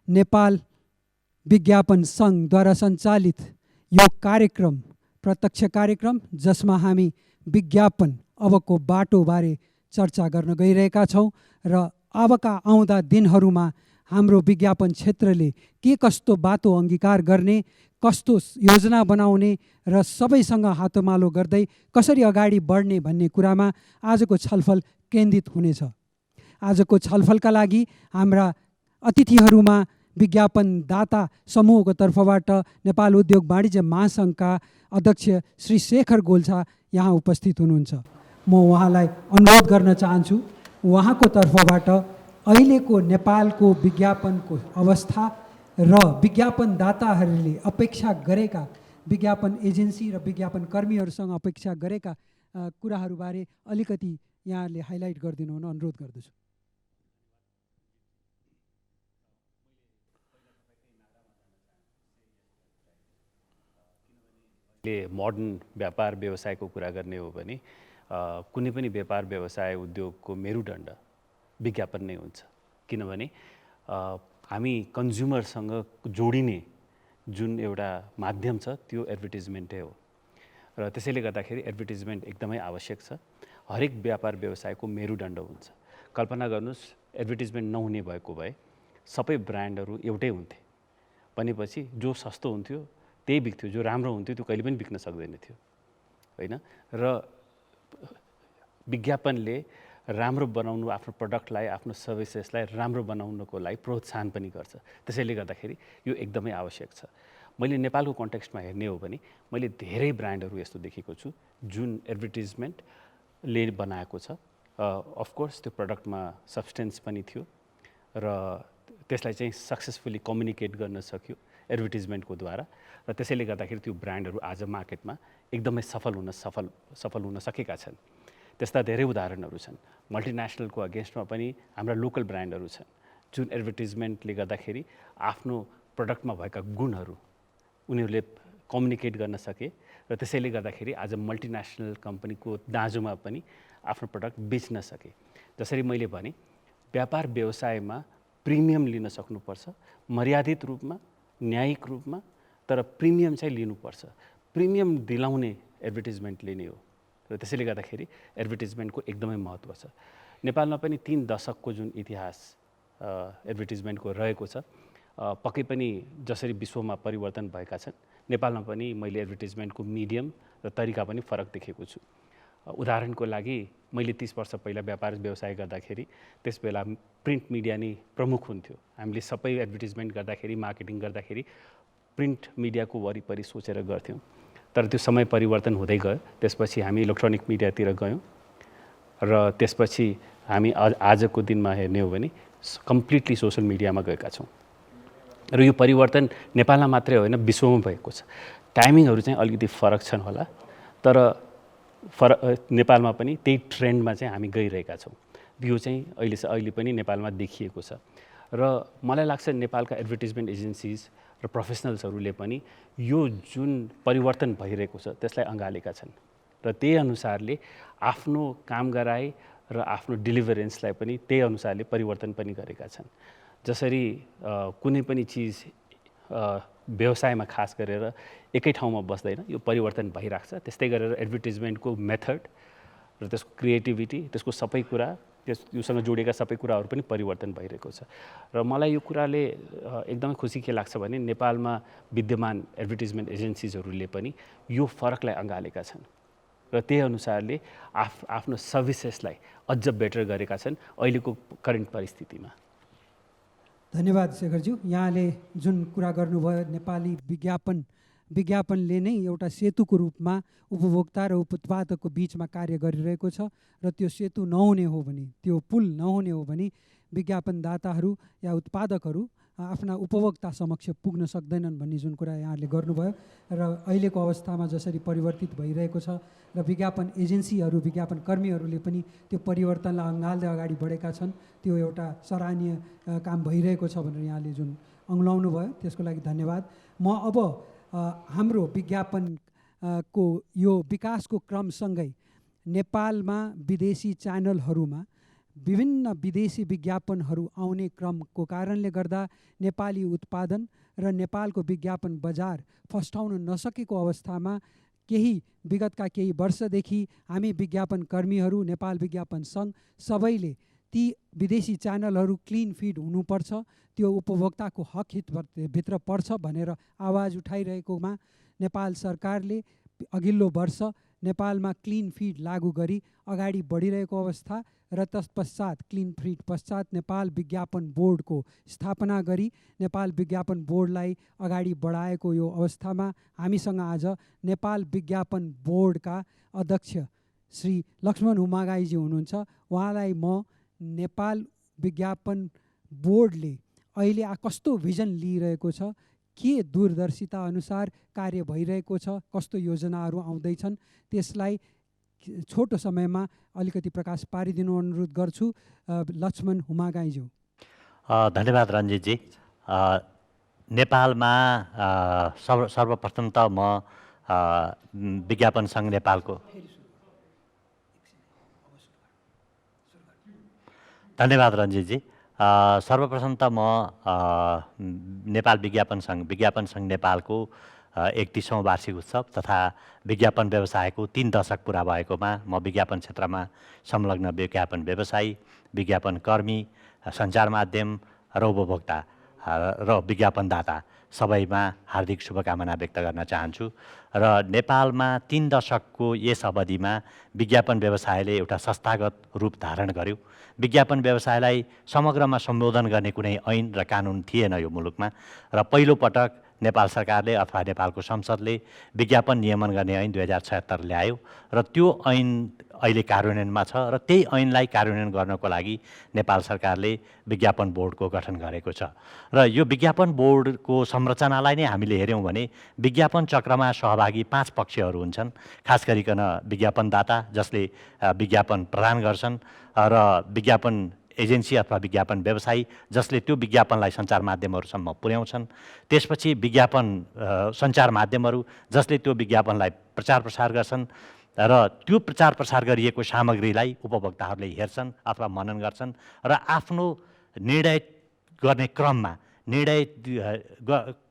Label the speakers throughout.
Speaker 1: नेपाल विज्ञापन सङ्घद्वारा सञ्चालित यो कार्यक्रम प्रत्यक्ष कार्यक्रम जसमा हामी विज्ञापन अबको बाटोबारे चर्चा गर्न गइरहेका छौँ र अबका आउँदा दिनहरूमा हाम्रो विज्ञापन क्षेत्रले के कस्तो बाटो अङ्गीकार गर्ने, कस्तो योजना बनाउने र सबैसँग हातोमालो गर्दै कसरी अगाडि बढ्ने भन्ने कुरामा आजको छलफल केन्द्रित हुनेछ। आजको छलफलका लागि हाम्रा अतिथिहरूमा विज्ञापनदाता समूहको तर्फबाट नेपाल उद्योग वाणिज्य महासङ्घका अध्यक्ष श्री शेखर गोल्छा यहाँ उपस्थित हुनुहुन्छ। म उहाँलाई अनुरोध गर्न चाहन्छु उहाँको तर्फबाट अहिलेको नेपालको विज्ञापनको अवस्था र विज्ञापनदाताहरूले अपेक्षा गरेका विज्ञापन एजेन्सी र विज्ञापन कर्मीहरूसँग अपेक्षा गरेका कुराहरूबारे अलिकति यहाँले हाइलाइट गरिदिनु हुन अनुरोध गर्दछु।
Speaker 2: मोडर्न व्यापार व्यवसायको कुरा गर्ने हो भने कुनै पनि व्यापार व्यवसाय उद्योगको मेरुदण्ड विज्ञापन नै हुन्छ। किनभने हामी कन्ज्युमरसँग जोडिने जुन एउटा माध्यम छ त्यो एडभर्टिजमेन्टै हो र त्यसैले गर्दाखेरि एडभर्टिजमेन्ट एकदमै आवश्यक छ। हरेक व्यापार व्यवसायको मेरुदण्ड हुन्छ। कल्पना गर्नुहोस् एडभर्टिजमेन्ट नहुने भएको भए सबै ब्रान्डहरू एउटै हुन्थे भनेपछि जो सस्तो हुन्थ्यो त्यही बिक्थ्यो, जो राम्रो हुन्थ्यो त्यो कहिले पनि बिक्न सक्दैन थियो होइन। र विज्ञापनले राम्रो बनाउनु आफ्नो प्रडक्टलाई आफ्नो सर्भिसेसलाई राम्रो बनाउनको लागि प्रोत्साहन पनि गर्छ। त्यसैले गर्दाखेरि यो एकदमै आवश्यक छ। मैले नेपालको कन्टेक्स्टमा हेर्ने हो भने मैले धेरै ब्रान्डहरू यस्तो देखेको छु जुन एडभर्टिजमेन्टले बनाएको छ। अफकोर्स त्यो प्रडक्टमा सब्सटेन्स पनि थियो र त्यसलाई चाहिँ सक्सेसफुली कम्युनिकेट गर्न सक्यो एडभर्टिजमेन्टको द्वारा र त्यसैले गर्दाखेरि त्यो ब्रान्डहरू आज मार्केटमा एकदमै सफल हुन सकेका छन्। त्यस्ता धेरै उदाहरणहरू छन्। मल्टिनेसनलको अगेन्स्टमा पनि हाम्रा लोकल ब्रान्डहरू छन् जुन एडभर्टिजमेन्टले गर्दाखेरि आफ्नो प्रडक्टमा भएका गुणहरू उनीहरूले कम्युनिकेट गर्न सके र त्यसैले गर्दाखेरि आज मल्टिनेसनल कम्पनीको दाँजोमा पनि आफ्नो प्रडक्ट बेच्न सके। जसरी मैले भने व्यापार व्यवसायमा प्रिमियम लिन सक्नुपर्छ, मर्यादित रूपमा, न्यायिक रूपमा, तर प्रिमियम चाहिँ लिनुपर्छ। प्रिमियम दिलाउने एडभर्टिजमेन्टले नै हो र त्यसैले गर्दाखेरि एडभर्टिजमेन्टको एकदमै महत्त्व छ। नेपालमा पनि 3 दशकको जुन इतिहास एडभर्टिजमेन्टको रहेको छ, पक्कै पनि जसरी विश्वमा परिवर्तन भएका छन् नेपालमा पनि मैले एडभर्टिजमेन्टको मिडियम र तरिका पनि फरक देखेको छु। उदाहरणको लागि मैले 30 वर्ष पहिला व्यापार व्यवसाय गर्दाखेरि त्यसबेला प्रिन्ट मिडिया नै प्रमुख हुन्थ्यो। हामीले सबै एडभर्टिजमेन्ट गर्दाखेरि मार्केटिङ गर्दाखेरि प्रिन्ट मिडियाको वरिपरि सोचेर गर्थ्यौँ। तर त्यो समय परिवर्तन हुँदै गयो। त्यसपछि हामी इलेक्ट्रोनिक मिडियातिर गयौँ र त्यसपछि हामी आजको दिनमा हेर्ने हो भने कम्प्लिटली सोसल मिडियामा गएका छौँ र यो परिवर्तन नेपालमा मात्रै होइन विश्वमा भएको छ। टाइमिङहरू चाहिँ अलिकति फरक छन् होला, तर नेपालमा पनि त्यही ट्रेन्डमा चाहिँ हामी गइरहेका छौँ। यो चाहिँ अहिले पनि नेपालमा देखिएको छ र मलाई लाग्छ नेपालका एडभर्टिजमेन्ट एजेन्सिज र प्रोफेसनल्सहरूले पनि यो जुन परिवर्तन भइरहेको छ त्यसलाई अँगालेका छन् र त्यही अनुसारले आफ्नो काम गराइ र आफ्नो डेलिभरेन्सलाई पनि त्यही अनुसारले परिवर्तन पनि गरेका छन्। जसरी कुनै पनि चिज व्यवसायमा खास गरेर एकै ठाउँमा बस्दैन, यो परिवर्तन भइरहेको छ। त्यस्तै गरेर एडभर्टिजमेन्टको मेथड र त्यसको क्रिएटिभिटी, त्यसको सबै कुरा, योसँग जोडिएका सबै कुराहरू पनि परिवर्तन भइरहेको छ र मलाई यो कुराले एकदमै खुसी के लाग्छ भने नेपालमा विद्यमान एडभर्टिजमेन्ट एजेन्सिजहरूले पनि यो फरकलाई अँगालेका छन् र त्यही अनुसारले आफ्नो सर्भिसेसलाई अझ बेटर गरेका छन् अहिलेको करेन्ट परिस्थितिमा।
Speaker 1: धन्यवाद शेखरज्यू। यहाँले जुन कुरा गर्नुभयो नेपाली विज्ञापनले नै एउटा सेतुको रूपमा उपभोक्ता र उत्पादकको बिचमा कार्य गरिरहेको छ र त्यो सेतु नहुने हो भने, त्यो पुल नहुने हो भने विज्ञापनदाताहरू या उत्पादकहरू आफ्ना उपभोक्ता समक्ष पुग्न सक्दैनन् भन्ने जुन कुरा यहाँले गर्नुभयो र अहिलेको अवस्थामा जसरी परिवर्तित भइरहेको छ र विज्ञापन एजेन्सीहरू, विज्ञापन कर्मीहरूले पनि त्यो परिवर्तनलाई अँगाल्दै अगाडि बढेका छन्, त्यो एउटा सराहनीय काम भइरहेको छ भनेर यहाँले जुन अँग्लाउनु भयो त्यसको लागि धन्यवाद। म अब हाम्रो विज्ञापनको यो विकासको क्रमसँगै नेपालमा विदेशी च्यानलहरूमा विभिन्न विदेशी विज्ञापनहरू आउने क्रमको कारणले गर्दा नेपाली उत्पादन र नेपालको विज्ञापन बजार फस्टाउन नसकेको अवस्थामा विगतका केही वर्षदेखि हामी विज्ञापन कर्मीहरू, नेपाल विज्ञापन सङ्घ सबैले ती विदेशी च्यानलहरू क्लिन फिड हुनुपर्छ, त्यो उपभोक्ताको हक हितभित्र पर्छ भनेर आवाज उठाइरहेकोमा नेपाल सरकारले अघिल्लो वर्ष नेपालमा क्लिन फिड लागू गरी अगाडि बढिरहेको अवस्था र तत्पश्चात क्लिन फिड पश्चात नेपाल विज्ञापन बोर्डको स्थापना गरी नेपाल विज्ञापन बोर्डलाई अगाडि बढाएको यो अवस्थामा हामीसँग आज नेपाल विज्ञापन बोर्डका अध्यक्ष श्री लक्ष्मण हुमागाईजी हुनुहुन्छ। उहाँलाई म नेपाल विज्ञापन बोर्डले अहिले कस्तो भिजन लिइरहेको छ, के दूरदर्शिता अनुसार कार्य भइरहेको छ, कस्तो योजनाहरू आउँदैछन्, त्यसलाई छोटो समयमा अलिकति प्रकाश पारिदिनु अनुरोध गर्छु। लक्ष्मण हुमागाईज्यू।
Speaker 3: धन्यवाद रञ्जितजी। नेपालमा सर्वप्रथम त म विज्ञापन सङ्घ नेपालको धन्यवाद रञ्जितजी। सर्वप्रथम त म नेपाल विज्ञापन सङ्घ नेपालको 31औं वार्षिक उत्सव तथा विज्ञापन व्यवसायको 3 दशक पुरा भएकोमा म विज्ञापन क्षेत्रमा संलग्न विज्ञापन व्यवसायी, विज्ञापन कर्मी, सञ्चार माध्यम र उपभोक्ता र विज्ञापनदाता सबैमा हार्दिक शुभकामना व्यक्त गर्न चाहन्छु। र नेपालमा 3 दशकको यस अवधिमा विज्ञापन व्यवसायले एउटा संस्थागत रूप धारण गर्यो। विज्ञापन व्यवसायलाई समग्रमा सम्बोधन गर्ने कुनै ऐन र कानुन थिएन यो मुलुकमा र पहिलो पटक नेपाल सरकारले अथवा नेपालको संसदले विज्ञापन नियमन गर्ने ऐन 2076 ल्यायो र त्यो ऐन अहिले कार्यान्वयनमा छ र त्यही ऐनलाई कार्यान्वयन गर्नको लागि नेपाल सरकारले विज्ञापन बोर्डको गठन गरेको छ। र यो विज्ञापन बोर्डको संरचनालाई नै हामीले हेऱ्यौँ भने विज्ञापन चक्रमा सहभागी 5 पक्षहरू हुन्छन्। खास गरिकन विज्ञापनदाता जसले विज्ञापन प्रदान गर्छन् र विज्ञापन एजेन्सी अथवा विज्ञापन व्यवसायी जसले त्यो विज्ञापनलाई सञ्चार माध्यमहरूसम्म पुर्याउँछन्। त्यसपछि विज्ञापन सञ्चार माध्यमहरू जसले त्यो विज्ञापनलाई प्रचार प्रसार गर्छन् र त्यो प्रचार प्रसार गरिएको सामग्रीलाई उपभोक्ताहरूले हेर्छन् अथवा मनन गर्छन् र आफ्नो निर्णय गर्ने क्रममा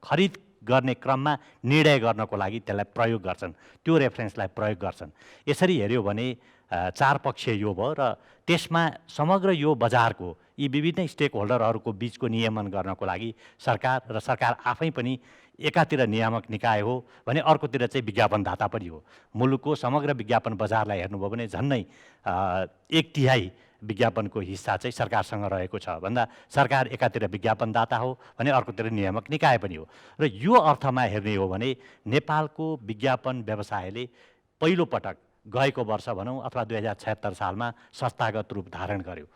Speaker 3: खरिद गर्ने क्रममा निर्णय गर्नको लागि त्यसलाई प्रयोग गर्छन्, त्यो रेफरेन्सलाई प्रयोग गर्छन्। यसरी हेऱ्यो भने 4 पक्षीय यो भयो र त्यसमा समग्र यो बजारको यी विभिन्न स्टेक होल्डरहरूको बिचको नियमन गर्नको लागि सरकार आफै पनि एकातिर नियामक निकाय हो भने अर्कोतिर चाहिँ विज्ञापनदाता पनि हो। मुलुकको समग्र विज्ञापन बजारलाई हेर्नुभयो भने झन्नै 1/3 विज्ञापनको हिस्सा चाहिँ सरकारसँग रहेको छ भन्दा सरकार एकातिर विज्ञापनदाता हो भने अर्कोतिर नियामक निकाय पनि हो। र यो अर्थमा हेर्ने हो भने नेपालको विज्ञापन व्यवसायले पहिलो पटक गएको वर्ष भनौँ अथवा 2076 सालमा संस्थागत रूप धारण गर्यो।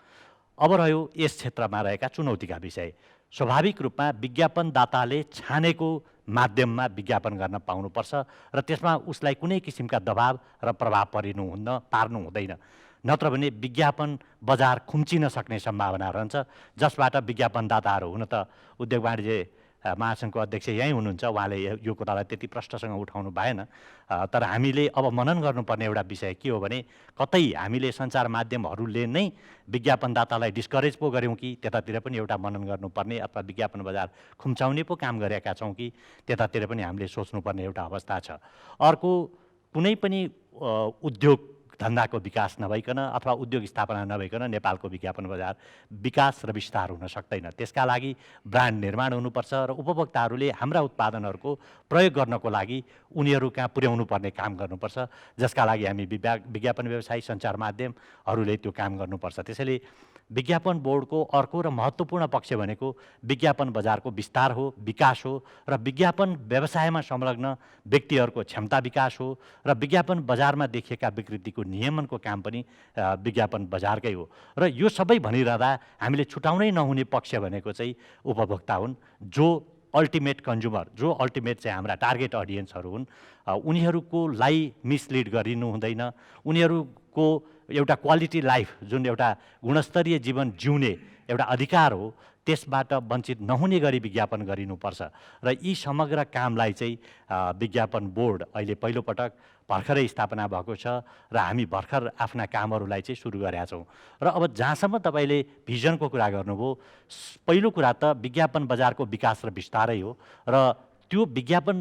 Speaker 3: अब रह्यो यस क्षेत्रमा रहेका चुनौतीका विषय। स्वाभाविक रूपमा विज्ञापनदाताले छानेको माध्यममा विज्ञापन गर्न पाउनुपर्छ र त्यसमा उसलाई कुनै किसिमका दबाव र प्रभाव पार्नु हुँदैन, नत्र भने विज्ञापन बजार खुम्चिन सक्ने सम्भावना रहन्छ, जसबाट विज्ञापनदाताहरू हुन त उद्योग वाणिज्य महासङ्घको अध्यक्ष यहीँ हुनुहुन्छ, उहाँले यो कुरालाई त्यति प्रष्टसँग उठाउनु भएन। तर हामीले अब मनन गर्नुपर्ने एउटा विषय के हो भने कतै हामीले सञ्चार माध्यमहरूले नै विज्ञापनदातालाई डिस्करेज पो गऱ्यौँ कि त्यतातिर पनि एउटा मनन गर्नुपर्ने अथवा विज्ञापन बजार खुम्चाउने पो काम गरेका छौँ कि त्यतातिर पनि हामीले सोच्नुपर्ने एउटा अवस्था छ। अर्को कुनै पनि उद्योग धन्दाको विकास नभइकन अथवा उद्योग स्थापना नभइकन नेपालको विज्ञापन बजार विकास र विस्तार हुन सक्दैन। त्यसका लागि ब्रान्ड निर्माण हुनुपर्छ र उपभोक्ताहरूले हाम्रा उत्पादनहरूको प्रयोग गर्नको लागि उनीहरू कहाँ पुर्याउनु पर्ने काम गर्नुपर्छ, जसका लागि हामी विज्ञापन व्यवसायी सञ्चार माध्यमहरूले त्यो काम गर्नुपर्छ। त्यसैले विज्ञापन बोर्डको अर्को र महत्त्वपूर्ण पक्ष भनेको विज्ञापन बजारको विस्तार हो, विकास हो र विज्ञापन व्यवसायमा संलग्न व्यक्तिहरूको क्षमता विकास हो र विज्ञापन बजारमा देखिएका विकृतिको नियमनको काम पनि विज्ञापन बजारकै हो। र यो सबै भनिरहँदा हामीले छुटाउनै नहुने पक्ष भनेको चाहिँ उपभोक्ता हुन्, जो अल्टिमेट कन्ज्युमर, जो अल्टिमेट चाहिँ हाम्रा टार्गेट अडियन्सहरू हुन्। उनीहरूलाई मिसलिड गरिनु हुँदैन। उनीहरूको एउटा क्वालिटी लाइफ, जुन एउटा गुणस्तरीय जीवन जिउने एउटा अधिकार हो, त्यसबाट वञ्चित नहुने गरी विज्ञापन गरिनुपर्छ र यी समग्र कामलाई चाहिँ विज्ञापन बोर्ड अहिले पहिलोपटक भर्खरै स्थापना भएको छ र हामी भर्खर आफ्ना कामहरूलाई चाहिँ सुरु गरेका छौँ। र अब जहाँसम्म तपाईँले भिजनको कुरा गर्नुभयो, पहिलो कुरा त विज्ञापन बजारको विकास र विस्तारै हो र त्यो विज्ञापन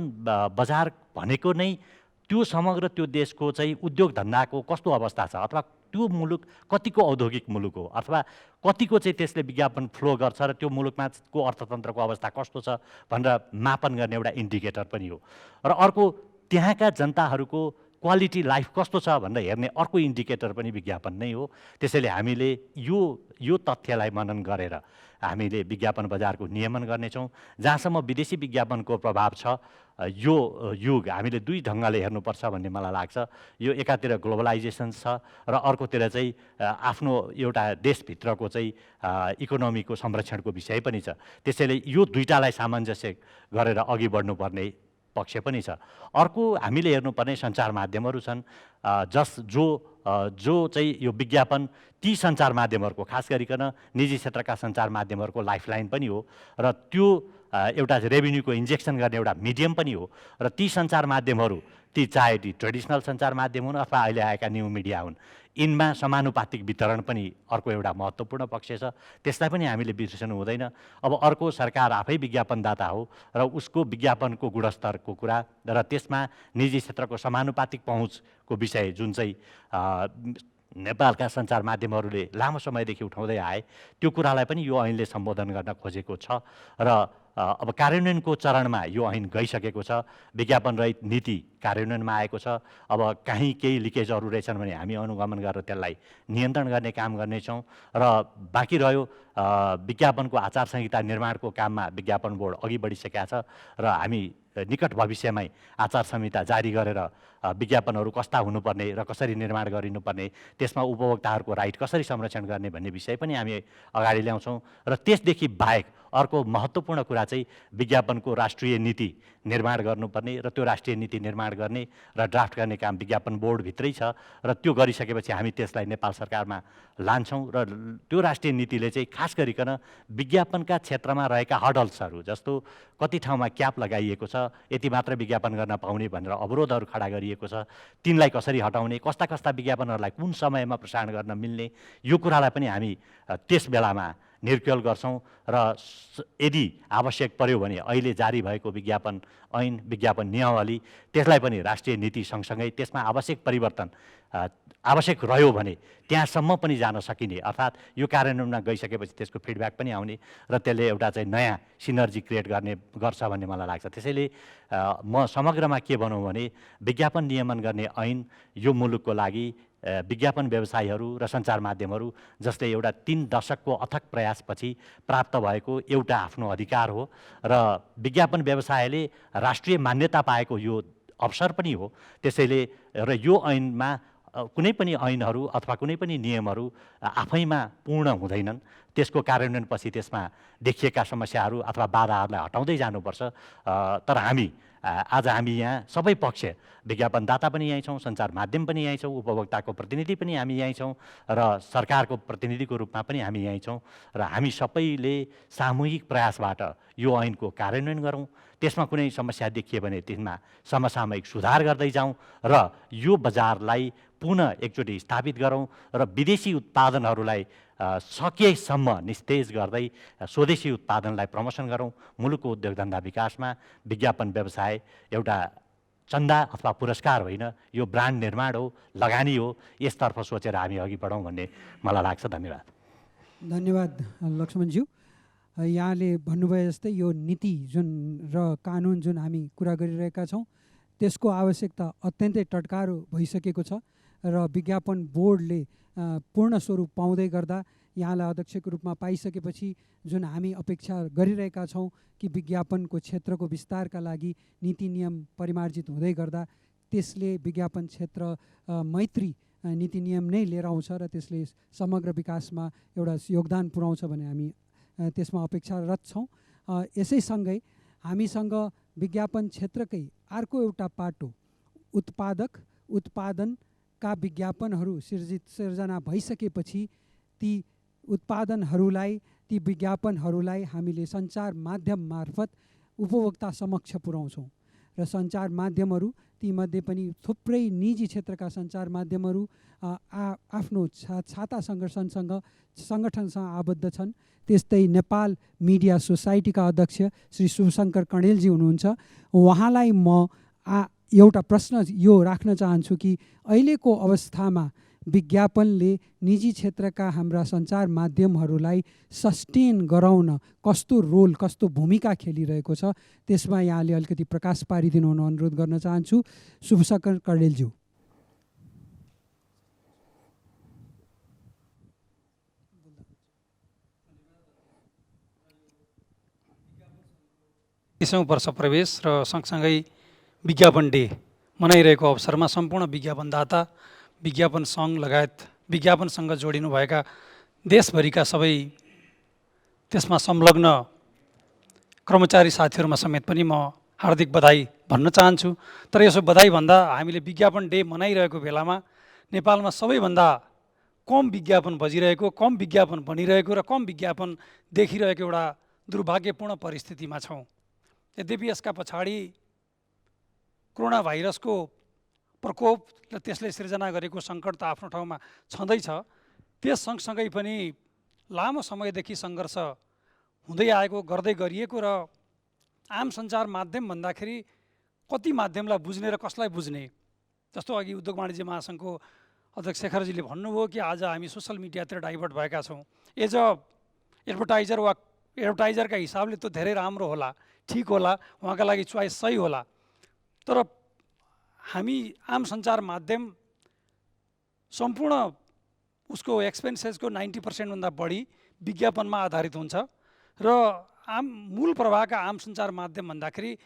Speaker 3: बजार भनेको नै त्यो समग्र त्यो देशको चाहिँ उद्योग धन्दाको कस्तो अवस्था छ, अथवा त्यो मुलुक कतिको औद्योगिक मुलुक हो, अथवा कतिको चाहिँ त्यसले विज्ञापन फ्लो गर्छ र त्यो मुलुकमा को अर्थतन्त्रको अवस्था कस्तो छ भनेर मापन गर्ने एउटा इन्डिकेटर पनि हो। र अर्को त्यहाँका जनताहरूको क्वालिटी लाइफ कस्तो छ भनेर हेर्ने अर्को इन्डिकेटर पनि विज्ञापन नै हो। त्यसैले हामीले यो तथ्यलाई मनन गरेर हामीले विज्ञापन बजारको नियमन गर्नेछौँ। जहाँसम्म विदेशी विज्ञापनको प्रभाव छ, यो युग हामीले दुई ढङ्गले हेर्नुपर्छ भन्ने मलाई लाग्छ। यो एकातिर ग्लोबलाइजेसन छ र अर्कोतिर चाहिँ आफ्नो एउटा देशभित्रको चाहिँ इकोनोमीको संरक्षणको विषय पनि छ। त्यसैले यो दुईटालाई सामञ्जस्य गरेर अघि बढ्नुपर्ने पक्ष पनि छ। अर्को हामीले हेर्नुपर्ने सञ्चार माध्यमहरू छन्, जो चाहिँ यो विज्ञापन ती सञ्चार माध्यमहरूको, खास गरिकन निजी क्षेत्रका सञ्चार माध्यमहरूको लाइफलाइन पनि हो र त्यो एउटा रेभिन्यूको इन्जेक्सन गर्ने एउटा मिडियम पनि हो। र ती सञ्चार माध्यमहरू, ती चाहे ती ट्रेडिसनल सञ्चार माध्यम हुन् अथवा अहिले आएका न्यू मिडिया हुन्, यिनमा समानुपातिक वितरण पनि अर्को एउटा महत्त्वपूर्ण पक्ष छ। त्यसलाई पनि हामीले बिर्सनु हुँदैन। अब अर्को सरकार आफै विज्ञापनदाता हो र उसको विज्ञापनको गुणस्तरको कुरा र त्यसमा निजी क्षेत्रको समानुपातिक पहुँचको विषय जुन चाहिँ नेपालका सञ्चार माध्यमहरूले लामो समयदेखि उठाउँदै आए, त्यो कुरालाई पनि यो ऐनले सम्बोधन गर्न खोजेको छ र अब कार्यान्वयनको चरणमा यो ऐन गइसकेको छ। विज्ञापन रहित नीति कार्यान्वयनमा आएको छ। अब कहीँ केही लिकेजहरू रहेछन् भने हामी अनुगमन गरेर त्यसलाई नियन्त्रण गर्ने काम गर्नेछौँ र बाँकी रह्यो विज्ञापनको आचार संहिता निर्माणको काममा विज्ञापन बोर्ड अघि बढिसकेका छ र हामी निकट भविष्यमै आचार संहिता जारी गरेर विज्ञापनहरू कस्ता हुनुपर्ने र कसरी निर्माण गरिनुपर्ने, त्यसमा उपभोक्ताहरूको राइट कसरी संरक्षण गर्ने भन्ने विषय पनि हामी अगाडि ल्याउँछौँ। र त्यसदेखि बाहेक अर्को महत्त्वपूर्ण कुरा चाहिँ विज्ञापनको राष्ट्रिय नीति निर्माण गर्नुपर्ने र त्यो राष्ट्रिय नीति निर्माण गर्ने र ड्राफ्ट गर्ने काम विज्ञापन बोर्डभित्रै छ र त्यो गरिसकेपछि हामी त्यसलाई नेपाल सरकारमा लान्छौँ र त्यो राष्ट्रिय नीतिले चाहिँ खास गरिकन विज्ञापनका क्षेत्रमा रहेका हडल्सहरू, जस्तो कति ठाउँमा क्याप लगाइएको छ, यति मात्र विज्ञापन गर्न पाउने भनेर अवरोधहरू खडा गरिएको छ, तिनलाई कसरी हटाउने, कस्ता कस्ता विज्ञापनहरूलाई कुन समयमा प्रसारण गर्न मिल्ने, यो कुरालाई पनि हामी त्यस बेलामा निर्क्युल गर्छौँ र यदि आवश्यक पर्यो भने अहिले जारी भएको विज्ञापन ऐन, विज्ञापन नियमावली, त्यसलाई पनि राष्ट्रिय नीति सँगसँगै त्यसमा आवश्यक परिवर्तन आवश्यक रह्यो भने त्यहाँसम्म पनि जान सकिने, अर्थात् यो कार्यान्वयनमा गइसकेपछि त्यसको फिडब्याक पनि आउने र त्यसले एउटा चाहिँ नयाँ सिनर्जी क्रिएट गर्छ भन्ने मलाई लाग्छ। त्यसैले म समग्रमा के भनौँ भने विज्ञापन नियमन गर्ने ऐन यो मुलुकको लागि विज्ञापन व्यवसायीहरू र सञ्चार माध्यमहरू जसले एउटा 3 दशकको अथक प्रयासपछि प्राप्त भएको एउटा आफ्नो अधिकार हो र विज्ञापन व्यवसायले राष्ट्रिय मान्यता पाएको यो अवसर पनि हो। त्यसैले र यो ऐनमा कुनै पनि ऐनहरू अथवा कुनै पनि नियमहरू आफैमा पूर्ण हुँदैनन्, त्यसको कार्यान्वयनपछि त्यसमा देखिएका समस्याहरू अथवा बाधाहरूलाई हटाउँदै जानुपर्छ। तर आज हामी यहाँ सबै पक्ष, विज्ञापनदाता पनि यहीँ छौँ, सञ्चार माध्यम पनि यहीँ छौँ, उपभोक्ताको प्रतिनिधि पनि हामी यहीँ छौँ र सरकारको प्रतिनिधिको रूपमा पनि हामी यहीँ छौँ र हामी सबैले सामूहिक प्रयासबाट यो ऐनको कार्यान्वयन गरौँ। त्यसमा कुनै समस्या देखियो भने त्यसमा समसामयिक सुधार गर्दै जाउँ र यो बजारलाई पुनः एकचोटि स्थापित गरौँ र विदेशी उत्पादनहरूलाई सकेसम्म निस्तेज गर्दै स्वदेशी उत्पादनलाई प्रमोसन गरौँ। मुलुकको उद्योग धन्दा विकासमा विज्ञापन व्यवसाय एउटा चन्दा अथवा पुरस्कार होइन, यो ब्रान्ड निर्माण हो, लगानी हो। यसतर्फ सोचेर हामी अघि बढौँ भन्ने मलाई लाग्छ। धन्यवाद।
Speaker 1: धन्यवाद लक्ष्मणज्यू। यहाँले भन्नुभयो जस्तै यो नीति जुन र कानुन जुन हामी कुरा गरिरहेका छौँ त्यसको आवश्यकता अत्यन्तै टटकारो भइसकेको छ र विज्ञापन बोर्डले पूर्ण स्वरूप पाउँदै गर्दा यहाँलाई अध्यक्षको रूपमा पाइसकेपछि जुन हामी अपेक्षा गरिरहेका छौँ कि विज्ञापनको क्षेत्रको विस्तारका लागि नीति नियम परिमार्जित हुँदै गर्दा त्यसले विज्ञापन क्षेत्र मैत्री नीति नियम नै लिएर आउँछ र त्यसले समग्र विकासमा एउटा योगदान पुर्याउँछ भने हामी त्यसमा अपेक्षारत छौँ। यसैसँगै हामीसँग विज्ञापन क्षेत्रकै अर्को एउटा पाटो उत्पादनका विज्ञापनहरू सिर्जना भइसकेपछि ती उत्पादनहरूलाई ती विज्ञापनहरूलाई हामीले सञ्चार माध्यम मार्फत उपभोक्ता समक्ष पुर्याउँछौँ र सञ्चार माध्यमहरू तीमध्ये पनि थुप्रै निजी क्षेत्रका सञ्चार माध्यमहरू आफ्नो छाता सङ्गठनसँग आबद्ध छन्। त्यस्तै नेपाल मिडिया सोसाइटीका अध्यक्ष श्री शुभशङ्कर कणेलजी हुनुहुन्छ। उहाँलाई म एउटा प्रश्न यो राख्न चाहन्छु कि अहिलेको अवस्थामा विज्ञापनले निजी क्षेत्रका हाम्रा सञ्चार माध्यमहरूलाई सस्टेन गराउन कस्तो रोल, कस्तो भूमिका खेलिरहेको छ, त्यसमा यहाँले अलिकति प्रकाश पारिदिनु हुन अनुरोध गर्न चाहन्छु। शुभशङ्कर कणेलज्यू।
Speaker 4: तीसौँ वर्ष प्रवेश र सँगसँगै विज्ञापन डे मनाइरहेको अवसरमा सम्पूर्ण विज्ञापनदाता, विज्ञापन सङ्घ लगायत विज्ञापनसँग जोडिनुभएका देशभरिका सबै त्यसमा संलग्न कर्मचारी साथीहरूमा समेत पनि म हार्दिक बधाई भन्न चाहन्छु। तर यसो बधाई भन्दा हामीले विज्ञापन डे मनाइरहेको बेलामा नेपालमा सबैभन्दा कम विज्ञापन बजिरहेको, कम विज्ञापन बनिरहेको र कम विज्ञापन देखिरहेको एउटा दुर्भाग्यपूर्ण परिस्थितिमा छौँ। यद्यपि यसका पछाडि कोरोना भाइरसको प्रकोप र त्यसले सिर्जना गरेको सङ्कट त आफ्नो ठाउँमा छँदैछ। त्यस सँगसँगै पनि लामो समयदेखि सङ्घर्ष हुँदै आएको, गर्दै गरिएको र आम सञ्चार माध्यम भन्दाखेरि कति माध्यमलाई बुझ्ने र कसलाई बुझ्ने, जस्तो अघि उद्योग वाणिज्य महासङ्घको अध्यक्ष शेखरजीले भन्नुभयो कि आज हामी सोसल मिडियातिर डाइभर्ट भएका छौँ। एज अ एडभर्टाइजर वा एडभर्टाइजरका हिसाबले त धेरै राम्रो होला, ठिक होला, उहाँका लागि चोइस सही होला। तर हामी आम सञ्चार माध्यम सम्पूर्ण उसको एक्सपेन्सेसको 90% भन्दा बढी विज्ञापनमा आधारित हुन्छ र मूल प्रवाहका आम सञ्चार माध्यम भन्दाखेरि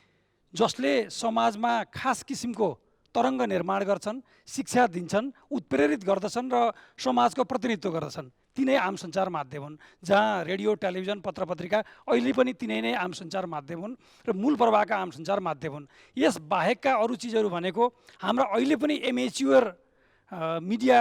Speaker 4: जसले समाजमा खास किसिमको तरङ्ग निर्माण गर्छन्, शिक्षा दिन्छन्, उत्प्रेरित गर्दछन् र समाजको प्रतिनिधित्व गर्दछन्, तिनै आम सञ्चार माध्यम हुन्। जहाँ रेडियो, टेलिभिजन, पत्र पत्रिका अहिले पनि तिनै नै आम सञ्चार माध्यम हुन् र मूल प्रवाहका आम सञ्चार माध्यम हुन्। यस बाहेकका अरू चिजहरू भनेको हाम्रा अहिले पनि एमेच्योर मिडिया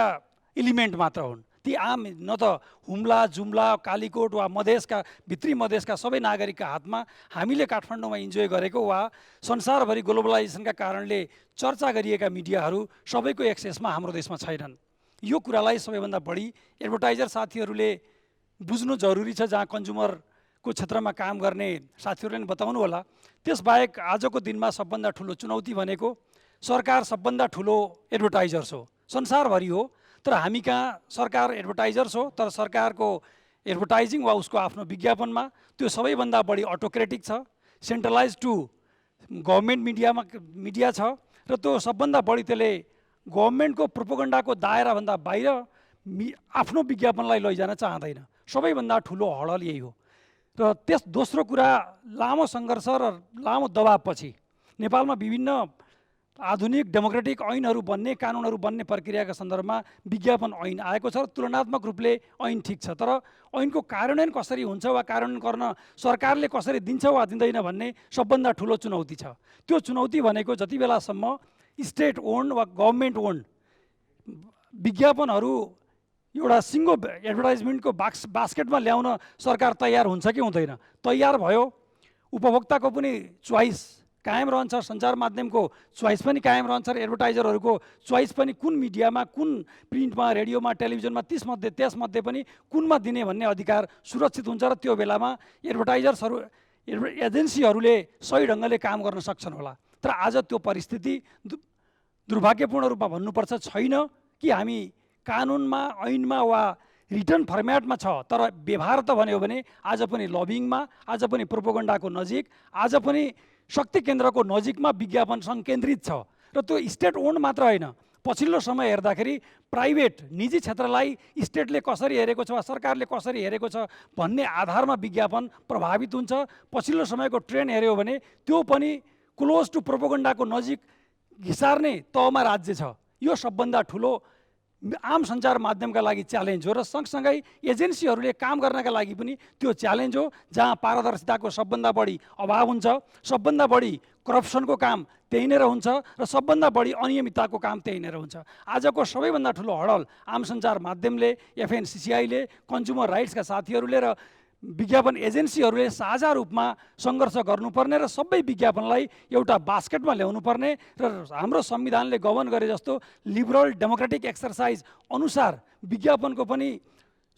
Speaker 4: एलिमेन्ट मात्र हुन्। ती आम न त हुम्ला, जुम्ला, कालीकोट वा भित्री मधेसका सबै नागरिकका हातमा हामीले काठमाडौँमा इन्जोय गरेको वा संसारभरि ग्लोबलाइजेसनका कारणले चर्चा गरिएका मिडियाहरू सबैको एक्सेसमा हाम्रो देशमा छैनन्। यो कुरालाई सबैभन्दा बढी एडभर्टाइजर साथीहरूले बुझ्नु जरुरी छ, जहाँ कन्ज्युमरको क्षेत्रमा काम गर्ने साथीहरूले बताउनु होला। त्यसबाहेक आजको दिनमा सबभन्दा ठुलो चुनौती भनेको सरकार सबभन्दा ठुलो एडभर्टाइजर्स हो, संसारभरि हो। तर हामी कहाँ सरकार एडभर्टाइजर्स हो, तर सरकारको एडभर्टाइजिङ वा उसको आफ्नो विज्ञापनमा त्यो सबैभन्दा बढी अटोक्रेटिक छ, सेन्ट्रलाइज टु गभर्मेन्ट मिडिया छ र त्यो सबभन्दा बढी त्यसले गभर्मेन्टको प्रोपोगन्डाको दायराभन्दा बाहिर आफ्नो विज्ञापनलाई लैजान चाहँदैन। सबैभन्दा ठुलो हडल यही हो। र दोस्रो कुरा, लामो सङ्घर्ष र लामो दबावपछि नेपालमा विभिन्न आधुनिक डेमोक्रेटिक ऐनहरू बन्ने, कानुनहरू बन्ने प्रक्रियाका सन्दर्भमा विज्ञापन ऐन आएको छ र तुलनात्मक रूपले ऐन ठिक छ। तर ऐनको कार्यान्वयन कसरी हुन्छ वा कार्यान्वयन गर्न सरकारले कसरी दिन्छ वा दिँदैन भन्ने सबभन्दा ठुलो चुनौती छ। त्यो चुनौती भनेको जति बेलासम्म स्टेट ओन्ड वा गभर्मेन्ट ओन्ड विज्ञापनहरू एउटा सिङ्गो एडभर्टाइजमेन्टको बास्केटमा ल्याउन सरकार तयार हुन्छ कि हुँदैन? तयार भयो, उपभोक्ताको पनि चोइस कायम रहन्छ, सञ्चार माध्यमको चोइस पनि कायम रहन्छ र एडभर्टाइजरहरूको चोइस पनि कुन मिडियामा, कुन प्रिन्टमा, रेडियोमा, टेलिभिजनमा त्यसमध्ये पनि कुनमा दिने भन्ने अधिकार सुरक्षित हुन्छ र त्यो बेलामा एजेन्सीहरूले सही ढङ्गले काम गर्न सक्छन् होला। तर आज त्यो परिस्थिति दुर्भाग्यपूर्ण रूपमा भन्नुपर्छ छैन कि हामी कानुनमा, ऐनमा वा रिटर्न फर्म्याटमा छ, तर व्यवहार त भन्यो भने आज पनि लबिङमा, आज पनि प्रोपोगन्डाको नजिक, आज पनि शक्ति केन्द्रको नजिकमा विज्ञापन सङ्केन्द्रित छ। र त्यो स्टेट ओन्ड मात्र होइन, पछिल्लो समय हेर्दाखेरि प्राइभेट निजी क्षेत्रलाई स्टेटले कसरी हेरेको छ वा सरकारले कसरी हेरेको छ भन्ने आधारमा विज्ञापन प्रभावित हुन्छ। पछिल्लो समयको ट्रेन्ड हेऱ्यो भने त्यो पनि क्लोज टु प्रोपोगन्डाको नजिक घिसार्ने तहमा राज्य छ। यो सबभन्दा ठुलो आम सञ्चार माध्यमका लागि च्यालेन्ज हो र सँगसँगै एजेन्सीहरूले काम गर्नका लागि पनि त्यो च्यालेन्ज हो, जहाँ पारदर्शिताको सबभन्दा बढी अभाव हुन्छ, सबभन्दा बढी करप्सनको काम त्यहीँनिर हुन्छ र सबभन्दा बढी अनियमितताको काम त्यहीँनिर हुन्छ। आजको सबैभन्दा ठुलो हडल आम सञ्चार माध्यमले, एफएनसिसिआईले, कन्ज्युमर राइट्सका साथीहरूले र विज्ञापन एजेन्सीहरूले साझा रूपमा सङ्घर्ष गर्नुपर्ने र सबै विज्ञापनलाई एउटा बास्केटमा ल्याउनुपर्ने र हाम्रो संविधानले गभर्न गरे जस्तो लिबरल डेमोक्रेटिक एक्सर्साइज अनुसार विज्ञापनको पनि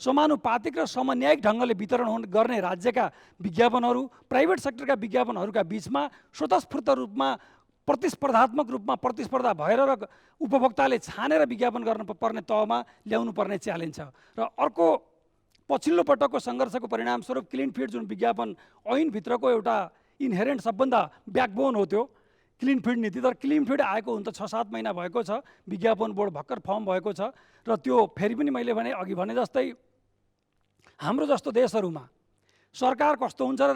Speaker 4: समानुपातिक र समन्यायिक ढङ्गले वितरण गर्ने राज्यका विज्ञापनहरू प्राइभेट सेक्टरका विज्ञापनहरूका बिचमा स्वतस्फूर्त रूपमा प्रतिस्पर्धात्मक रूपमा प्रतिस्पर्धा भएर र उपभोक्ताले छानेर विज्ञापन गर्नुपर्ने तहमा ल्याउनुपर्ने च्यालेन्ज छ। र अर्को पछिल्लो पटकको सङ्घर्षको परिणामस्वरूप क्लिन फिड जुन विज्ञापन ऐनभित्रको एउटा इन्हेरेन्ट सबभन्दा ब्याकबोन हो त्यो क्लिन फिड नीति, तर क्लिन फिड आएको हुन त 6-7 महिना भएको छ, विज्ञापन बोर्ड भर्खर फर्म भएको छ र त्यो फेरि पनि मैले अघि भने जस्तै हाम्रो जस्तो देशहरूमा सरकार कस्तो हुन्छ र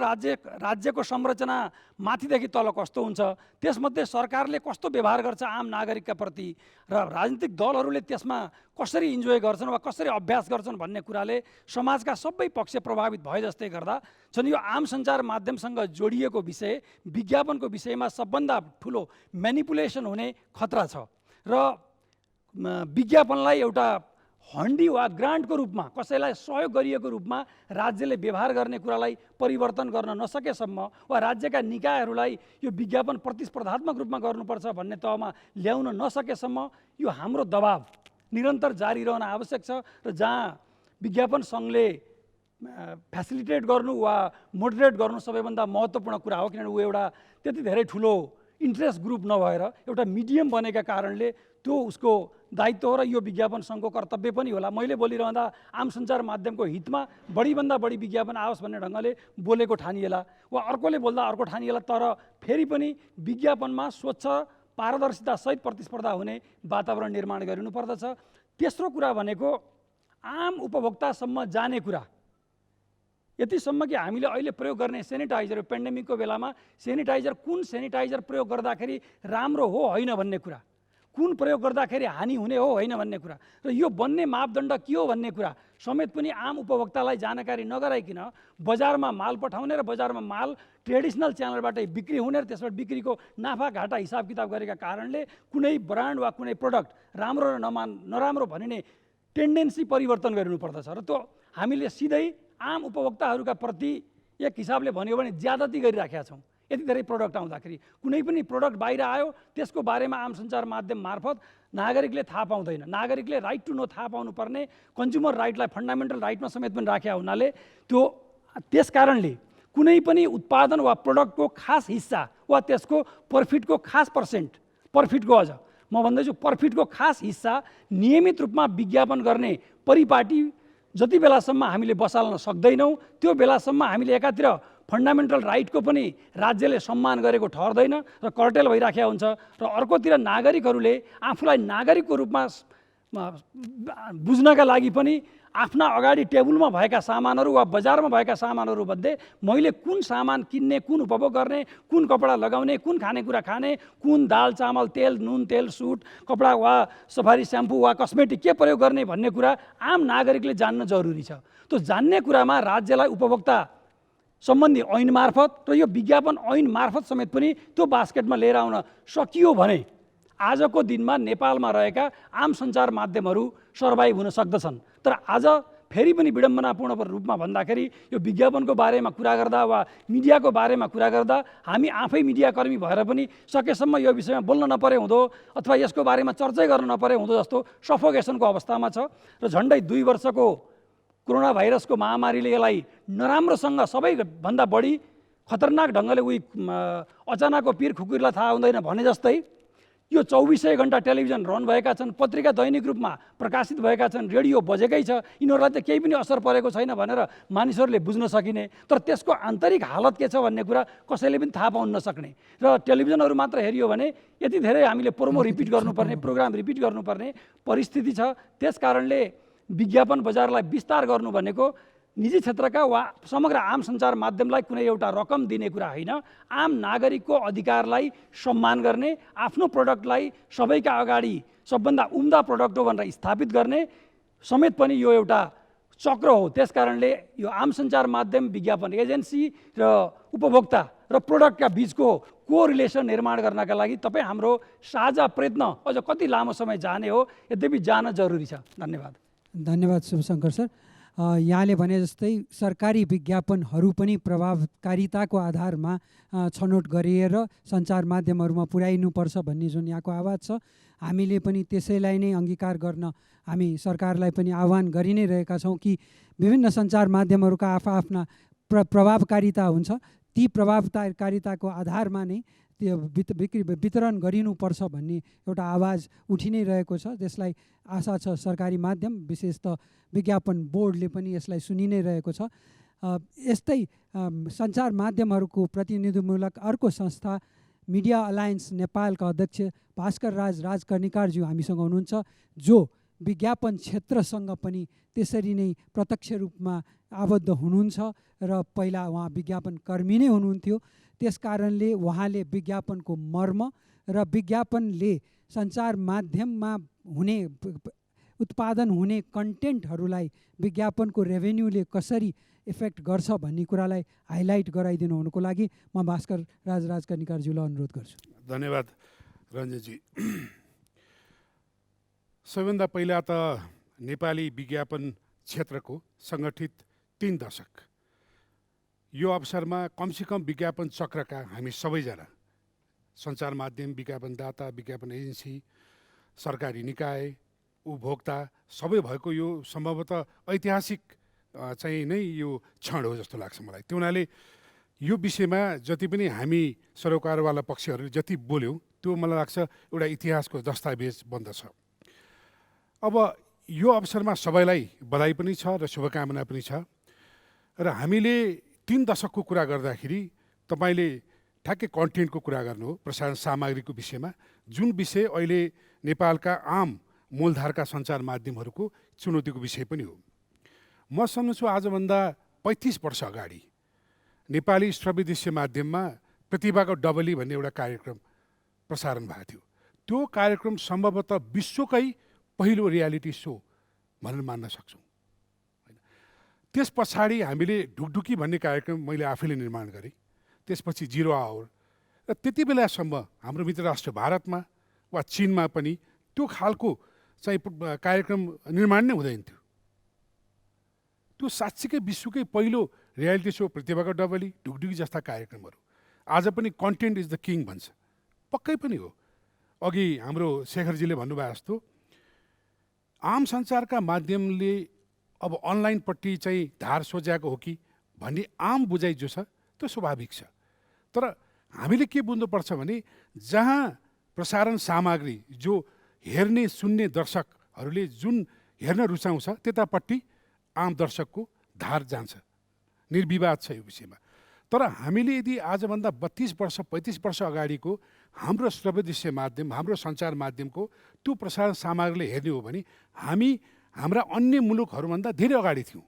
Speaker 4: राज्यको संरचना माथिदेखि तल कस्तो हुन्छ, त्यसमध्ये सरकारले कस्तो व्यवहार गर्छ आम नागरिकका प्रति र राजनीतिक दलहरूले त्यसमा कसरी इन्जोय गर्छन् वा कसरी अभ्यास गर्छन् भन्ने कुराले समाजका सबै पक्ष प्रभावित भए जस्तै गर्दा छन्। यो आम सञ्चार माध्यमसँग जोडिएको विषय विज्ञापनको विषयमा सबभन्दा ठुलो म्यानिपुलेसन हुने खतरा छ र विज्ञापनलाई एउटा हन्डी वा ग्रान्टको रूपमा कसैलाई सहयोग गरिएको रूपमा राज्यले व्यवहार गर्ने कुरालाई परिवर्तन गर्न नसकेसम्म वा राज्यका निकायहरूलाई यो विज्ञापन प्रतिस्पर्धात्मक रूपमा गर्नुपर्छ भन्ने तहमा ल्याउन नसकेसम्म यो हाम्रो दबाव निरन्तर जारी रहन आवश्यक छ र जहाँ विज्ञापन सङ्घले फेसिलिटेट गर्नु वा मोडरेट गर्नु सबैभन्दा महत्त्वपूर्ण कुरा हो, किनभने ऊ एउटा त्यति धेरै ठुलो इन्ट्रेस्ट ग्रुप नभएर एउटा मिडियम बनेका कारणले त्यो उसको दायित्व हो र यो विज्ञापन सङ्घको कर्तव्य पनि होला। मैले बोलिरहँदा आम सञ्चार माध्यमको हितमा बढीभन्दा बढी विज्ञापन आओस् भन्ने ढङ्गले बोलेको ठानिएला वा अर्कोले बोल्दा अर्को ठानिएला, तर फेरि पनि विज्ञापनमा स्वच्छ पारदर्शितासहित प्रतिस्पर्धा हुने वातावरण निर्माण गरिनु पर्दछ। तेस्रो कुरा भनेको आम उपभोक्तासम्म जाने कुरा, यतिसम्म कि हामीले अहिले प्रयोग गर्ने सेनिटाइजर पेन्डेमिकको बेलामा सेनिटाइजर कुन सेनिटाइजर प्रयोग गर्दाखेरि राम्रो हो होइन भन्ने कुरा, कुन प्रयोग गर्दाखेरि हानि हुने हो होइन भन्ने कुरा र यो बन्ने मापदण्ड के हो भन्ने कुरा समेत पनि आम उपभोक्तालाई जानकारी नगराइकन बजारमा माल पठाउने र बजारमा माल ट्रेडिसनल च्यानलबाटै बिक्री हुने र त्यसबाट बिक्रीको नाफा घाटा हिसाब किताब गरेका कारणले कुनै ब्रान्ड वा कुनै प्रडक्ट राम्रो र नराम्रो भनिने टेन्डेन्सी परिवर्तन गरिनुपर्दछ र त्यो हामीले सिधै आम उपभोक्ताहरूका प्रति एक हिसाबले भन्यो भने ज्यादती गरिराखेका छौँ। यति धेरै प्रडक्ट आउँदाखेरि कुनै पनि प्रडक्ट बाहिर आयो त्यसको बारेमा आम सञ्चार माध्यम मार्फत नागरिकले थाहा पाउँदैन, नागरिकले राइट टु नो थाहा पाउनुपर्ने कन्ज्युमर राइटलाई फन्डामेन्टल राइटमा समेत पनि राखेका हुनाले त्यस कारणले कुनै पनि उत्पादन वा प्रडक्टको खास हिस्सा वा त्यसको प्रफिटको खास प्रफिटको अझ म भन्दैछु प्रफिटको खास हिस्सा नियमित रूपमा विज्ञापन गर्ने परिपाटी जति बेलासम्म हामीले बसाल्न सक्दैनौँ त्यो बेलासम्म हामीले एकातिर फन्डामेन्टल राइटको पनि राज्यले सम्मान गरेको ठहर्दैन र कर्टेल भइराखेको हुन्छ र अर्कोतिर नागरिकहरूले आफूलाई नागरिकको रूपमा बुझ्नका लागि पनि आफ्ना अगाडि टेबलमा भएका सामानहरू वा बजारमा भएका सामानहरूमध्ये मैले कुन सामान किन्ने, कुन उपभोग गर्ने, कुन कपडा लगाउने, कुन खानेकुरा खाने, कुन दाल चामल तेल नुन तेल सुट कपडा वा सफारी स्याम्पू वा कस्मेटिक के प्रयोग गर्ने भन्ने कुरा आम नागरिकले जान्न जरुरी छ। त्यो जान्ने कुरामा राज्यलाई उपभोक्ता सम्बन्धी ऐन मार्फत र यो विज्ञापन ऐन मार्फत समेत पनि त्यो बास्केटमा लिएर आउन सकियो भने आजको दिनमा नेपालमा रहेका आम सञ्चार माध्यमहरू सर्भाइभ हुन सक्दछन्। तर आज फेरि पनि विडम्बनापूर्ण रूपमा भन्दाखेरि यो विज्ञापनको बारेमा कुरा गर्दा वा मिडियाको बारेमा कुरा गर्दा हामी आफै मिडियाकर्मी भएर पनि सकेसम्म यो विषयमा बोल्न नपरे हुँदो अथवा यसको बारेमा चर्चै गर्न नपरे हुँदो जस्तो सफोकेसनको अवस्थामा छ र झन्डै 2 वर्षको कोरोना भाइरसको महामारीले यसलाई नराम्रोसँग सबैभन्दा बढी खतरनाक ढङ्गले अचानकको पिर खुकुरीलाई थाहा हुँदैन भने जस्तै यो 24 घण्टा टेलिभिजन रन भएका छन्, पत्रिका दैनिक रूपमा प्रकाशित भएका छन्, रेडियो बजेकै छ, यिनीहरूलाई त केही पनि असर परेको छैन भनेर मानिसहरूले बुझ्न सकिने, तर त्यसको आन्तरिक हालत के छ भन्ने कुरा कसैले पनि थाहा पाउन नसक्ने र टेलिभिजनहरू मात्र हेरियो भने यति धेरै हामीले प्रोमो रिपिट गर्नुपर्ने, प्रोग्राम रिपिट गर्नुपर्ने परिस्थिति छ। त्यस कारणले विज्ञापन बजारलाई विस्तार गर्नु भनेको निजी क्षेत्रका वा समग्र आम सञ्चार माध्यमलाई कुनै एउटा रकम दिने कुरा होइन, आम नागरिकको अधिकारलाई सम्मान गर्ने, आफ्नो प्रडक्टलाई सबैका अगाडि सबभन्दा उम्दा प्रडक्ट हो भनेर स्थापित गर्ने समेत पनि यो एउटा चक्र हो। त्यस कारणले यो आम सञ्चार माध्यम विज्ञापन एजेन्सी र उपभोक्ता र प्रडक्टका बिचको कोरिलेसन निर्माण गर्नका लागि तपाईँ हाम्रो साझा प्रयत्न अझ कति लामो समय जाने हो, यद्यपि जान जरुरी छ। धन्यवाद।
Speaker 1: धन्यवाद शुभशङ्कर सर। यहाँले भने जस्तै सरकारी विज्ञापनहरू पनि प्रभावकारिताको आधारमा छनौट गरिएर सञ्चार माध्यमहरूमा पुर्याइनुपर्छ भन्ने जुन यहाँको आवाज छ, हामीले पनि त्यसैलाई नै अङ्गीकार गर्न हामी सरकारलाई पनि आह्वान गरि नै रहेका छौँ कि विभिन्न सञ्चार माध्यमहरूका आफ्ना प्रभावकारिता हुन्छ, ती प्रभावकारिताको आधारमा नै त्यो वितरण गरिनुपर्छ भन्ने एउटा आवाज उठि नै रहेको छ। त्यसलाई आशा छ सरकारी माध्यम विशेष त विज्ञापन बोर्डले पनि यसलाई सुनि नै रहेको छ। यस्तै सञ्चार माध्यमहरूको प्रतिनिधिमूलक अर्को संस्था मिडिया अलायन्स नेपालका अध्यक्ष भास्कर राज कर्णिकारज्यू हामीसँग हुनुहुन्छ, जो विज्ञापन क्षेत्रसँग पनि त्यसरी नै प्रत्यक्ष रूपमा आबद्ध हुनुहुन्छ र पहिला उहाँ विज्ञापन कर्मी नै हुनुहुन्थ्यो। त्यस कारणले उहाँले विज्ञापनको मर्म र विज्ञापनले सञ्चार माध्यममा हुने उत्पादन हुने कन्टेन्टहरूलाई विज्ञापनको रेभेन्यूले कसरी इफेक्ट गर्छ भन्ने कुरालाई हाइलाइट गराइदिनु हुनुको लागि म भास्कर राज कर्णिकारज्यूलाई अनुरोध गर्छु।
Speaker 5: धन्यवाद रञ्जनजी। सबैभन्दा पहिला त नेपाली विज्ञापन क्षेत्रको सङ्गठित 3 दशक यो अवसरमा कमसेकम विज्ञापन चक्रका हामी सबैजना सञ्चार माध्यम, विज्ञापनदाता, विज्ञापन एजेन्सी, सरकारी निकाय, उपभोक्ता सबै भएको यो सम्भवतः ऐतिहासिक चाहिँ नै यो क्षण हो जस्तो लाग्छ मलाई। त्यो हुनाले यो विषयमा जति पनि हामी सरोकारवाला पक्षहरूले जति बोल्यौँ त्यो मलाई लाग्छ एउटा इतिहासको दस्तावेज बन्दछ। अब यो अवसरमा सबैलाई बधाई पनि छ र शुभकामना पनि छ। र हामीले 3 दशकको कुरा गर्दाखेरि तपाईँले ठ्याक्कै कन्टेन्टको कुरा गर्नु हो, प्रसारण सामग्रीको विषयमा, जुन विषय अहिले नेपालका आम मूलधारका सञ्चार माध्यमहरूको चुनौतीको विषय पनि हो। म सम्झन्छु आजभन्दा 35 वर्ष अगाडि नेपाली श्रव्य दृश्य माध्यममा प्रतिभाको डबली भन्ने एउटा कार्यक्रम प्रसारण भएको थियो। त्यो कार्यक्रम सम्भवतः विश्वकै पहिलो रियालिटी सो भनेर मान्न सक्छौँ। त्यस पछाडि हामीले ढुकढुकी भन्ने कार्यक्रम मैले आफैले निर्माण गरेँ, त्यसपछि 0 आवर, र त्यति बेलासम्म हाम्रो मित्र राष्ट्र भारतमा वा चिनमा पनि त्यो खालको चाहिँ कार्यक्रम निर्माण नै हुँदैन थियो। त्यो साँच्चीकै विश्वकै पहिलो रियालिटी सो प्रतिभाको डबली, ढुकढुकी जस्ता कार्यक्रमहरू। आज पनि कन्टेन्ट इज द किङ भन्छ, पक्कै पनि हो। अघि हाम्रो शेखरजीले भन्नुभयो जस्तो आम सञ्चारका माध्यमले अब अनलाइनपट्टि चाहिँ धार सोझ्याएको हो कि भन्ने आम बुझाइ जो छ त्यो स्वाभाविक छ। तर हामीले के बुझ्नुपर्छ भने जहाँ प्रसारण सामग्री जो हेर्ने सुन्ने दर्शकहरूले जुन हेर्न रुचाउँछ त्यतापट्टि आम दर्शकको धार जान्छ, निर्विवाद छ यो विषयमा। तर हामीले यदि आजभन्दा 32 वर्ष 35 वर्ष अगाडिको हाम्रो श्रव्य दृश्य माध्यम, हाम्रो सञ्चार माध्यमको त्यो प्रसारण सामग्रीले हेर्ने हो भने हामी हाम्रा अन्य मुलुकहरूभन्दा धेरै अगाडि थियौँ।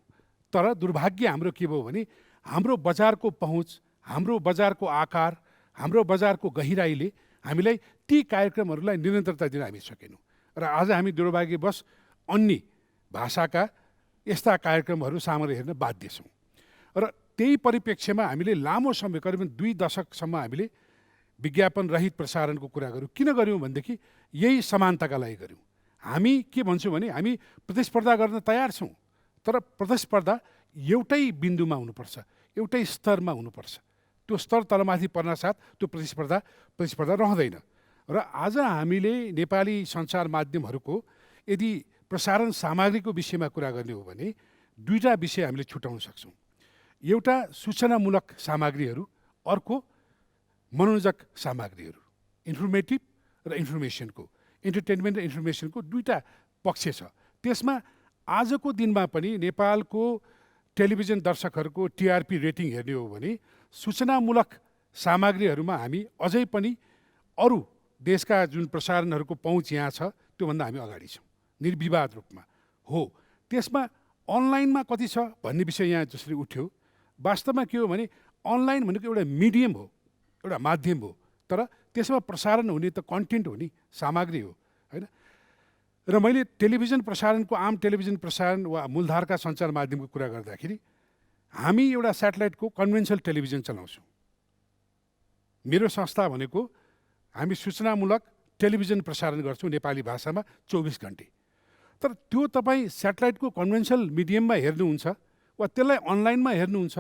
Speaker 5: तर दुर्भाग्य हाम्रो के भयो भने हाम्रो बजारको पहुँच, हाम्रो बजारको आकार, हाम्रो बजारको गहिराईले हामीलाई ती कार्यक्रमहरूलाई निरन्तरता दिन हामी सकेनौँ। र आज हामी दुर्भाग्यवश अन्य भाषाका यस्ता कार्यक्रमहरू सामग्री हेर्न बाध्य छौँ। र त्यही परिप्रेक्ष्यमा हामीले लामो समय करिब 2 दशकसम्म हामीले विज्ञापन रहित प्रसारणको कुरा गऱ्यौँ। किन गऱ्यौँ भनेदेखि यही समानताका लागि गऱ्यौँ। हामी के भन्छौँ भने हामी प्रतिस्पर्धा गर्न तयार छौँ, तर प्रतिस्पर्धा एउटै बिन्दुमा हुनुपर्छ, एउटै स्तरमा हुनुपर्छ। त्यो स्तर तलमाथि पर्नासाथ त्यो प्रतिस्पर्धा रहँदैन। र आज हामीले नेपाली सञ्चार माध्यमहरूको यदि प्रसारण सामग्रीको विषयमा कुरा गर्ने हो भने 2टा विषय हामीले छुटाउन सक्छौँ। एउटा सूचनामूलक सामग्रीहरू, अर्को मनोरञ्जक सामग्रीहरू, इन्फर्मेटिभ र इन्फर्मेसनको, इन्टरटेनमेन्ट र इन्फर्मेसनको 2टा पक्ष छ। त्यसमा आजको दिनमा पनि नेपालको टेलिभिजन दर्शकहरूको टिआरपी रेटिङ हेर्ने हो भने सूचनामूलक सामग्रीहरूमा हामी अझै पनि अरू देशका जुन प्रसारणहरूको पहुँच यहाँ छ त्योभन्दा हामी अगाडि छौँ, निर्विवाद रूपमा हो। त्यसमा अनलाइनमा कति छ भन्ने विषय यहाँ जसरी उठ्यो, वास्तवमा के हो भने अनलाइन भनेको एउटा मिडियम हो, एउटा माध्यम हो, तर त्यसमा प्रसारण हुने त कन्टेन्ट हो नि, सामग्री हो, होइन। र मैले टेलिभिजन प्रसारणको, आम टेलिभिजन प्रसारण वा मूलधारका सञ्चार माध्यमको कुरा गर्दाखेरि हामी एउटा सेटेलाइटको कन्भेन्सनल टेलिभिजन चलाउँछौँ। मेरो संस्था भनेको हामी सूचनामूलक टेलिभिजन प्रसारण गर्छौँ नेपाली भाषामा 24 घन्टे। तर त्यो तपाईँ स्याटेलाइटको कन्भेन्सनल मिडियममा हेर्नुहुन्छ वा त्यसलाई अनलाइनमा हेर्नुहुन्छ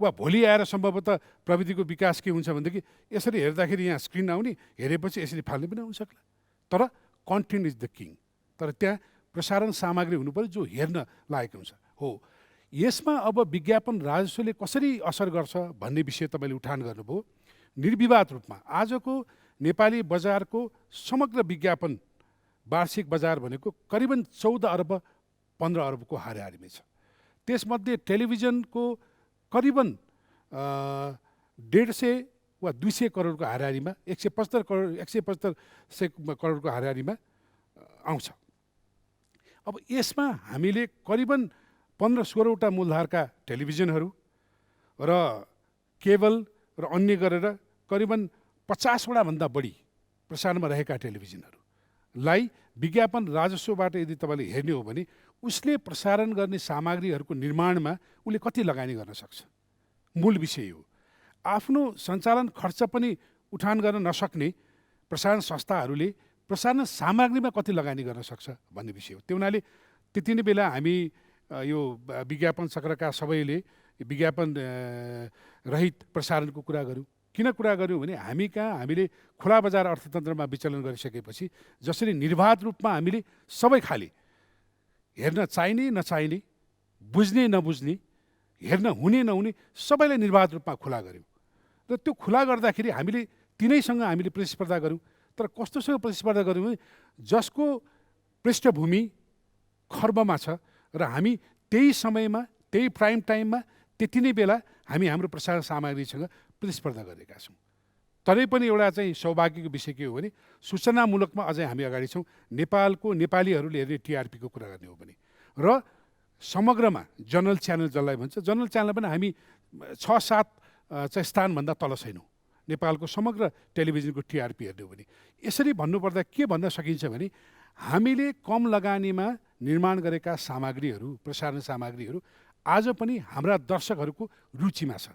Speaker 5: वा भोलि आएर सम्भवतः प्रविधिको विकास के हुन्छ भनेदेखि यसरी हेर्दाखेरि यहाँ स्क्रिन आउने, हेरेपछि यसरी फाल्ने पनि आउन सक्ला। तर कन्टेन्ट इज द किङ। तर त्यहाँ प्रसारण सामग्री हुनु पर्यो जो हेर्न लागेको हुन्छ। हो, यसमा अब विज्ञापन राजस्वले कसरी असर गर्छ भन्ने विषय तपाईँले उठान गर्नुभयो। निर्विवाद रूपमा आजको नेपाली बजारको समग्र विज्ञापन वार्षिक बजार भनेको करिबन 14 अर्ब 15 अर्बको हाराहारीमै छ। त्यसमध्ये टेलिभिजनको करिबन 150 वा 200 करोडको हाराहारीमा 175 करोडको हाराहारीमा आउँछ। अब यसमा हामीले करिबन 15-16वटा मूलधारका टेलिभिजनहरू र केबल र अन्य गरेर करिबन 50वटा भन्दा बढी प्रसारणमा रहेका टेलिभिजनहरूलाई विज्ञापन राजस्वबाट यदि तपाईँले हेर्ने हो भने उसले प्रसारण गर्ने सामग्रीहरूको निर्माणमा उसले कति लगानी गर्न सक्छ, मूल विषय हो। आफ्नो सञ्चालन खर्च पनि उठान गर्न नसक्ने प्रसारण संस्थाहरूले प्रसारण सामग्रीमा कति लगानी गर्न सक्छ भन्ने विषय हो। त्यो हुनाले त्यति नै बेला हामी यो विज्ञापन चक्रका सबैले विज्ञापन रहित प्रसारणको कुरा गऱ्यौँ। किन कुरा गऱ्यौँ भने हामीले खुला बजार अर्थतन्त्रमा विचलन गरिसकेपछि जसरी निर्वाध रूपमा हामीले सबै खाले हेर्न चाहिने नचाहिने, बुझ्ने नबुझ्ने, हेर्न हुने नहुने सबैलाई निर्वाध रूपमा खुला गऱ्यौँ। र त्यो खुला गर्दाखेरि हामीले तिनैसँग हामीले प्रतिस्पर्धा गऱ्यौँ। तर कस्तोसँग प्रतिस्पर्धा गऱ्यौँ भने जसको पृष्ठभूमि खर्बमा छ र हामी त्यही समयमा त्यही प्राइम टाइममा त्यति नै बेला हामी हाम्रो प्रसारण सामग्रीसँग प्रतिस्पर्धा गरेका छौँ। तरै पनि एउटा चाहिँ सौभाग्यको विषय के हो भने सूचनामूलकमा अझै हामी अगाडि छौँ। नेपालीहरूले हेर्ने टिआरपीको कुरा गर्ने हो भने र समग्रमा जनरल च्यानल जसलाई भन्छ, जनरल च्यानल पनि हामी 6-7 चाहिँ स्थानभन्दा तल छैनौँ नेपालको समग्र टेलिभिजनको टिआरपी हेर्ने हो भने। यसरी भन्नुपर्दा के भन्न सकिन्छ भने हामीले कम लगानीमा निर्माण गरेका सामग्रीहरू, प्रसारण सामग्रीहरू आज पनि हाम्रा दर्शकहरूको रुचिमा छ।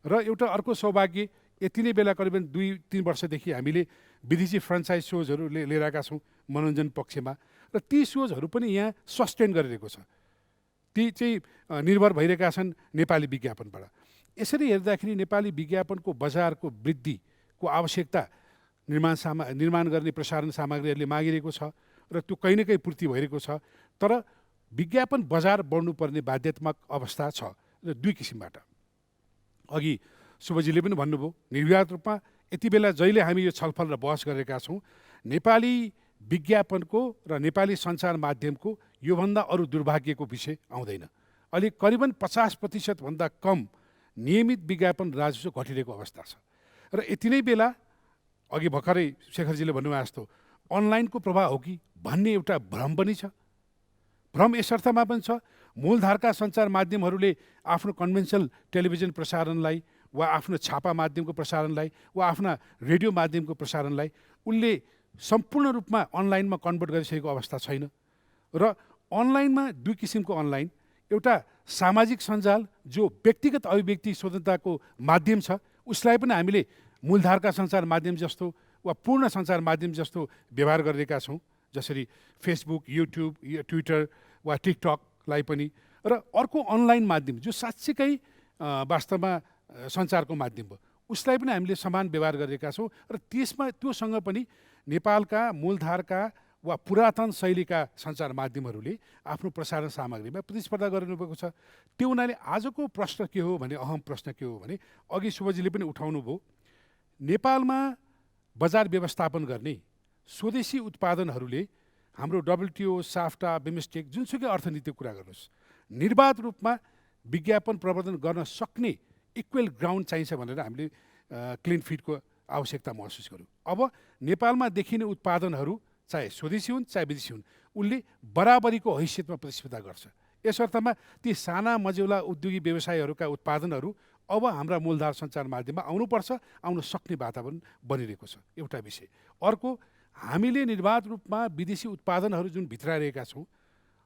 Speaker 5: र एउटा अर्को सौभाग्य, यति नै बेला करिबन 2-3 वर्षदेखि हामीले विदेशी फ्रेन्चाइज सोजहरू लिएर आएका छौँ मनोरञ्जन पक्षमा, र ती सोजहरू पनि यहाँ सस्टेन गरिरहेको छ। ती चाहिँ निर्भर भइरहेका छन् नेपाली विज्ञापनबाट। यसरी हेर्दाखेरि नेपाली विज्ञापनको बजारको वृद्धिको आवश्यकता निर्माण गर्ने प्रसारण सामग्रीहरूले मागिरहेको छ र त्यो कहीँ न कहीँ पूर्ति भइरहेको छ। तर विज्ञापन बजार बढ्नुपर्ने बाध्यात्मक अवस्था छ र दुई किसिमबाट। अघि शुभजीले पनि भन्नुभयो, निर्विवाद रूपमा यति बेला जहिले हामी यो छलफल र बहस गरेका छौँ, नेपाली विज्ञापनको र नेपाली सञ्चार माध्यमको योभन्दा अरू दुर्भाग्यको विषय आउँदैन। अहिले करिबन 50% भन्दा कम नियमित विज्ञापन राजस्व घटिरहेको अवस्था छ। र यति नै बेला अघि भर्खरै शेखरजीले भन्नुभयो जस्तो अनलाइनको प्रभाव हो कि भन्ने एउटा भ्रम पनि छ। भ्रम यस अर्थमा पनि छ, मूलधारका सञ्चार माध्यमहरूले आफ्नो कन्भेन्सनल टेलिभिजन प्रसारणलाई वा आफ्नो छापा माध्यमको प्रसारणलाई वा आफ्ना रेडियो माध्यमको प्रसारणलाई उनले सम्पूर्ण रूपमा अनलाइनमा कन्भर्ट गरिसकेको अवस्था छैन। र अनलाइनमा दुई किसिमको अनलाइन, एउटा सामाजिक सञ्जाल जो व्यक्तिगत अभिव्यक्ति स्वतन्त्रताको माध्यम छ, उसलाई पनि हामीले मूलधारका सञ्चार माध्यम जस्तो वा पूर्ण सञ्चार माध्यम जस्तो व्यवहार गरिरहेका छौँ, जसरी फेसबुक, युट्युब, ट्विटर वा टिकटकलाई पनि। र अर्को अनलाइन माध्यम जो साँच्चीकै वास्तवमा सञ्चारको माध्यम हो, उसलाई पनि हामीले समान व्यवहार गरिरहेका छौँ। र त्योसँग पनि नेपालका मूलधारका वा पुरातन शैलीका सञ्चार माध्यमहरूले आफ्नो प्रसारण सामग्रीमा प्रतिस्पर्धा गरिनुभएको छ। त्यो हुनाले आजको प्रश्न के हो भने, अहम प्रश्न के हो भने, अघि शुभजीले पनि उठाउनु भयो, नेपालमा बजार व्यवस्थापन गर्ने स्वदेशी उत्पादनहरूले हाम्रो WTO, साफ्टा, बिमस्टेक जुनसुकै अर्थनीतिको कुरा गर्नुहोस्, निर्वाध रूपमा विज्ञापन प्रवर्धन गर्न सक्ने इक्वल ग्राउन्ड चाहिन्छ भनेर हामीले क्लिन फिडको आवश्यकता महसुस गर्यौँ। अब नेपालमा देखिने उत्पादनहरू चाहे स्वदेशी हुन् चाहे विदेशी हुन्, उनले बराबरीको हैसियतमा प्रतिस्पर्धा गर्छ। यस अर्थमा ती साना मझौला उद्योगी व्यवसायहरूका उत्पादनहरू अब हाम्रा मूलधार सञ्चार माध्यममा आउनुपर्छ, आउन सक्ने वातावरण बनिरहेको छ, एउटा विषय। अर्को, हामीले निर्वाध रूपमा विदेशी उत्पादनहरू जुन भित्राइरहेका छौँ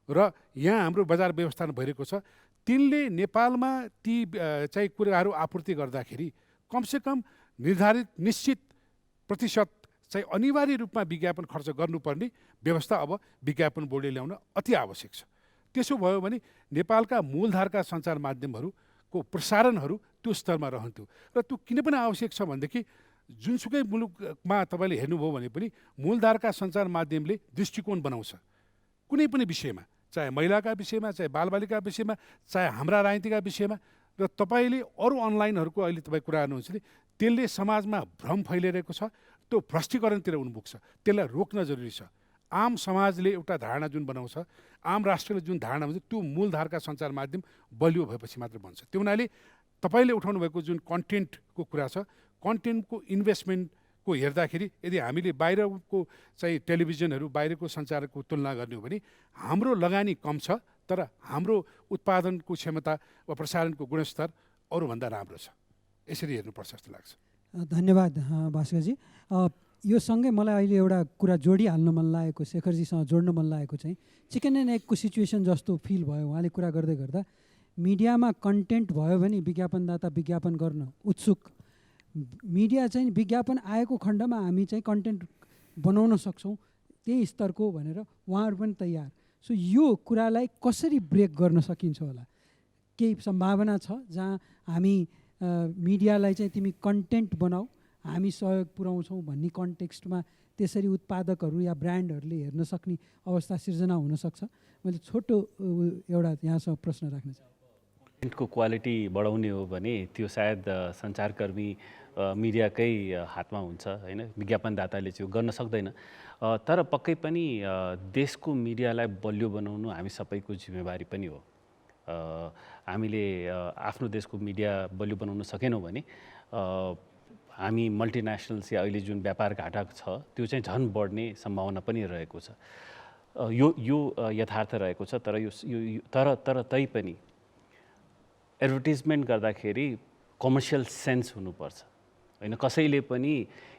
Speaker 5: र यहाँ हाम्रो बजार व्यवस्थापन भइरहेको छ, तिनले नेपालमा ती चाहिँ कुराहरू आपूर्ति गर्दाखेरि कमसेकम निर्धारित निश्चित प्रतिशत चाहिँ अनिवार्य रूपमा विज्ञापन खर्च गर्नुपर्ने व्यवस्था अब विज्ञापन बोर्डले ल्याउन अति आवश्यक छ। त्यसो भयो भने नेपालका मूलधारका सञ्चार माध्यमहरूको प्रसारणहरू त्यो स्तरमा रहन्थ्यो। र त्यो किन पनि आवश्यक छ भनेदेखि जुनसुकै मुलुकमा तपाईँले हेर्नुभयो भने पनि मूलधारका सञ्चार माध्यमले दृष्टिकोण बनाउँछ कुनै पनि विषयमा, चाहे महिलाका विषयमा, चाहे बालबालिका विषयमा, चाहे हाम्रा राजनीतिका विषयमा। र तपाईँले अरू अनलाइनहरूको अहिले तपाईँ कुरा गर्नुहुन्छ नि, त्यसले समाजमा भ्रम फैलिरहेको छ, त्यो भ्रष्टीकरणतिर उन्मुख छ। त्यसलाई रोक्न जरुरी छ। आम समाजले एउटा धारणा जुन बनाउँछ, आम राष्ट्रले जुन धारणा भन्छ, त्यो मूलधारका सञ्चार माध्यम बलियो भएपछि मात्र बन्छ। त्यो हुनाले तपाईँले उठाउनु भएको जुन कन्टेन्टको कुरा छ, कन्टेन्टको इन्भेस्टमेन्टको हेर्दाखेरि यदि हामीले बाहिरको चाहिँ टेलिभिजनहरू, बाहिरको सञ्चारको तुलना गर्ने हो भने हाम्रो लगानी कम छ, तर हाम्रो उत्पादनको क्षमता वा प्रसारणको गुणस्तर अरूभन्दा राम्रो छ। यसरी हेर्नुपर्छ जस्तो लाग्छ।
Speaker 1: धन्यवाद भास्करजी। यो सँगै मलाई अहिले एउटा कुरा जोडिहाल्न मन लागेको, शेखरजीसँग जोड्न मन लागेको चाहिँ चिकन एन्ड एगको सिचुएसन जस्तो फिल भयो। उहाँले कुरा गर्दै गर्दा मिडियामा कन्टेन्ट भयो भने विज्ञापनदाता विज्ञापन गर्न उत्सुक, मिडिया चाहिँ विज्ञापन आएको खण्डमा हामी चाहिँ कन्टेन्ट बनाउन सक्छौँ त्यही स्तरको भनेर उहाँहरू पनि तयार। सो यो कुरालाई कसरी ब्रेक गर्न सकिन्छ होला? केही सम्भावना छ जहाँ हामी मिडियालाई चाहिँ तिमी कन्टेन्ट बनाऊ, हामी सहयोग पुर्याउँछौँ भन्ने कन्टेक्स्टमा त्यसरी उत्पादकहरू या ब्रान्डहरूले हेर्न सक्ने अवस्था सिर्जना हुनसक्छ? मैले छोटो एउटा यहाँसँग प्रश्न राख्न चाहन्छु।
Speaker 2: कन्टेन्टको क्वालिटी बढाउने हो भने त्यो सायद सञ्चारकर्मी मिडियाकै हातमा हुन्छ होइन, विज्ञापनदाताले चाहिँ गर्न सक्दैन। तर पक्कै पनि देशको मिडियालाई बलियो बनाउनु हामी सबैको जिम्मेवारी पनि हो। हामीले आफ्नो देशको मिडिया बलियो बनाउन सकेनौँ भने हामी मल्टिनेसनल्स या अहिले जुन व्यापार घाटा छ त्यो चाहिँ झन् बढ्ने सम्भावना पनि रहेको छ। यो यथार्थ रहेको छ। तर तैपनि एडभर्टिजमेन्ट गर्दाखेरि कमर्सियल सेन्स हुनुपर्छ होइन। कसैले पनि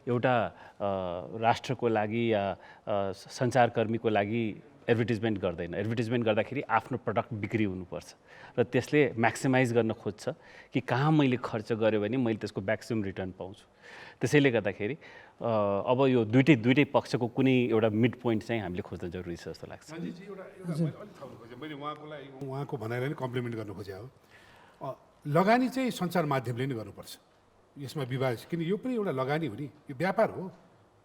Speaker 2: एउटा राष्ट्रको लागि या सञ्चारकर्मीको लागि एडभर्टिजमेन्ट गर्दैन। एडभर्टिजमेन्ट गर्दाखेरि आफ्नो प्रडक्ट बिक्री हुनुपर्छ र त्यसले म्याक्सिमाइज गर्न खोज्छ कि कहाँ मैले खर्च गरेँ भने मैले त्यसको म्याक्सिमम रिटर्न पाउँछु। त्यसैले गर्दाखेरि अब यो दुइटै पक्षको कुनै एउटा मिड पोइन्ट चाहिँ हामीले खोज्न जरुरी छ जस्तो लाग्छ।
Speaker 5: मैले उहाँको भनाइलाई नै कम्प्लिमेन्ट गर्न खोजेँ हो। लगानी चाहिँ सञ्चार माध्यमले नै गर्नुपर्छ, यसमा विवाद छ। किन यो पनि एउटा लगानी हो नि, यो व्यापार हो,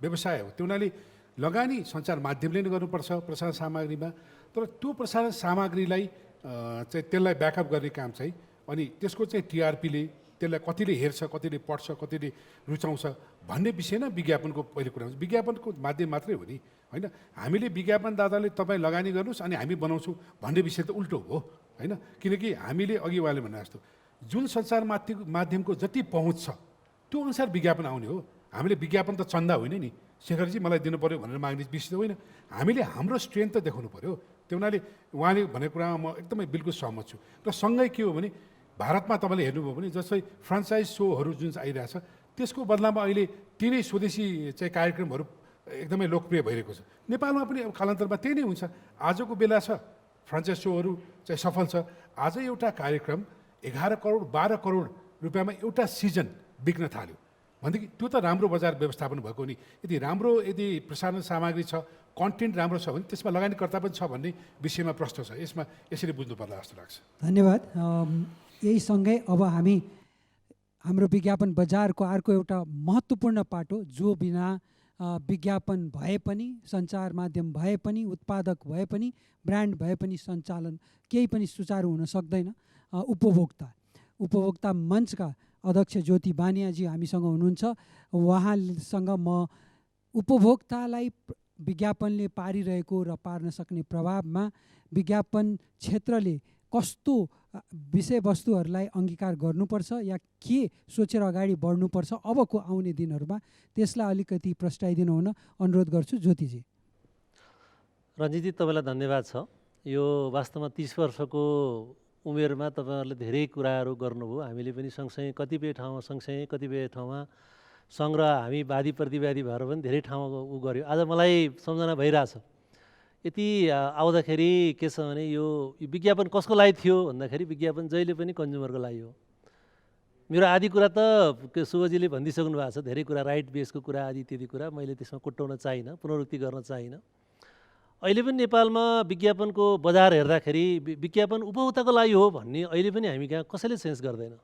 Speaker 5: व्यवसाय हो। त्यो हुनाले लगानी सञ्चार माध्यमले नै गर्नुपर्छ प्रसारण सामग्रीमा। तर त्यो प्रसारण सामग्रीलाई चाहिँ त्यसलाई ब्याकअप गर्ने काम चाहिँ अनि त्यसको चाहिँ टिआरपीले त्यसलाई कतिले हेर्छ, कतिले पढ्छ, कतिले रुचाउँछ भन्ने विषय न विज्ञापनको पहिले कुरा हुन्छ। विज्ञापनको माध्यम मात्रै हो नि होइन। हामीले विज्ञापनदाताले तपाईँ लगानी गर्नुहोस् अनि हामी बनाउँछौँ भन्ने विषय त उल्टो हो होइन। किनकि हामीले अघि उहाँले भने जस्तो जुन सञ्चार माध्यमको जति पहुँच छ त्यो अनुसार विज्ञापन आउने हो। हामीले विज्ञापन त चन्दा होइन नि, शेखरजी मलाई दिनु पऱ्यो भनेर माग्ने विषय होइन। हामीले हाम्रो स्ट्रेन्थ त देखाउनु पऱ्यो। त्यो हुनाले उहाँले भनेको कुरामा म एकदमै बिल्कुल सहमत छु। र सँगै के हो भने भारतमा तपाईँले हेर्नुभयो भने जस्तै फ्रान्चाइज सोहरू जुन आइरहेछ त्यसको बदलामा अहिले तिनै स्वदेशी चाहिँ कार्यक्रमहरू एकदमै लोकप्रिय भइरहेको छ। नेपालमा पनि अब कालान्तरमा त्यही नै हुन्छ। आजको बेला छ फ्रान्चाइज सोहरू चाहिँ सफल छ। आज एउटा कार्यक्रम 11 करोड 12 करोड रुपियाँमा एउटा सिजन बिक्न थाल्यो भनेदेखि त्यो त राम्रो बजार व्यवस्थापन भएको नि। यदि प्रसारण सामग्री छ, कन्टेन्ट राम्रो छ भने त्यसमा लगानीकर्ता पनि छ भन्ने विषयमा प्रश्न छ। यसमा यसरी बुझ्नु पर्ला जस्तो लाग्छ।
Speaker 1: धन्यवाद। यही सँगै अब हामी हाम्रो विज्ञापन बजारको अर्को एउटा महत्त्वपूर्ण पाटो जो बिना विज्ञापन भए पनि, सञ्चार माध्यम भए पनि, उत्पादक भए पनि, ब्रान्ड भए पनि सञ्चालन केही पनि सुचारू हुन सक्दैन। उपभोक्ता मञ्चका अध्यक्ष ज्योति बानियाजी हामीसँग हुनुहुन्छ। उहाँसँग म उपभोक्तालाई विज्ञापनले पारिरहेको र पार्न सक्ने प्रभावमा विज्ञापन क्षेत्रले कस्तो विषयवस्तुहरूलाई अङ्गीकार गर्नुपर्छ या के सोचेर अगाडि बढ्नुपर्छ अबको आउने दिनहरूमा, त्यसलाई अलिकति प्रस्ताइदिनु हुन अनुरोध गर्छु। ज्योतिजी।
Speaker 6: रञ्जितजी तपाईँलाई धन्यवाद छ। यो वास्तवमा 30 वर्षको उमेरमा तपाईँहरूले धेरै कुराहरू गर्नुभयो। हामीले पनि सँगसँगै कतिपय ठाउँमा सङ्घ र हामी वादी प्रतिवादी भएर पनि धेरै ठाउँमा गऱ्यो। आज मलाई सम्झना भइरहेछ यति आउँदाखेरि के छ भने यो विज्ञापन कसको लागि थियो भन्दाखेरि विज्ञापन जहिले पनि कन्ज्युमरको लागि हो। मेरो आदि कुरा त शुभजीले भनिदिइसक्नु भएको छ, धेरै कुरा राइट बेसको कुरा आदि इत्यादि कुरा मैले त्यसमा कुट्याउन चाहिनँ, पुनरुक्ति गर्न चाहिनँ। अहिले पनि नेपालमा विज्ञापनको बजार हेर्दाखेरि विज्ञापन उपभोक्ताको लागि हो भन्ने अहिले पनि हामी कहाँ कसैले सेन्स गर्दैन।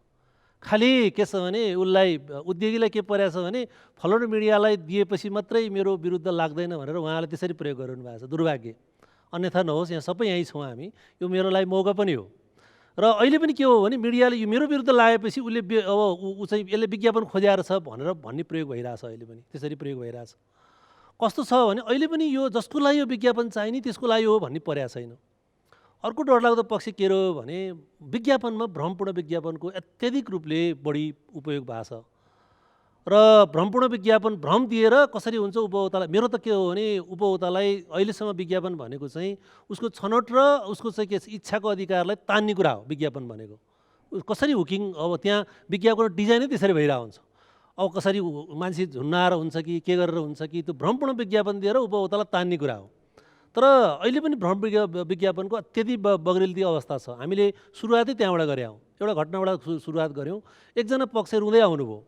Speaker 6: खालि के छ भने उसलाई उद्योगीलाई के परेको छ भने फलाउनु मिडियालाई दिएपछि मात्रै मेरो विरुद्ध लाग्दैन भनेर उहाँले त्यसरी प्रयोग गरिरहनु भएको छ। दुर्भाग्य, अन्यथा नहोस्, यहाँ सबै यहीँ छौँ हामी, यो मेरो लागि मौका पनि हो। र अहिले पनि के हो भने मिडियाले यो मेरो विरुद्ध लागेपछि उसले अब ऊ चाहिँ यसले विज्ञापन खोज्याएर छ भनेर भन्ने प्रयोग भइरहेछ। अहिले पनि त्यसरी प्रयोग भइरहेछ। कस्तो छ भने अहिले पनि यो जसको लागि यो विज्ञापन चाहिने त्यसको लागि हो भन्ने परेको छैन। अर्को डरलाग्दो पक्ष के रह्यो भने विज्ञापनमा भ्रमपूर्ण विज्ञापनको अत्यधिक रूपले बढी उपयोग भएको छ र भ्रमपूर्ण विज्ञापन भ्रम दिएर कसरी हुन्छ उपभोक्तालाई। मेरो त के हो भने उपभोक्तालाई अहिलेसम्म विज्ञापन भनेको चाहिँ उसको छनौट र उसको चाहिँ के इच्छाको अधिकारलाई तान्ने कुरा हो। विज्ञापन भनेको कसरी हुकिङ, अब त्यहाँ विज्ञापनको डिजाइनै त्यसरी भइरहेको हुन्छ। अब कसरी मान्छे झुन्नाएर हुन्छ कि के गरेर हुन्छ कि त्यो भ्रमपूर्ण विज्ञापन दिएर उपभोक्तालाई तान्ने कुरा हो। तर अहिले पनि भ्रम विज्ञापनको अत्यधिक बग्रिल्दी अवस्था छ। हामीले सुरुवातै त्यहाँबाट गरे हौँ। एउटा घटनाबाट सुरुवात गऱ्यौँ। एकजना पक्ष रुँदै आउनुभयो,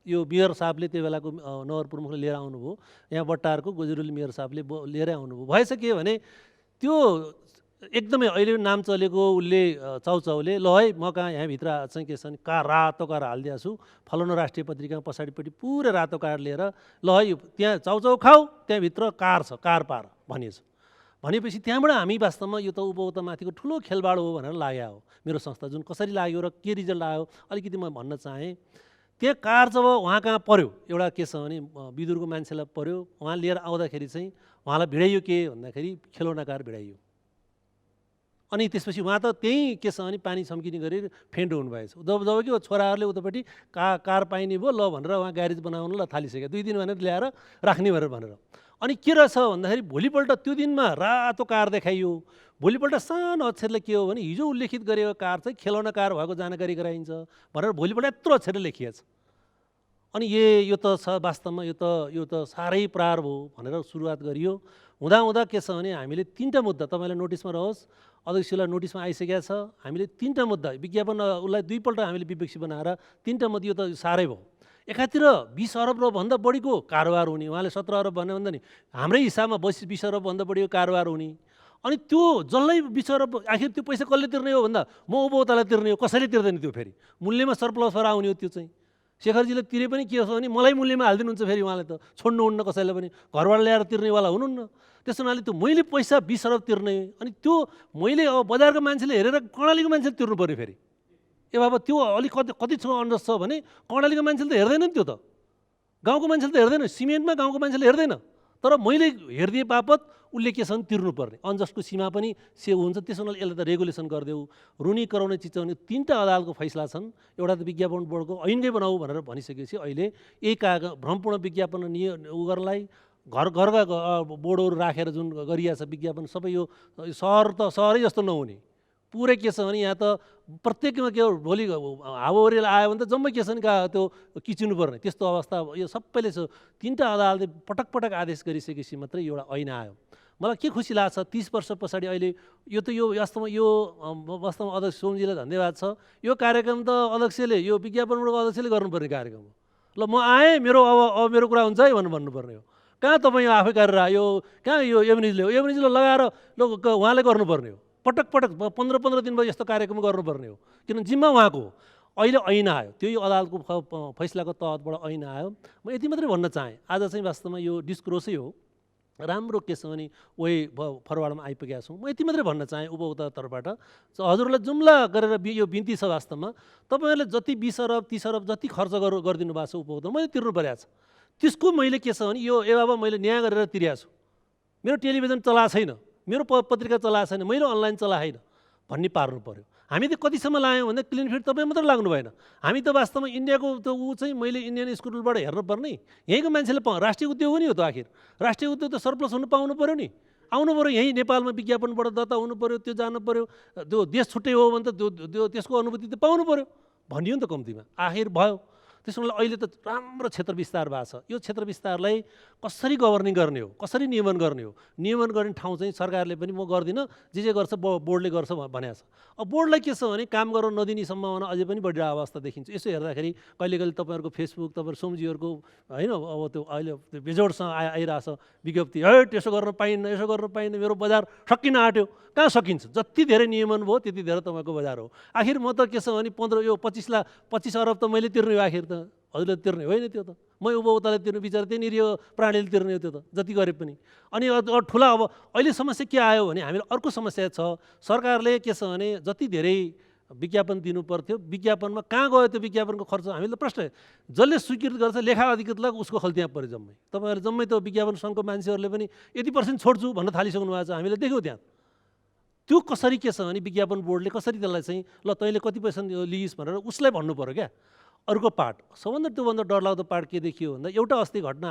Speaker 6: यो मेयर साहबले त्यो बेलाको नगर प्रमुखले लिएर आउनुभयो, यहाँ बट्टारको गोजुरेली मेयर साहबले लिएरै आउनुभयो। भएछ के भने त्यो एकदमै अहिले नाम चलेको उसले चाउचाउले ल है म कहाँ यहाँभित्र चाहिँ के छ भने रातो कार हालिदिएको छु, फलाउनु राष्ट्रिय पत्रिकामा पछाडिपट्टि पुरै रातो कार्ड लिएर ल है त्यहाँ चाउचाउ खाऊ, त्यहाँभित्र कार छ, कार पार भनिएछ। भनेपछि त्यहाँबाट हामी वास्तवमा यो त उपभोक्तामाथिको ठुलो खेलबाड हो भनेर लाग्यो हो। मेरो संस्था जुन कसरी लाग्यो र के रिजल्ट आयो अलिकति म भन्न चाहेँ। त्यहाँ कार जब उहाँ कहाँ पर्यो, एउटा के छ भने विदुरको मान्छेलाई पर्यो, उहाँ लिएर आउँदाखेरि चाहिँ उहाँलाई भिडाइयो के भन्दाखेरि खेलौना कार भिडाइयो। अनि त्यसपछि उहाँ त त्यहीँ के छ भने पानी छम्किने गरी फेन्ट हुनुभएछ। जब कि छोराहरूले उतापट्टि कार पाइने भयो ल भनेर उहाँ ग्यारेज बनाउनु ल थालिसक्यो, 2 दिन भनेर ल्याएर राख्ने भनेर। अनि के रहेछ भन्दाखेरि भोलिपल्ट त्यो दिनमा रातो कार देखाइयो। भोलिपल्ट सानो अक्षरले के हो भने हिजो उल्लेखित गरेको कार चाहिँ खेलौना कार भएको जानकारी गराइन्छ भनेर भोलिपल्ट यत्रो अक्षरले लेखिएछ। अनि यो त छ वास्तवमा यो त साह्रै प्रहार भयो भनेर सुरुवात गरियो। हुँदा के छ भने हामीले 3टा मुद्दा, तपाईँलाई नोटिसमा रहोस्, अध्यक्षलाई नोटिसमा आइसकेको छ। हामीले 3टा मुद्दा विज्ञापन उसलाई 2 पल्ट हामीले विवेक्षी बनाएर 3टा मुद्दा, यो त साह्रै भयो। एकातिर 20 अरब भन्दा बढीको कारोबार हुने, उहाँले 17 अरब भन्दा नि हाम्रै हिसाबमा 20 अरब भन्दा बढीको कारोबार हुने। अनि त्यो जसलाई 20 अरब आखिर त्यो पैसा कसले तिर्ने हो भन्दा म उपभोक्तालाई तिर्ने हो, कसैले तिर्दैन। त्यो फेरि मूल्यमा सरप्लस भएर आउने हो। त्यो चाहिँ शेखरजीले तिरे पनि के हो भने मलाई मूल्यमा हालिदिनुहुन्छ। फेरि उहाँले त छोड्नुहुन्न कसैलाई पनि, घरबाट ल्याएर तिर्नेवाला हुनुहुन्न। त्यस हुनाले त्यो मैले पैसा 20 अरब तिर्ने, अनि त्यो मैले अब बजारको मान्छेले हेरेर कर्णालीको मान्छेले तिर्नु पऱ्यो। फेरि ए बाबा त्यो अलिक कति अन्डर छ भने कर्णालीको मान्छेले त हेर्दैन नि, त्यो त गाउँको मान्छेले त हेर्दैन, सिमेन्टमा गाउँको मान्छेले हेर्दैन। तर मैले हेरिदिए बापत उसले के छ भने तिर्नुपर्ने, अनजस्टको सीमा पनि से हुन्छ। त्यस हुनाले यसलाई त रेगुलेसन गरिदेऊ, रुनी कराउने चिचाउने 3टा अदालतको फैसला छन्। एउटा त विज्ञापन बोर्डको ऐनकै बनाऊ भनेर भनिसकेपछि अहिले भ्रमपूर्ण विज्ञापन उ गर्नलाई घरका बोर्डहरू राखेर जुन गरिया छ विज्ञापन सबै, यो सहर त सहरै जस्तो नहुने पुरै के छ भने यहाँ त प्रत्येकमा के हो भोलि हावाहुरी आयो भने त जम्मै के छ भने त्यो किचिनु पर्ने त्यस्तो अवस्था। यो सबैले छ 3टा अदालतले पटक आदेश गरिसकेपछि मात्रै एउटा ऐन आयो। मलाई के खुसी लाग्छ 30 वर्ष पछाडि अहिले यो त यो वास्तवमा अध्यक्ष सोमजीलाई धन्यवाद छ। यो कार्यक्रम त अध्यक्षले, यो विज्ञापन बोर्डको अध्यक्षले गर्नुपर्ने कार्यक्रम हो। ल म आएँ, अब मेरो कुरा हुन्छ है भन्नुपर्ने हो। कहाँ तपाईँ आफै गरेर आयो, कहाँ यो एभरेजले लगाएर उहाँले गर्नुपर्ने हो। पटक 15 दिन भयो यस्तो कार्यक्रम गर्नुपर्ने हो, किनभने जिम्मा उहाँको हो। अहिले ऐन आयो, त्यो अदालतको फैसलाको तहतबाट ऐन आयो। म यति मात्रै भन्न चाहेँ, आज चाहिँ वास्तवमा यो डिस्क्रोसै हो, राम्रो के छ भने वे फरवार्डमा आइपुगेका छौँ। म यति मात्रै भन्न चाहेँ उपभोक्ता तर्फबाट हजुरलाई जुम्ला गरेर यो बिन्ती छ। वास्तवमा तपाईँहरूले जति 20 अरब 30 अरब जति खर्च गरिदिनु भएको छ उपभोक्ता, मैले तिर्नु परेको छ। त्यसको मैले के छ भने यो बाबा मैले न्याय गरेर तिरेको छु। मेरो टेलिभिजन चलाएको छैन, मेरो पत्रिका चलाएको छैन, मैले अनलाइन चलाएन भन्ने पार्नु पऱ्यो। हामी त कतिसम्म लाग्यौँ भन्दा क्लिन फिट तपाईँ मात्रै लाग्नु भएन। हामी त वास्तवमा इन्डियाको त चाहिँ मैले इन्डियन स्कुलबाट हेर्नुपर्ने, यहीँको मान्छेले राष्ट्रिय उद्योग हो नि हो त। आखिर राष्ट्रिय उद्योग त सरप्लस हुनु पाउनु पऱ्यो नि, आउनु पऱ्यो। यहीँ नेपालमा विज्ञापनबाट दत्ता हुनु पऱ्यो, त्यो जानु पऱ्यो। त्यो देश छुट्टै हो भने त त्यो त्यसको अनुभूति त पाउनु पऱ्यो भनियो नि त कम्तीमा। आखिर भयो। त्यसो हुनाले अहिले त राम्रो क्षेत्र विस्तार भएको छ। यो क्षेत्र विस्तारलाई कसरी गभर्निङ गर्ने हो, कसरी नियमन गर्ने हो, नियमन गर्ने ठाउँ चाहिँ सरकारले पनि म गर्दिनँ, जे गर्छ बोर्डले गर्छ भनेको छ। अब बोर्डलाई के छ भने काम गर्न नदिने सम्भावना अझै पनि बढिरहेको अवस्था देखिन्छ। यसो हेर्दाखेरि कहिले कहिले तपाईँहरूको फेसबुक, तपाईँहरू सोमजीहरूको होइन अब त्यो अहिले त्यो बेजोडसँग आइरहेछ विज्ञप्ति, है त्यसो गर्न पाइन्न, यसो गर्न पाइन्न, मेरो बजार सकिन आँट्यो। कहाँ सकिन्छ? जति धेरै नियमन भयो त्यति धेरै तपाईँको बजार हो। आखिर म त के छ भने 25 अरब त मैले तिर्ने हो, आखिर त हजुरले तिर्ने होइन त्यो त, म उपभोक्ताले तिर्नु, बिचरा त्यही निरीह प्राणीले तिर्ने हो त्यो त जति गरे पनि। अनि ठुला अब अहिले समस्या के आयो भने हामीलाई अर्को समस्या छ, सरकारले के छ भने जति धेरै विज्ञापन दिनु पर्थ्यो, विज्ञापनमा कहाँ गयो त्यो विज्ञापनको खर्च? हामीले त प्रश्न जसले स्वीकृत गर्छ लेखा अधिकृतलाई उसको खल्ती यहाँ पऱ्यो जम्मै। तपाईँहरू जम्मै त्यो विज्ञापन सङ्घको मान्छेहरूले पनि यति % छोड्छु भन्न थालिसक्नु भएको छ, हामीले देख्यौँ त्यहाँ। त्यो कसरी के छ भने विज्ञापन बोर्डले कसरी त्यसलाई चाहिँ ल तैँले कति पैसा लिइस् भनेर उसलाई भन्नु पऱ्यो क्या। अर्को पार्ट सबभन्दा त्योभन्दा डरलाग्दो पार्ट के देखियो भन्दा एउटा अस्ति घटना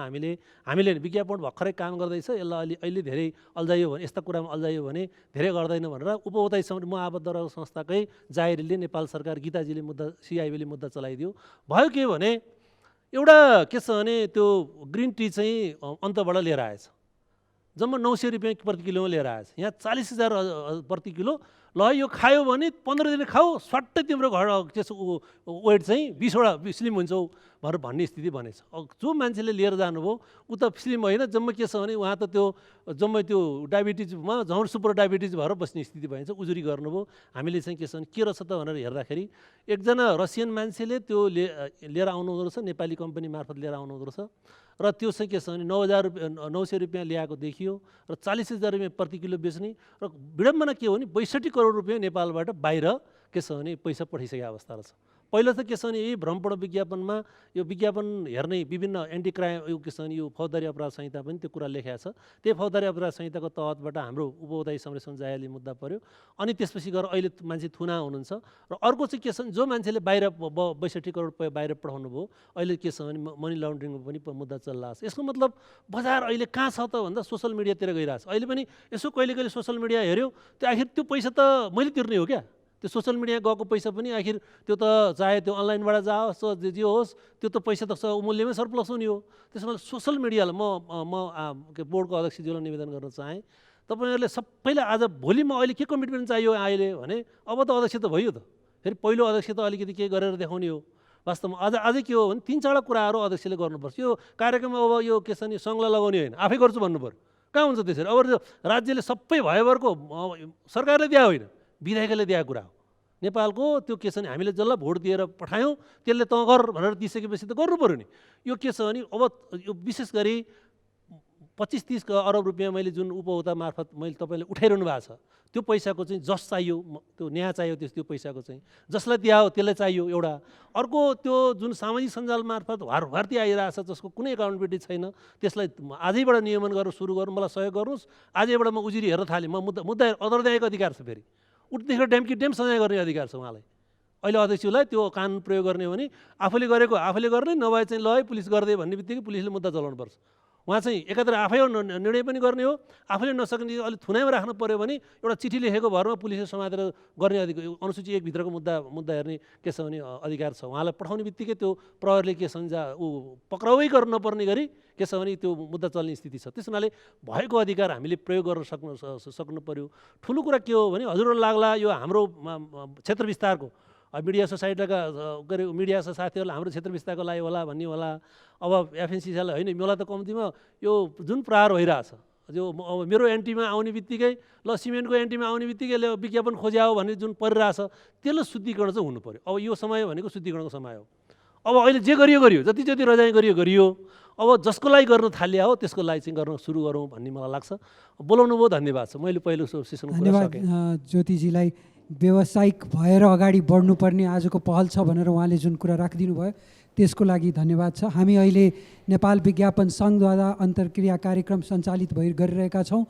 Speaker 6: हामीले विज्ञापन भर्खरै काम गर्दैछ, यसलाई अहिले धेरै अल्झाइयो भने, यस्ता कुरामा अल्झाइयो भने धेरै गर्दैन भनेर उपभोक्ता म आबद्ध रहेको संस्थाकै जाहेरीले नेपाल सरकार गीताजीले मुद्दा सिआइबीले मुद्दा चलाइदियो। भयो के भने एउटा के छ भने त्यो ग्रिन टी चाहिँ अन्तबाट लिएर आएछ, जम्मा 900 रुपियाँ प्रति किलोमा लिएर आएछ। यहाँ 40,000 प्रति किलो। ल यो खायो भने 15 दिन खाऊ, स्वाट्टै तिम्रो घर त्यसो वेट चाहिँ 20वटा स्लिम हुन्छौ भनेर भन्ने स्थिति बनेछ। जो मान्छेले लिएर जानुभयो ऊ त स्लिम होइन, जम्मै के छ भने उहाँ त त्यो जम्मै त्यो डायबिटिजमा झौँ सुपर डायबिटिज भएर बस्ने स्थिति भएछ, उजुरी गर्नुभयो। हामीले चाहिँ के छ भने के रहेछ त भनेर हेर्दाखेरि एकजना रसियन मान्छेले त्यो लिएर आउनुहुँदो रहेछ, नेपाली कम्पनी मार्फत लिएर आउनुहुँदो रहेछ र त्यो चाहिँ के छ भने 900 रुपियाँ ल्याएको देखियो र 40,000 रुपियाँ प्रति किलो बेच्ने र विडम्बना के हो भने 62 करोड रुपियाँ नेपालबाट बाहिर के छ भने पैसा पठाइसकेको अवस्था रहेछ। पहिला त के छ भने यही भ्रमपण विज्ञापनमा यो विज्ञापन हेर्ने विभिन्न एन्टी क्राइम यो के छ भने यो फौजदारी अपराध संहिता पनि त्यो कुरा लेखेको छ। त्यही फौजदारी अपराध संहिताको तहतबाट हाम्रो उपभोक्ता संरक्षण जायले मुद्दा पर्यो। अनि त्यसपछि गएर अहिले मान्छे थुना हुनुहुन्छ र अर्को चाहिँ के छ भने जो मान्छेले बाहिर 62 करोड रुपियाँ बाहिर पठाउनु भयो अहिले के छ भने मनी लन्ड्रिङको पनि मुद्दा चलिरहेको छ। यसको मतलब बजार अहिले कहाँ छ त भन्दा सोसल मिडियातिर गइरहेको छ। अहिले पनि यसो कहिले कहिले सोसल मिडिया हेऱ्यो त्यो आखिर त्यो पैसा त मैले तिर्ने हो क्या, त्यो सोसल मिडिया गएको पैसा पनि आखिर त्यो त चाहे त्यो अनलाइनबाट जाओस् जे होस् त्यो त पैसा त मूल्यमै सरप्लस हुने हो। त्यसमा सोसल मिडियालाई म बोर्डको अध्यक्षज्यूलाई निवेदन गर्न चाहेँ, तपाईँहरूले सबैलाई आज भोलिमा अहिले के कमिटमेन्ट चाहियो अहिले भने अब त अध्यक्ष त भयो त, फेरि पहिलो अध्यक्ष त अलिकति केही गरेर देखाउने हो। वास्तवमा अझै के हो भने 3-4 कुराहरू अध्यक्षले गर्नुपर्छ। यो कार्यक्रम अब यो के छ भने सङ्घलाई लगाउने होइन, आफै गर्छु भन्नु पऱ्यो। कहाँ हुन्छ त्यसरी? अब राज्यले सबै भयोभरको सरकारले दिए होइन, विधायकले दिएको कुरा हो। नेपालको त्यो के छ भने हामीले जसलाई भोट दिएर पठायौँ त्यसले तँ गर भनेर दिइसकेपछि त गर्नु पऱ्यो नि। यो के छ भने अब यो विशेष गरी 25-30 अरब रुपियाँ मैले जुन उपभोक्ता मार्फत मैले तपाईँले उठाइरहनु भएको छ त्यो पैसाको चाहिँ जस चाहियो, त्यो न्याय चाहियो, त्यो पैसाको चाहिँ जसलाई दिया हो त्यसलाई चाहियो एउटा। अर्को त्यो जुन सामाजिक सञ्जाल मार्फत हारती आइरहेछ जसको कुनै एकाउन्टेबिलिटी छैन त्यसलाई आजैबाट नियमन गरेर सुरु गर्नु, मलाई सहयोग गर्नुहोस्। आजैबाट म उजुरी हेर्न थालेँ, म मुद्दा अदरदायको अधिकार छ, फेरि उठ्नेखेर ड्यामकी ड्याम सजाय गर्ने अधिकार छ उहाँलाई। अहिले अध्यक्षलाई त्यो कानुन प्रयोग गर्ने हो भने आफूले गरेको आफूले गर्ने, नभए चाहिँ ल है पुलिस गरिदिए भन्ने बित्तिकै पुलिसले मुद्दा चलाउनुपर्छ। उहाँ चाहिँ एकातिर आफै निर्णय पनि गर्ने हो, आफूले नसक्ने अलिक थुनाइमा राख्नु पऱ्यो भने एउटा चिठी लेखेको भरमा पुलिसले समातेर गर्ने अधिकार अनुसूची 1 भित्रको मुद्दा हेर्ने के छ भने अधिकार छ। उहाँलाई पठाउने बित्तिकै त्यो प्रहरीले के छ भने पक्राउै गर्न नपर्ने गरी के छ भने त्यो मुद्दा चल्ने स्थिति छ। त्यस हुनाले भएको अधिकार हामीले प्रयोग गर्न सक्नु पऱ्यो। ठुलो कुरा के हो भने हजुरहरूलाई लाग्ला यो हाम्रो क्षेत्र विस्तारको मिडिया सोसाइटीका के अरे मिडिया साथीहरूलाई हाम्रो क्षेत्र विस्तारको लागि होला भन्ने होला। अब एफएनसिसीलाई होइन, मलाई त कम्तीमा यो जुन प्रहार भइरहेछ जो अब मेरो एन्टीमा आउने बित्तिकै ल सिमेन्टको एन्टीमा आउने बित्तिकै विज्ञापन खोज्या हो भन्ने जुन परिरहेछ त्यसलाई शुद्धिकरण चाहिँ हुनु पऱ्यो। अब यो समय भनेको शुद्धिकरणको समय हो। अब अहिले जे गरियो जति रजाइ गरियो। अब जसको लागि गर्न थालिया हो त्यसको लागि चाहिँ गर्न सुरु गरौँ भन्ने मलाई लाग्छ। बोलाउनु भयो, धन्यवाद छ। मैले पहिलो सेसनको
Speaker 1: धन्यवाद ज्योतिजीलाई। व्यावसायिक भएर अगाडि बढ्नुपर्ने आजको पहल छ भनेर उहाँले जुन कुरा राखिदिनु भयो त्यसको लागि धन्यवाद छ। हामी अहिले नेपाल विज्ञापन सङ्घद्वारा अन्तर्क्रिया कार्यक्रम सञ्चालित गरिरहेका छौँ,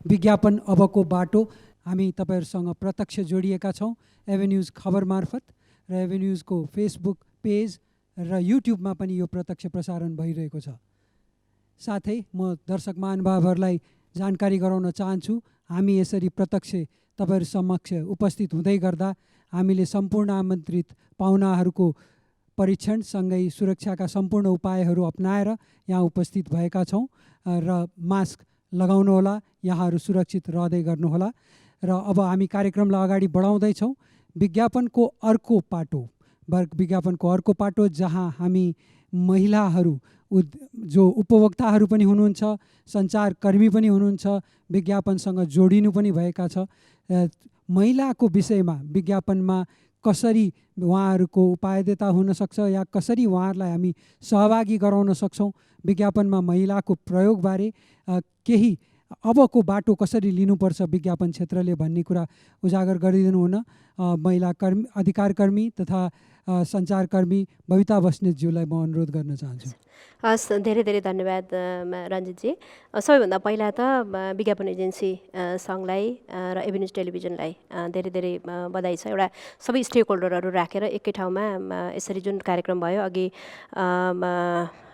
Speaker 1: विज्ञापन अबको बाटो। हामी तपाईँहरूसँग प्रत्यक्ष जोडिएका छौँ एभेन्युज खबर मार्फत र एभेन्युजको फेसबुक पेज र युट्युबमा पनि यो प्रत्यक्ष प्रसारण भइरहेको छ। साथै म दर्शक महानुभावहरूलाई जानकारी गराउन चाहन्छु, हामी यसरी प्रत्यक्ष तपाईँहरू समक्ष उपस्थित हुँदै गर्दा हामीले सम्पूर्ण आमन्त्रित पाहुनाहरूको परीक्षणसँगै सुरक्षाका सम्पूर्ण उपायहरू अपनाएर यहाँ उपस्थित भएका छौँ र मास्क लगाउनुहोला, यहाँहरू सुरक्षित रहँदै गर्नुहोला। र अब हामी कार्यक्रमलाई अगाडि बढाउँदैछौँ। विज्ञापनको अर्को पाटो जहाँ हामी महिलाहरू जो उपभोक्ताहरू पनि हुनुहुन्छ, सञ्चारकर्मी पनि हुनुहुन्छ, विज्ञापनसँग जोडिनु पनि भएका छ। महिलाको विषयमा विज्ञापनमा कसरी उहाँहरूको उपादेयता हुनसक्छ या कसरी उहाँहरूलाई हामी सहभागी गराउन सक्छौँ, विज्ञापनमा महिलाको प्रयोगबारे केही अबको बाटो कसरी लिनुपर्छ विज्ञापन क्षेत्रले भन्ने कुरा उजागर गरिदिनु हुन महिला अधिकारकर्मी तथा सञ्चारकर्मी बबिता बस्नेतज्यूलाई म अनुरोध गर्न चाहन्छु।
Speaker 7: हस्, धेरै धेरै धन्यवाद रञ्जितजी। सबैभन्दा पहिला त विज्ञापन एजेन्सी सङ्घलाई र एभिन्यूज टेलिभिजनलाई धेरै धेरै बधाई छ। एउटा सबै स्टेक होल्डरहरू राखेर एकै ठाउँमा यसरी जुन कार्यक्रम भयो, अघि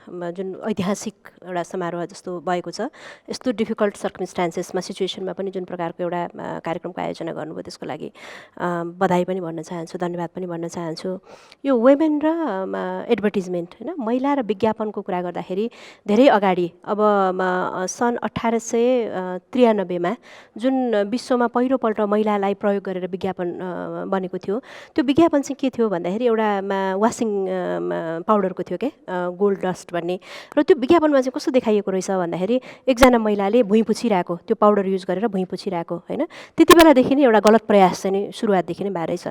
Speaker 7: जुन ऐतिहासिक एउटा समारोह जस्तो भएको छ, यस्तो डिफिकल्ट सर्कमस्टान्सेसमा सिचुएसनमा पनि जुन प्रकारको एउटा कार्यक्रमको आयोजना गर्नुभयो त्यसको लागि बधाई पनि भन्न चाहन्छु, धन्यवाद पनि भन्न चाहन्छु। यो वुमेन र एडभर्टिजमेन्ट होइन, महिला र विज्ञापनको कुरा गर्दाखेरि धेरै अगाडि अब सन् 1893मा जुन विश्वमा पहिलोपल्ट महिलालाई प्रयोग गरेर विज्ञापन बनेको थियो, त्यो विज्ञापन चाहिँ के थियो भन्दाखेरि एउटा वासिङ पाउडरको थियो क्या, गोल्ड डस्ट भन्ने। र त्यो विज्ञापनमा चाहिँ कस्तो देखाइएको रहेछ भन्दाखेरि एकजना महिलाले भुइँ पुछिरहेको, त्यो पाउडर युज गरेर भुइँ पुछिरहेको होइन। त्यति बेलादेखि नै एउटा गलत प्रयास चाहिँ नि सुरुवातदेखि नै भएर रहेछ।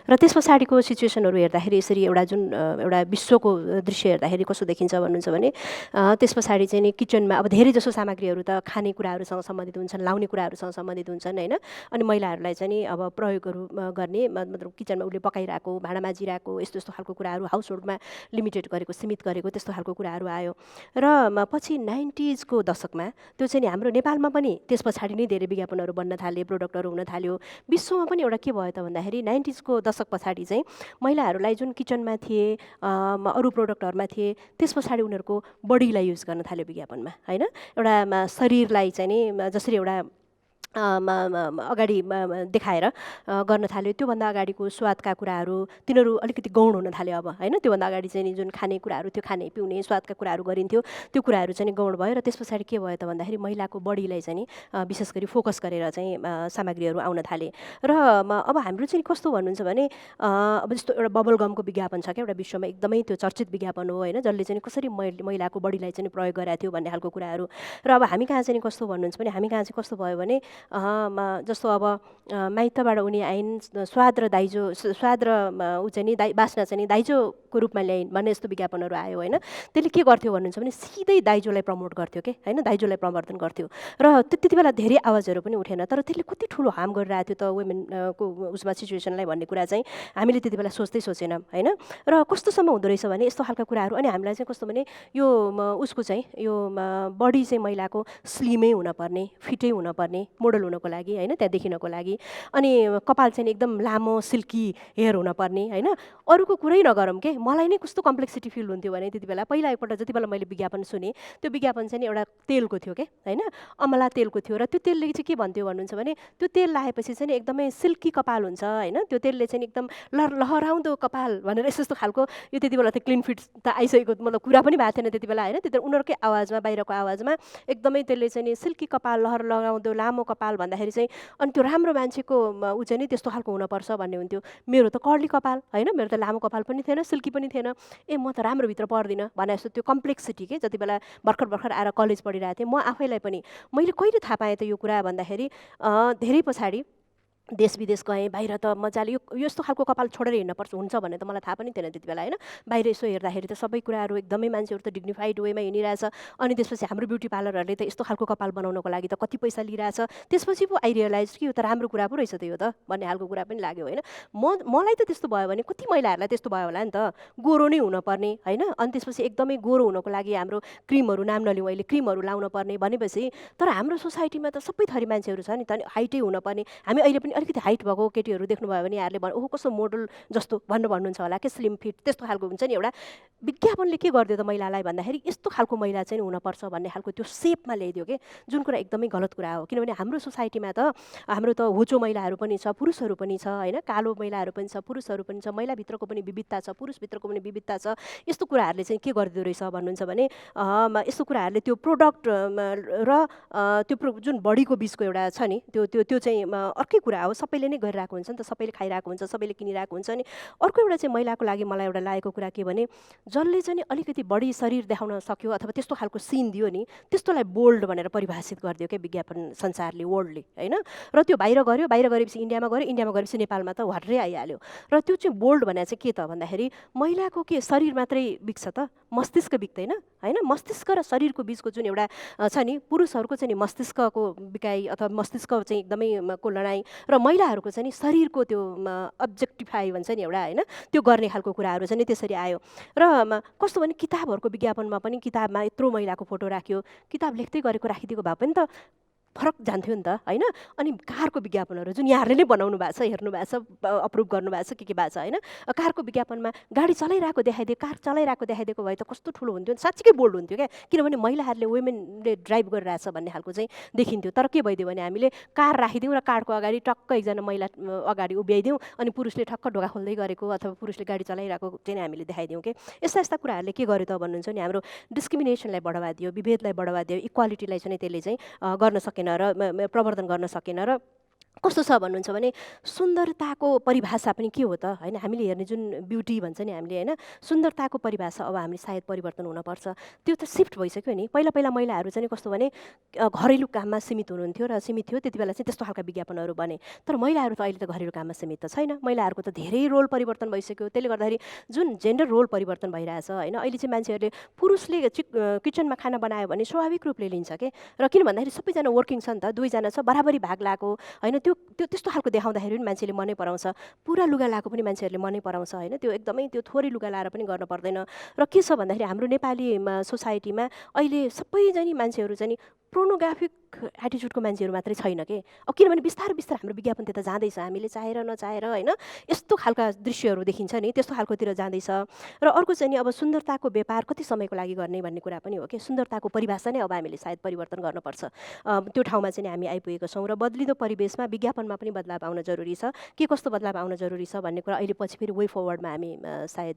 Speaker 7: र त्यस पछाडिको सिचुएसनहरू हेर्दाखेरि यसरी एउटा विश्वको दृश्य हेर्दाखेरि कस्तो देखिन्छ भन्नुहुन्छ भने त्यस पछाडि चाहिँ नि किचनमा अब धेरै जसो सामग्रीहरू त खानेकुराहरूसँग सम्बन्धित हुन्छन्, लाउने कुराहरूसँग सम्बन्धित हुन्छन् होइन। अनि महिलाहरूलाई चाहिँ नि अब प्रयोगहरू गर्ने मतलब किचनमा उसले पकाइरहेको, भाँडा माझिरहेको, यस्तो यस्तो खालको कुराहरू हाउस होल्डमा लिमिटेड गरेको, सीमित गरेको त्यस्तो खालको कुराहरू आयो। र पछि 90s को दशकमा त्यो चाहिँ नि हाम्रो नेपालमा पनि त्यस पछाडि नै धेरै विज्ञापनहरू बन्न थाले, प्रोडक्टहरू हुन थाल्यो। विश्वमा पनि एउटा के भयो त भन्दाखेरि 90s को दशक पछाडि चाहिँ महिलाहरूलाई जुन किचनमा थिए, अरू प्रोडक्टहरूमा थिए, त्यस पछाडि उनीहरूको बडीलाई युज गर्न थाल्यो विज्ञापनमा होइन। एउटा शरीरलाई चाहिँ नि जसरी एउटा अगाडि देखाएर गर्न थाल्यो, त्योभन्दा अगाडिको स्वादका कुराहरू तिनीहरू अलिकति गौण हुन थाल्यो अब होइन। त्योभन्दा अगाडि चाहिँ नि जुन खाने कुराहरू थियो, खाने पिउने स्वादका कुराहरू गरिन्थ्यो, त्यो कुराहरू चाहिँ नि गौण भयो। र त्यस पछाडि के भयो त भन्दाखेरि महिलाको बडीलाई चाहिँ नि विशेष गरी फोकस गरेर चाहिँ सामग्रीहरू आउन थाले। र अब हाम्रो चाहिँ कस्तो भन्नुहुन्छ भने अब जस्तो एउटा बबल गमको विज्ञापन छ क्या, एउटा विश्वमा एकदमै त्यो चर्चित विज्ञापन हो होइन, जसले चाहिँ कसरी महिलाको बडीलाई चाहिँ प्रयोग गरेको थियो भन्ने खालको कुराहरू। र अब हामी कहाँ चाहिँ कस्तो भन्नुहुन्छ भने हामी कहाँ चाहिँ कस्तो भयो भने जस्तो अब माइतबाट उनी आइन्, स्वाद र ऊ चाहिँ नि बास्ना चाहिँ नि दाइजोको रूपमा ल्याइन् भन्ने यस्तो विज्ञापनहरू आयो होइन। त्यसले के गर्थ्यो भन्नुहुन्छ भने सिधै दाइजोलाई प्रमोट गर्थ्यो कि होइन, दाइजोलाई प्रवर्धन गर्थ्यो। र त्यति बेला धेरै आवाजहरू पनि उठेन, तर त्यसले कति ठुलो हार्म गरिरहेको थियो त वुमेनको उसमा सिचुएसनलाई भन्ने कुरा चाहिँ हामीले त्यति बेला सोचेनौँ होइन। र कस्तोसम्म हुँदो रहेछ भने यस्तो खालका कुराहरू। अनि हामीलाई चाहिँ कस्तो भने यो उसको चाहिँ यो बडी चाहिँ महिलाको स्लिमै हुनपर्ने, फिटै हुनपर्ने, मोडल हुनको लागि होइन, त्यहाँ देखिनको लागि। अनि कपाल चाहिँ एकदम लामो सिल्की हेयर हुनपर्ने होइन। अरूको कुरै नगरौँ के, मलाई नै कस्तो कम्प्लेक्सिटी फिल हुन्थ्यो भने त्यति बेला पहिला एकपल्ट जति बेला मैले विज्ञापन सुनेँ, त्यो विज्ञापन चाहिँ एउटा तेलको थियो के होइन, अमला तेलको थियो। र त्यो तेलले चाहिँ के भन्थ्यो भन्नुहुन्छ भने त्यो तेल लगाएपछि चाहिँ एकदमै सिल्की कपाल हुन्छ होइन, त्यो तेलले चाहिँ एकदम लहराउँदो कपाल भनेर यस्तो खालको। यो त्यति बेला त क्लिन फिट त आइसकेको मतलब कुरा पनि भएको थिएन त्यति बेला होइन। त्यति उनीहरूकै आवाजमा, बाहिरको आवाजमा एकदमै त्यसले चाहिँ सिल्की कपाल, लगाउँदो लामो कपाल भन्दाखेरि चाहिँ अनि त्यो राम्रो मान्छेको ऊ चाहिँ नि त्यस्तो खालको हुनुपर्छ भन्ने हुन्थ्यो। मेरो त कर्ली कपाल होइन, मेरो त लामो कपाल पनि थिएन, सिल्की पनि थिएन, म त राम्रोभित्र पर्दिनँ भने जस्तो त्यो कम्प्लेक्सिटी के। जति बेला भर्खर आएर कलेज पढिरहेको थिएँ, म आफैलाई पनि मैले कहिले थाहा पाएँ त यो कुरा भन्दाखेरि धेरै पछाडि देश विदेश गएँ, बाहिर त मजाले यो यस्तो खालको कपाल छोडेर हिँड्नुपर्छ हुन्छ भन्ने त मलाई थाहा पनि थिएन त्यति बेला होइन। बाहिर यसो हेर्दाखेरि त सबै कुराहरू एकदमै मान्छेहरू त डिग्निफाइड वेमा हिँडिरहेछ। अनि त्यसपछि हाम्रो ब्युटी पार्लरहरूले त यस्तो खालको कपाल बनाउनको लागि त कति पैसा लिइरहेछ। त्यसपछि पो आई रियलाइज कि यो त राम्रो कुरा पो रहेछ त यो त भन्ने खालको कुरा पनि लाग्यो होइन। मलाई त त्यस्तो भयो भने कति महिलाहरूलाई त्यस्तो भयो होला नि त, गोरो नै हुनुपर्ने होइन। अनि त्यसपछि एकदमै गोरो हुनको लागि हाम्रो क्रिमहरू नाम नलिउँ अहिले, क्रिमहरू लाउन पर्ने भनेपछि, तर हाम्रो सोसाइटीमा त सबै थरी मान्छेहरू छ नि त, हाइटै हुनुपर्ने। हामी अहिले पनि अनि अलिकति हाइट भएको केटीहरू देख्नुभयो भने यहाँहरूले ओहो कस्तो मोडल जस्तो भन्नुहुन्छ होला के स्लिम फिट त्यस्तो खालको हुन्छ नि एउटा विज्ञापनले के गरिदियो त महिलालाई भन्दाखेरि यस्तो खालको महिला चाहिँ हुनपर्छ भन्ने खालको त्यो सेपमा ल्याइदियो कि जुन कुरा एकदमै गलत कुरा हो किनभने हाम्रो सोसाइटीमा त हाम्रो त होचो महिलाहरू पनि छ पुरुषहरू पनि छ होइन कालो महिलाहरू पनि छ पुरुषहरू पनि छ महिलाभित्रको पनि विविधता छ पुरुषभित्रको पनि विविधता छ यस्तो कुराहरूले चाहिँ के गरिदिँदो रहेछ भन्नुहुन्छ भने यस्तो कुराहरूले त्यो प्रोडक्ट र त्यो जुन बडीको बिचको एउटा छ नि त्यो त्यो त्यो चाहिँ अर्कै कुरा हो सबैले नै गरिरहेको हुन्छ नि त सबैले खाइरहेको हुन्छ सबैले किनिरहेको हुन्छ नि अर्को एउटा चाहिँ महिलाको लागि मलाई एउटा लागेको कुरा के भने जसले चाहिँ अलिकति बढी शरीर देखाउन सक्यो अथवा त्यस्तो खालको सिन दियो नि त्यस्तोलाई बोल्ड भनेर परिभाषित गरिदियो क्या विज्ञापन संसारले वर्ल्डले होइन र त्यो बाहिर गरेपछि इन्डियामा गएपछि नेपालमा त हर्रै आइहाल्यो र त्यो चाहिँ बोल्ड भने चाहिँ के त भन्दाखेरि महिलाको के शरीर मात्रै बिग्छ त मस्तिष्क बिग्दैन होइन मस्तिष्क र शरीरको बिचको जुन एउटा छ नि पुरुषहरूको चाहिँ नि मस्तिष्कको बिकाइ अथवा मस्तिष्क चाहिँ एकदमै को लडाइँ र महिलाहरूको चाहिँ नि शरीरको त्यो अब्जेक्टिफाई भन्छ नि एउटा होइन त्यो गर्ने खालको कुराहरू चाहिँ नि त्यसरी आयो र कस्तो भने किताबहरूको विज्ञापनमा पनि किताबमा यत्रो महिलाको फोटो राख्यो किताब लेख्दै गरेको राखिदिएको भए पनि त फरक जान्थ्यो नि त होइन अनि कारको विज्ञापनहरू जुन यहाँहरूले नै बनाउनु भएको छ हेर्नु भएको छ अप्रुभ गर्नुभएको छ के भएको छ होइन कारको विज्ञापनमा गाडी चलाइरहेको देखाइदियो कार चलाइरहेको देखाइदिएको भए त कस्तो ठुलो हुन्थ्यो साँच्चीकै बोल्ड हुन्थ्यो क्या किनभने महिलाहरूले वुमेनले ड्राइभ गरिरहेछ भन्ने खालको चाहिँ देखिन्थ्यो तर के भइदियो भने हामीले कार राखिदिउँ र कारको अगाडि टक्क एकजना महिला अगाडि उभ्याइदिउँ अनि पुरुषले ठक्क ढोका खोल्दै गरेको अथवा पुरुषले गाडी चलाइरहेको चाहिँ हामीले देखाइदिउँ कि यस्ता कुराहरूले के गर्यो त भन्नुहुन्छ नि हाम्रो डिस्क्रिमिनेसनलाई बढावा दियो विभेदलाई बढावा दियो इक्वालिटीलाई चाहिँ त्यसले चाहिँ गर्न सकेन र प्रवर्धन गर्न सकेन र कस्तो छ भन्नुहुन्छ भने सुन्दरताको परिभाषा पनि के हो त होइन हामीले हेर्ने जुन ब्युटी भन्छ नि हामीले होइन सुन्दरताको परिभाषा अब हामी सायद परिवर्तन हुनपर्छ त्यो त सिफ्ट भइसक्यो नि पहिला महिलाहरू चाहिँ कस्तो भने घरेलु काममा सीमित हुनुहुन्थ्यो र सीमित थियो त्यति बेला चाहिँ त्यस्तो खालका विज्ञापनहरू बने तर महिलाहरू त अहिले त घरेलु काममा सीमित त छैन महिलाहरूको त धेरै रोल परिवर्तन भइसक्यो त्यसले गर्दाखेरि जुन जेन्डर रोल परिवर्तन भइरहेछ होइन अहिले चाहिँ मान्छेहरूले पुरुषले किचनमा खाना बनायो भने स्वाभाविक रूपले लिन्छ के र किन भन्दाखेरि सबैजना वर्किङ छ नि त दुईजना छ बराबरी भाग लगाएको होइन त्यो त्यस्तो खालको देखाउँदाखेरि पनि मान्छेले मनै पराउँछ पुरा लुगा लगाएको पनि मान्छेहरूले मनै पराउँछ होइन त्यो एकदमै त्यो थोरै लुगा लाएर पनि गर्न पर्दैन र के छ भन्दाखेरि हाम्रो नेपाली सोसाइटीमा अहिले सबैजना मान्छेहरू चाहिँ पोर्नोग्राफिक एटिच्युडको मान्छेहरू मात्रै छैन के अब किनभने बिस्तारै हाम्रो विज्ञापन त्यता जाँदैछ हामीले चाहेर नचाहेर होइन यस्तो खालका दृश्यहरू देखिन्छ नि त्यस्तो खालकोतिर जाँदैछ र अर्को चाहिँ नि अब सुन्दरताको व्यापार कति समयको लागि गर्ने भन्ने कुरा पनि हो कि सुन्दरताको परिभाषा नै अब हामीले सायद परिवर्तन गर्नुपर्छ त्यो ठाउँमा चाहिँ हामी आइपुगेको छौँ र बदलिँदो परिवेशमा विज्ञापनमा पनि बदलाव आउन जरुरी छ के कस्तो बदलाव आउन जरुरी छ भन्ने कुरा अहिले पछि फेरि वे फरवर्डमा हामी सायद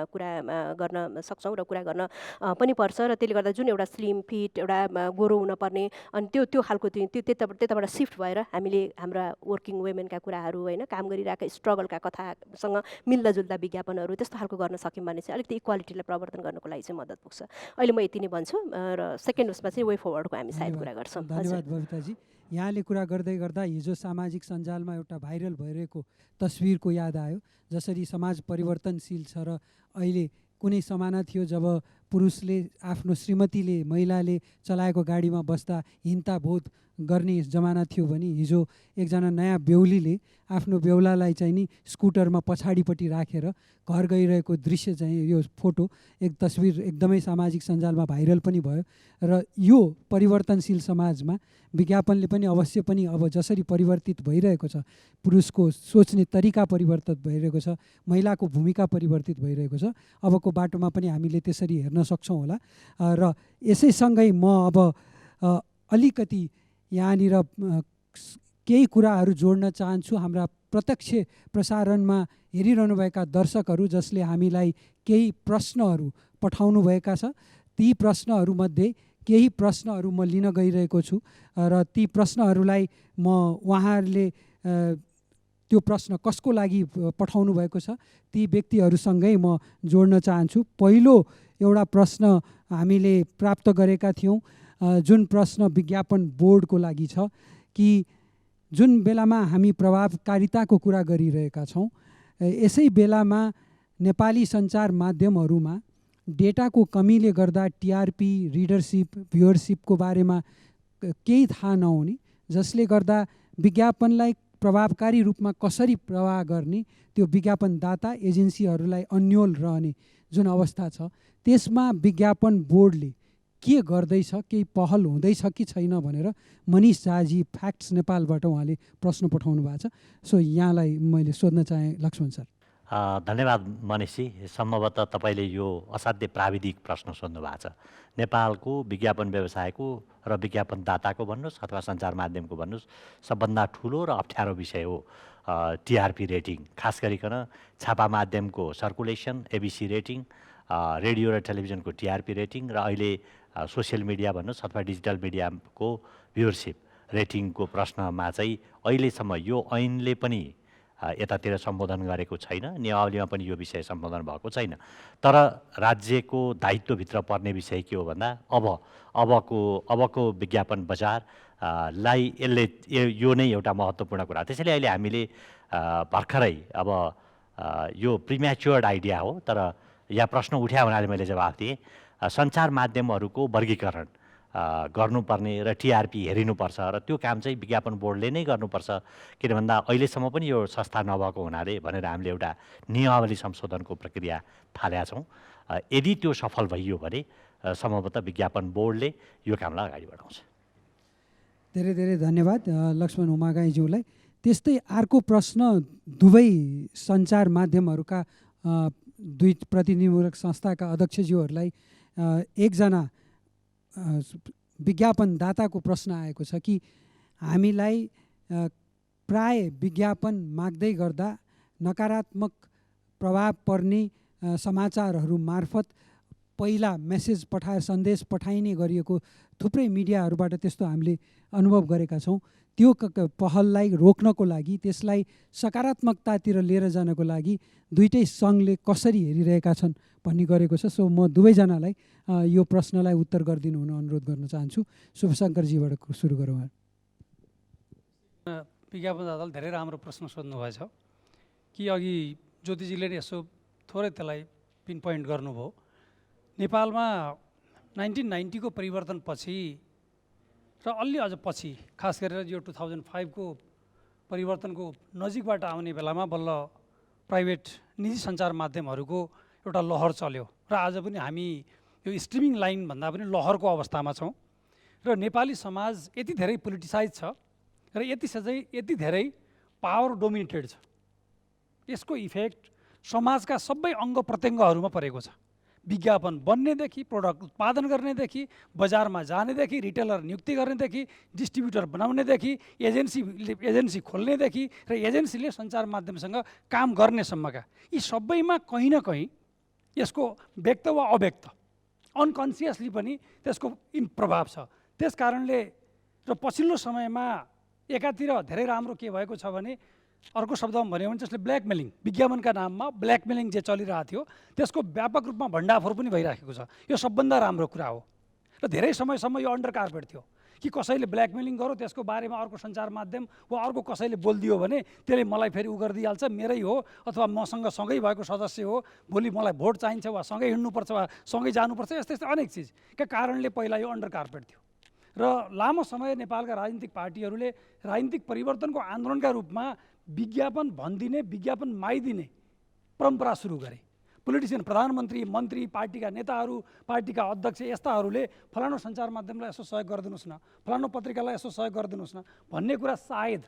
Speaker 7: कुरा गर्न सक्छौँ र कुरा गर्न पनि पर्छ र त्यसले गर्दा जुन एउटा स्लिम फिट एउटा गोरो हुनपर्ने अनि त्यो खालको त्यताबाट सिफ्ट भएर हामीले हाम्रा वर्किङ वुमेनका कुराहरू होइन काम गरिरहेका स्ट्रगलका कथासँग मिल्दाजुल्दा विज्ञापनहरू त्यस्तो खालको गर्न सक्यौँ भने चाहिँ अलिकति इक्वालिटीलाई प्रवर्धन गर्नको लागि चाहिँ मद्दत पुग्छ अहिले म यति नै भन्छु र सेकेन्ड उसमा चाहिँ वे फरवर्डको हामी सायद कुरा गर्छौँ
Speaker 1: धन्यवाद बबिताजी यहाँले कुरा गर्दै गर्दा हिजो सामाजिक सञ्जालमा एउटा भाइरल भइरहेको तस्विरको याद आयो जसरी समाज परिवर्तनशील छ र अहिले कुनै समाना थियो जब पुरुषले आफ्नो श्रीमतीले महिलाले चलाएको गाडीमा बस्दा हिंताबोध गर्ने जमाना थियो भने हिजो एकजना नयाँ बेहुलीले आफ्नो बेहुलालाई चाहिँ नि स्कुटरमा पछाडिपट्टि राखेर घर गइरहेको दृश्य चाहिँ यो फोटो एक तस्विर एकदमै सामाजिक सञ्जालमा भाइरल पनि भयो र यो परिवर्तनशील समाजमा विज्ञापनले पनि अवश्य पनि अब जसरी परिवर्तित भइरहेको छ पुरुषको सोच्ने तरिका परिवर्तित भइरहेको छ महिलाको भूमिका परिवर्तित भइरहेको छ अबको बाटोमा पनि हामीले त्यसरी हेर्न सक्छौँ होला र यसैसँगै म अब अलिकति यहाँनिर केही कुराहरू जोड्न चाहन्छु हाम्रा प्रत्यक्ष प्रसारणमा हेरिरहनुभएका दर्शकहरू जसले हामीलाई केही प्रश्नहरू पठाउनुभएका छ ती प्रश्नहरूमध्ये केही प्रश्नहरू म लिन गइरहेको छु र ती प्रश्नहरूलाई म उहाँहरूले त्यो प्रश्न कसको लागि पठाउनु भएको छ ती व्यक्तिहरूसँगै म जोड्न चाहन्छु पहिलो एउटा प्रश्न हामीले प्राप्त गरेका थियौँ जुन प्रश्न विज्ञापन बोर्डको लागि छ कि जुन बेलामा हामी प्रभावकारिताको कुरा गरिरहेका छौँ यसै बेलामा नेपाली सञ्चार माध्यमहरूमा डेटाको कमीले गर्दा टिआरपी रिडरसिप भ्युअरसिपको बारेमा केही थाहा नहुने जसले गर्दा विज्ञापनलाई प्रभावकारी रूपमा कसरी प्रवाह गर्ने त्यो विज्ञापनदाता एजेन्सीहरूलाई अन्योल रहने जुन अवस्था छ त्यसमा विज्ञापन बोर्डले के गर्दैछ, केही पहल हुँदैछ कि छैन भनेर मनिष झाजी फ्याक्ट्स नेपालबाट उहाँले प्रश्न पठाउनु भएको छ। सो यहाँलाई मैले सोध्न चाहेँ लक्ष्मण सर।
Speaker 3: धन्यवाद मनिषजी। सम्भवतः तपाईँले यो असाध्यै प्राविधिक प्रश्न सोध्नु भएको छ। नेपालको विज्ञापन व्यवसायको र विज्ञापनदाताको भन्नुहोस् अथवा सञ्चार माध्यमको भन्नुहोस्, सबभन्दा ठुलो र अप्ठ्यारो विषय हो टिआरपी रेटिङ। खास गरिकन छापा माध्यमको सर्कुलेसन, एबिसी रेटिङ, रेडियो र टेलिभिजनको टिआरपी रेटिङ र अहिले सोसियल मिडिया भन्नुहोस् अथवा डिजिटल मिडियाको भ्युवरसिप रेटिङको प्रश्नमा चाहिँ अहिलेसम्म यो ऐनले पनि यतातिर सम्बोधन गरेको छैन, नियमावलीमा पनि यो विषय सम्बोधन भएको छैन। तर राज्यको दायित्वभित्र पर्ने विषय के हो भन्दा अबको विज्ञापन बजारलाई यो नै एउटा महत्त्वपूर्ण कुरा। त्यसैले अहिले हामीले भर्खरै अब यो प्रिम्याच्योर्ड आइडिया हो, तर यहाँ प्रश्न उठ्या हुनाले मैले जवाफ दिएँ। सञ्चार माध्यमहरूको वर्गीकरण गर्नुपर्ने र टिआरपी हेरिनुपर्छ र त्यो काम चाहिँ विज्ञापन बोर्डले नै गर्नुपर्छ। किन भन्दा अहिलेसम्म पनि यो संस्था नभएको हुनाले भनेर हामीले एउटा नियमावली संशोधनको प्रक्रिया थालेका छौँ। यदि त्यो सफल भइयो भने सम्भवतः विज्ञापन बोर्डले यो कामलाई अगाडि बढाउँछ।
Speaker 1: धेरै धेरै धन्यवाद लक्ष्मण उमागाईज्यूलाई। त्यस्तै अर्को प्रश्न दुवै सञ्चार माध्यमहरूका दुई प्रतिनिधिमूलक संस्थाका अध्यक्षज्यूहरूलाई एकजना विज्ञापनदाताको प्रश्न आएको छ कि हामीलाई प्राय विज्ञापन माग्दै गर्दा नकारात्मक प्रभाव पर्ने समाचारहरू मार्फत पहिला मेसेज पठाएर सन्देश पठाइने गरिएको थुप्रै मिडियाहरूबाट त्यस्तो हामीले अनुभव गरेका छौँ। त्यो पहललाई रोक्नको लागि, त्यसलाई सकारात्मकतातिर लिएर जानको लागि दुईटै सङ्घले कसरी हेरिरहेका छन् भन्ने गरेको छ। सो म दुवैजनालाई यो प्रश्नलाई उत्तर गरिदिनु हुन अनुरोध गर्न चाहन्छु। शुभशङ्करजीबाट सुरु गरौँ।
Speaker 4: विज्ञापनदाताले धेरै राम्रो प्रश्न सोध्नुभएछ कि अघि ज्योतिजीले यसो थोरै त्यसलाई पिन पोइन्ट गर्नुभयो। नेपालमा 1990 को परिवर्तनपछि र अलि अझ पछि, खास गरेर यो 2005 को परिवर्तनको नजिकबाट आउने बेलामा बल्ल प्राइभेट निजी सञ्चार माध्यमहरूको एउटा लहर चल्यो र आज पनि हामी यो स्ट्रिमिङ लाइन भन्दा पनि लहरको अवस्थामा छौँ। र नेपाली समाज यति धेरै पोलिटिसाइज छ र यति धेरै पावर डोमिनेटेड छ। यसको इफेक्ट समाजका सबै अङ्ग प्रत्यङ्गहरूमा परेको छ। विज्ञापन बन्नेदेखि, प्रोडक्ट उत्पादन गर्नेदेखि, बजारमा जानेदेखि, रिटेलर नियुक्ति गर्नेदेखि, डिस्ट्रिब्युटर बनाउनेदेखि, एजेन्सी खोल्नेदेखि र एजेन्सीले सञ्चार माध्यमसँग काम गर्नेसम्मका यी सबैमा कहीँ न कहीँ यसको व्यक्त वा अव्यक्त अनकन्सियसली पनि त्यसको प्रभाव छ। त्यस कारणले र पछिल्लो समयमा एकातिर धेरै राम्रो के भएको छ भने अर्को शब्दमा भन्यो भने जसले ब्ल्याकमेलिङ, विज्ञापनका नाममा ब्ल्याकमेलिङ जे चलिरहेको थियो त्यसको व्यापक रूपमा भण्डाफोर पनि भइराखेको छ। यो सबभन्दा राम्रो कुरा हो। र धेरै समयसम्म यो अन्डर कार्पेट थियो कि कसैले ब्ल्याकमेलिङ गर्यो, त्यसको बारेमा अर्को सञ्चार माध्यम वा अर्को कसैले बोलिदियो भने त्यसले मलाई फेरि उ गरिदिइहाल्छ, मेरै हो अथवा मसँग सँगै भएको सदस्य हो, भोलि मलाई भोट चाहिन्छ वा सँगै हिँड्नुपर्छ वा सँगै जानुपर्छ, यस्तै अनेक चिजका कारणले पहिला यो अन्डर कार्पेट थियो। र लामो समय नेपालका राजनीतिक पार्टीहरूले राजनीतिक परिवर्तनको आन्दोलनका रूपमा विज्ञापन भनिदिने, विज्ञापन माइदिने परम्परा सुरु गरे। पोलिटिसियन, प्रधानमन्त्री, मन्त्री, पार्टीका नेताहरू, पार्टीका अध्यक्ष यस्ताहरूले फलानु सञ्चार माध्यमलाई यसो सहयोग गरिदिनुहोस् न, फलानु पत्रिकालाई यसो सहयोग गरिदिनुहोस् न भन्ने कुरा सायद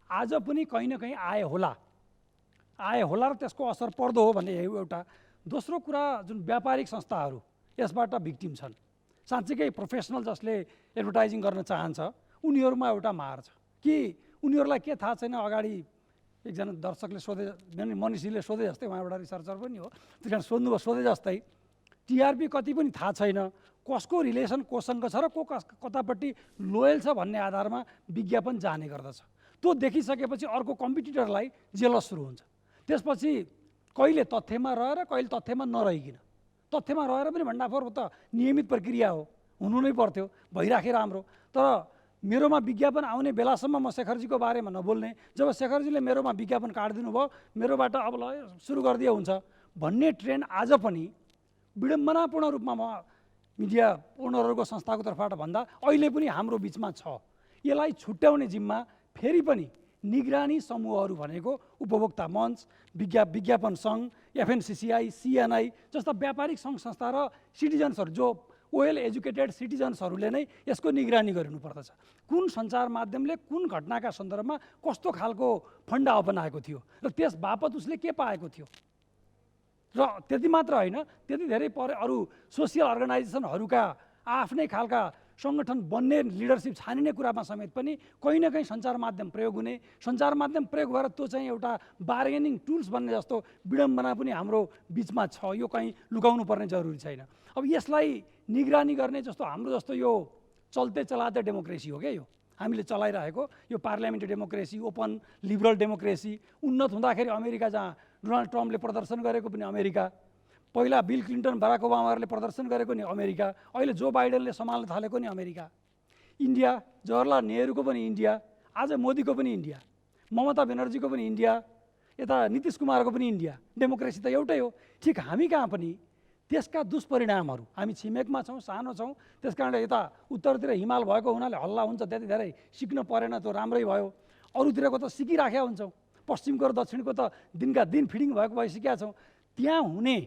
Speaker 4: आज पनि कहीँ न कहीँ आए होला र त्यसको असर पर्दो हो भन्ने एउटा। दोस्रो कुरा, जुन व्यापारिक संस्थाहरू यसबाट भिक्टिम छन्। साँच्चीकै प्रोफेसनल जसले एडभर्टाइजिङ गर्न चाहन्छ उनीहरूमा एउटा मार छ कि उनीहरूलाई के थाहा छैन। अगाडि एकजना दर्शकले सोधे, मनिषजीले सोधे जस्तै, उहाँ एउटा रिसर्चर पनि हो, त्यस कारण सोध्नुभयो सोधे जस्तै टिआरपी कति पनि थाहा छैन, कसको रिलेसन कोसँग छ र को कतापट्टि लोयल छ भन्ने आधारमा विज्ञापन जाने गर्दछ। त्यो देखिसकेपछि अर्को कम्पिटिटरलाई जेलस सुरु हुन्छ। त्यसपछि कहिले तथ्यमा रहेर कहिले तथ्यमा नरहिकन, तथ्यमा रहेर पनि भण्डाफोर त नियमित प्रक्रिया हो, हुनु नै पर्थ्यो, भइराखे राम्रो। तर मेरोमा विज्ञापन आउने बेलासम्म म शेखरजीको बारेमा नबोल्ने, जब शेखरजीले मेरोमा विज्ञापन काटिदिनु भयो, मेरोबाट अब ल सुरु गरिदिए हुन्छ भन्ने ट्रेन्ड आज पनि विडम्बनापूर्ण रूपमा म मिडिया ओनरहरूको संस्थाको तर्फबाट भन्दा अहिले पनि हाम्रो बिचमा छ। यसलाई छुट्याउने जिम्मा फेरि पनि निगरानी समूहहरू भनेको उपभोक्ता मञ्च, विज्ञापन सङ्घ, एफएनसिसिआई, सिएनआई जस्ता व्यापारिक सङ्घ संस्था र सिटिजन्सहरू जो वेल एजुकेटेड सिटिजन्सहरूले नै यसको निगरानी गर्नुपर्दछ। कुन सञ्चार माध्यमले कुन घटनाका सन्दर्भमा कस्तो खालको फन्डा अपनाएको थियो र त्यस बापत उसले के पाएको थियो। र त्यति मात्र होइन, त्यति धेरै अरू सोसियल अर्गनाइजेसनहरूका आफ्नै खालका सङ्गठन बन्ने लिडरसिप छानिने कुरामा समेत पनि कहीँ न कहीँ सञ्चार माध्यम प्रयोग हुने, सञ्चार माध्यम प्रयोग भएर त्यो चाहिँ एउटा बार्गेनिङ टुल्स बन्ने जस्तो विडम्बना पनि हाम्रो बिचमा छ। यो कहीँ लुकाउनु पर्ने जरुरी छैन। अब यसलाई निगरानी गर्ने जस्तो हाम्रो जस्तो यो चल्ते चलाते डेमोक्रेसी हो क्या, यो हामीले चलाइरहेको यो parliamentary democracy, open liberal democracy. उन्नत हुँदाखेरि अमेरिका जहाँ डोनाल्ड ट्रम्पले प्रदर्शन गरेको पनि अमेरिका, पहिला बिल क्लिन्टन बराक ओबामाहरूले प्रदर्शन गरेको नि अमेरिका, अहिले जो बाइडेनले सम्हाल्न थालेको नि अमेरिका, इन्डिया जवाहरलाल नेहरूको पनि इन्डिया, आज मोदीको पनि इन्डिया, ममता बेनर्जीको पनि इन्डिया, यता नीतिश कुमारको पनि इन्डिया। डेमोक्रेसी त एउटै हो। ठिक हामी कहाँ पनि त्यसका दुष्परिणामहरू, हामी छिमेकमा छौँ, सानो छौँ, त्यस कारणले यता उत्तरतिर हिमाल भएको हुनाले हल्ला हुन्छ, त्यति धेरै सिक्न परेन, त्यो राम्रै भयो। अरूतिरको त सिकिराखेका हुन्छौँ, पश्चिमको र दक्षिणको त दिनका दिन फिडिङ भएको भइसकेका छौँ। त्यहाँ हुने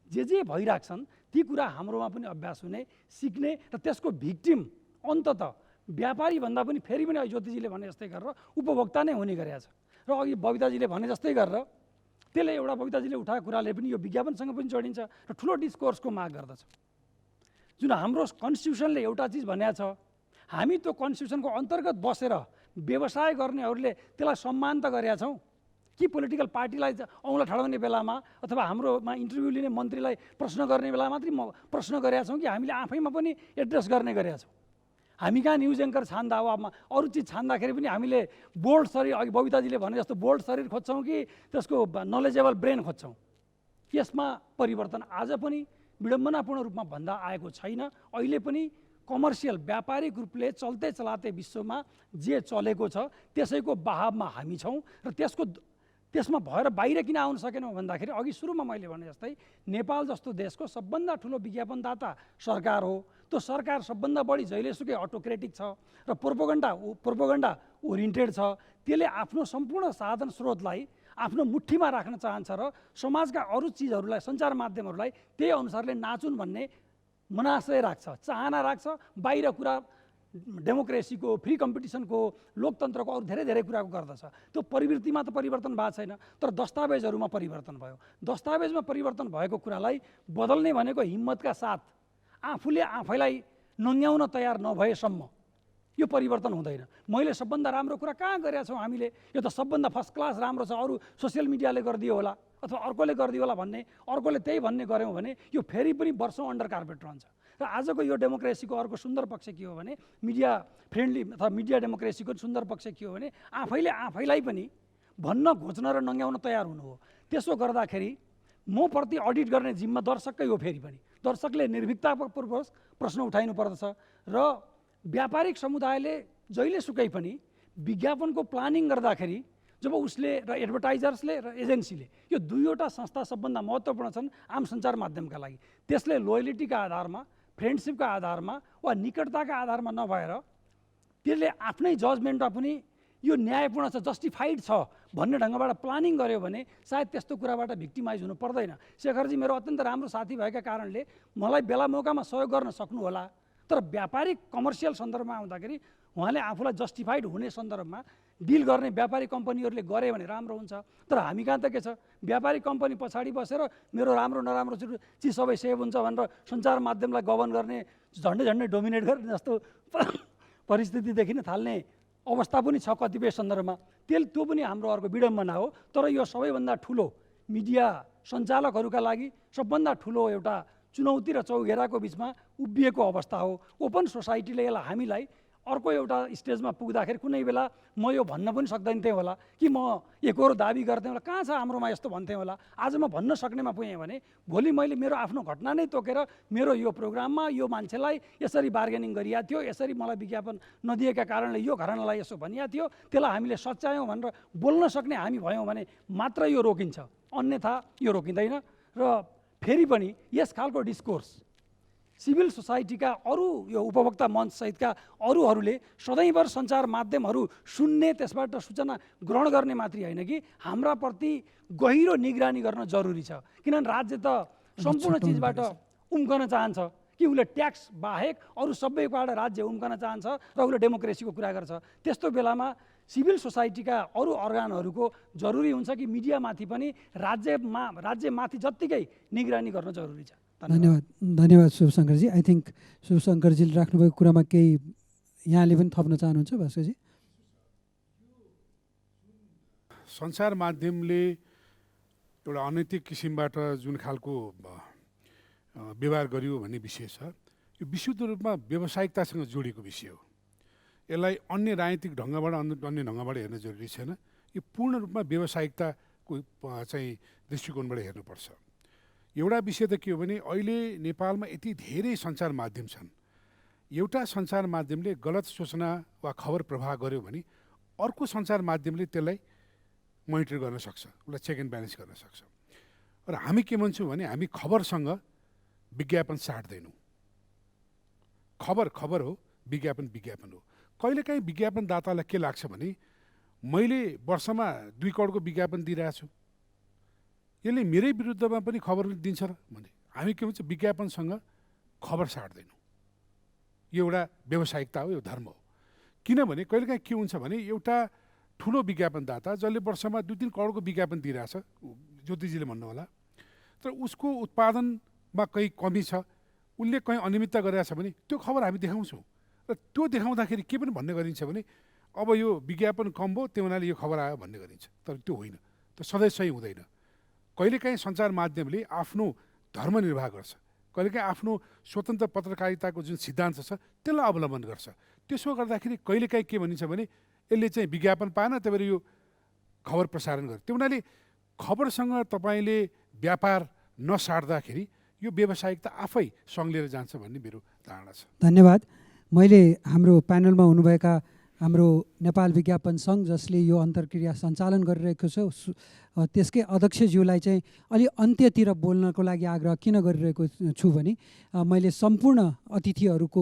Speaker 4: जे भइरहेछन् ती कुरा हाम्रोमा पनि अभ्यास हुने, सिक्ने र त्यसको भिक्टिम अन्तत व्यापारी भन्दा पनि फेरि पनि ज्योतिजीले भने जस्तै गरेर उपभोक्ता नै हुने गरेछ। र अघि बबिताजीले भने जस्तै गरेर त्यसले एउटा बबिताजीले उठाएको कुराले पनि यो विज्ञापनसँग पनि जोडिन्छ र ठुलो डिस्कोर्सको माग गर्दछ। जुन हाम्रो कन्स्टिट्युसनले एउटा चिज भनेको छ, हामी त्यो कन्स्टिट्युसनको अन्तर्गत बसेर व्यवसाय गर्नेहरूले त्यसलाई सम्मान त गरेका छौँ कि पोलिटिकल पार्टीलाई औँला ठडाउने बेलामा अथवा हाम्रोमा इन्टरभ्यू लिने मन्त्रीलाई प्रश्न गर्ने बेला मात्रै प्रश्न गरेका छौँ कि हामीले आफैमा पनि एड्रेस गर्ने गरेका छौँ। हामी कहाँ न्युज एङ्कर छान्दा हो, अरू चिज छान्दाखेरि पनि हामीले बोल्ड शरीर, अघि बबिताजीले भने जस्तो बोल्ड शरीर खोज्छौँ कि त्यसको नलेजेबल ब्रेन खोज्छौँ। यसमा परिवर्तन आज पनि विडम्बनापूर्ण रूपमा भन्दा आएको छैन। अहिले पनि कमर्सियल व्यापारिक रूपले चल्ते चलाते विश्वमा जे चलेको छ त्यसैको बहावमा हामी छौँ र त्यसमा भएर बाहिर किन आउन सकेनौँ भन्दाखेरि अघि सुरुमा मैले भने जस्तै नेपाल जस्तो देशको सबभन्दा ठुलो विज्ञापनदाता सरकार हो। त्यो सरकार सबभन्दा बढी जहिलेसुकै अटोक्रेटिक छ र प्रोपोगन्डा ओरिएन्टेड छ। त्यसले आफ्नो सम्पूर्ण साधन स्रोतलाई आफ्नो मुठ्ठीमा राख्न चाहन्छ र समाजका अरू चिजहरूलाई, सञ्चार माध्यमहरूलाई त्यही अनुसारले नाचुन् भन्ने मनाशय राख्छ, चाहना राख्छ। बाहिर कुरा डेमोक्रेसीको, फ्री कम्पिटिसनको, लोकतन्त्रको अरू धेरै धेरै कुराको गर्दछ। त्यो प्रवृत्तिमा त परिवर्तन भएको छैन, तर दस्तावेजहरूमा परिवर्तन भयो। दस्तावेजमा परिवर्तन भएको कुरालाई बदल्ने भनेको हिम्मतका साथ आफूले आफैलाई नङ्ग्याउन तयार नभएसम्म यो परिवर्तन हुँदैन। मैले सबभन्दा राम्रो कुरा कहाँ गरेका छौँ हामीले, यो त सबभन्दा फर्स्ट क्लास राम्रो छ, अरू सोसियल मिडियाले गरिदियो होला अथवा अर्कोले गरिदियो होला भन्ने, अर्कोले त्यही भन्ने गऱ्यौँ भने यो फेरि पनि वर्षौँ अन्डर कार्पेट रहन्छ। र आजको यो डेमोक्रेसीको अर्को सुन्दर पक्ष के हो भने, मिडिया फ्रेन्डली अथवा मिडिया डेमोक्रेसीको सुन्दर पक्ष के हो भने आफैले आफैलाई पनि भन्न, घोच्न र नङ्ग्याउन तयार हुनु हो। त्यसो गर्दाखेरि म प्रति अडिट गर्ने जिम्मा दर्शककै हो। फेरि पनि दर्शकले निर्भीकतापूर्वक प्रश्न उठाइनु पर्दछ र व्यापारिक समुदायले जहिलेसुकै पनि विज्ञापनको प्लानिङ गर्दाखेरि जब उसले र एडभर्टाइजर्सले र एजेन्सीले, यो दुईवटा संस्था सबभन्दा महत्त्वपूर्ण छन् आम सञ्चार माध्यमका लागि, त्यसले लोयलिटीका आधारमा, फ्रेन्डसिपका आधारमा वा निकटताका आधारमा नभएर त्यसले आफ्नै जजमेन्टमा पनि यो न्यायपूर्ण छ, जस्टिफाइड छ भन्ने ढङ्गबाट प्लानिङ गर्यो भने सायद त्यस्तो कुराबाट भिक्टिमाइज हुनु पर्दैन। शेखरजी मेरो अत्यन्त राम्रो साथी भएका कारणले मलाई बेला मौकामा सहयोग गर्न सक्नु होला, तर व्यापारिक कमर्सियल सन्दर्भमा आउँदाखेरि उहाँले आफूलाई जस्टिफाइड हुने सन्दर्भमा डिल गर्ने व्यापारिक कम्पनीहरूले गरे भने राम्रो हुन्छ। तर हामी कहाँ त के छ, व्यापारिक कम्पनी पछाडि बसेर मेरो राम्रो नराम्रो चिज सबै सेभ हुन्छ भनेर सञ्चार माध्यमलाई गभर्न गर्ने, झन्डै डोमिनेट गर्ने जस्तो परिस्थिति देखिन थाल्ने अवस्था पनि छ कतिपय सन्दर्भमा। त्यो पनि हाम्रो अर्को विडम्बना हो। तर यो सबैभन्दा ठुलो मिडिया सञ्चालकहरूका लागि सबभन्दा ठुलो एउटा चुनौती र चौघेराको बिचमा उभिएको अवस्था हो। ओपन सोसाइटीले यसलाई हामीलाई अर्को एउटा स्टेजमा पुग्दाखेरि कुनै बेला म यो भन्न पनि सक्दैन थिएँ होला कि म एकहोरो दाबी गर्थेँ होला, कहाँ छ हाम्रोमा यस्तो भन्थेँ होला। आज म भन्न सक्नेमा पुगेँ भने भोलि मैले मेरो आफ्नो घटना नै तोकेर मेरो यो प्रोग्राममा यो मान्छेलाई यसरी बार्गेनिङ गरिएको थियो, यसरी मलाई विज्ञापन नदिएका कारणले यो घरानालाई यसो भनिएको थियो, त्यसलाई हामीले सच्यायौँ भनेर बोल्न सक्ने हामी भयौँ भने मात्र यो रोकिन्छ, अन्यथा यो रोकिँदैन। र फेरि पनि यस खालको डिस्कोर्स सिभिल सोसाइटीका अरू यो उपभोक्ता मञ्च सहितका अरूहरूले सधैँभर सञ्चार माध्यमहरू सुन्ने, त्यसबाट सूचना ग्रहण गर्ने मात्रै होइन कि हाम्रा प्रति गहिरो निगरानी गर्न जरुरी छ। किनभने राज्य त सम्पूर्ण चिजबाट उम्कन चाहन्छ कि उसले ट्याक्स बाहेक अरू सबैबाट राज्य उम्कन चाहन्छ र उसले डेमोक्रेसीको कुरा गर्छ। त्यस्तो बेलामा सिभिल सोसाइटीका अरू अर्गानहरूको जरुरी हुन्छ कि मिडियामाथि पनि राज्यमाथि जत्तिकै निगरानी गर्न जरुरी छ।
Speaker 1: धन्यवाद धन्यवाद शुभशङ्करजी। आई थिङ्क शुभशङ्करजीले राख्नुभएको कुरामा केही यहाँले पनि थप्न चाहनुहुन्छ भास्करजी?
Speaker 5: सञ्चार माध्यमले एउटा अनैतिक किसिमबाट जुन खालको व्यवहार गरियो भन्ने विषय छ, यो विशुद्ध रूपमा व्यावसायिकतासँग जोडिएको विषय हो। यसलाई अन्य राजनीतिक ढङ्गबाट अन्य ढङ्गबाट हेर्न जरुरी छैन। यो पूर्ण रूपमा व्यावसायिकताको चाहिँ दृष्टिकोणबाट हेर्नुपर्छ। एउटा विषय त के हो भने अहिले नेपालमा यति धेरै सञ्चार माध्यम छन्। एउटा सञ्चार माध्यमले गलत सूचना वा खबर प्रवाह गर्यो भने अर्को सञ्चार माध्यमले त्यसलाई मोनिटर गर्न सक्छ, उसलाई चेक एन्ड ब्यालेन्स गर्न सक्छ। र हामी के भन्छौँ भने हामी खबरसँग विज्ञापन साट्दैनौँ। खबर हो, विज्ञापन हो। कहिलेकाहीँ विज्ञापनदातालाई के लाग्छ भने मैले वर्षमा 2 करोडको विज्ञापन दिइरहेको छु, यसले मेरै विरुद्धमा पनि खबर दिन्छ र भने हामी के भन्छ विज्ञापनसँग खबर साट्दैनौँ। यो एउटा व्यावसायिकता हो, यो धर्म हो। किनभने कहिलेकाहीँ के हुन्छ भने एउटा ठुलो विज्ञापनदाता जसले वर्षमा 2-3 करोडको विज्ञापन दिइरहेछ, ज्योतिजीले भन्नु होला, तर उसको उत्पादनमा कहीँ कमी छ, उसले कहीँ अनियमितता गरिरहेछ भने त्यो खबर हामी देखाउँछौँ। र त्यो देखाउँदाखेरि के पनि भन्ने गरिन्छ भने अब यो विज्ञापन कम भयो त्यो हुनाले यो खबर आयो भन्ने गरिन्छ। तर त्यो होइन, त्यो सधैँ सही हुँदैन। कहिलेकाहीँ सञ्चार माध्यमले आफ्नो धर्म निर्वाह गर्छ, कहिलेकाहीँ आफ्नो स्वतन्त्र पत्रकारिताको जुन सिद्धान्त छ त्यसलाई अवलम्बन गर्छ। त्यसो गर्दाखेरि कहिलेकाहीँ के भनिन्छ भने यसले चाहिँ विज्ञापन पाएन, त्यही भएर यो खबर प्रसारण गर्यो। त्यो हुनाले खबरसँग तपाईँले व्यापार नसाट्दाखेरि यो व्यावसायिकता आफै सङ्लिएर जान्छ भन्ने मेरो धारणा छ।
Speaker 1: धन्यवाद। मैले हाम्रो प्यानलमा हुनुभएका हाम्रो नेपाल विज्ञापन सङ्घ जसले यो अन्तर्क्रिया सञ्चालन गरिरहेको छ त्यसकै अध्यक्षज्यूलाई चाहिँ अलि अन्त्यतिर बोल्नको लागि आग्रह किन गरिरहेको छु भने मैले सम्पूर्ण अतिथिहरूको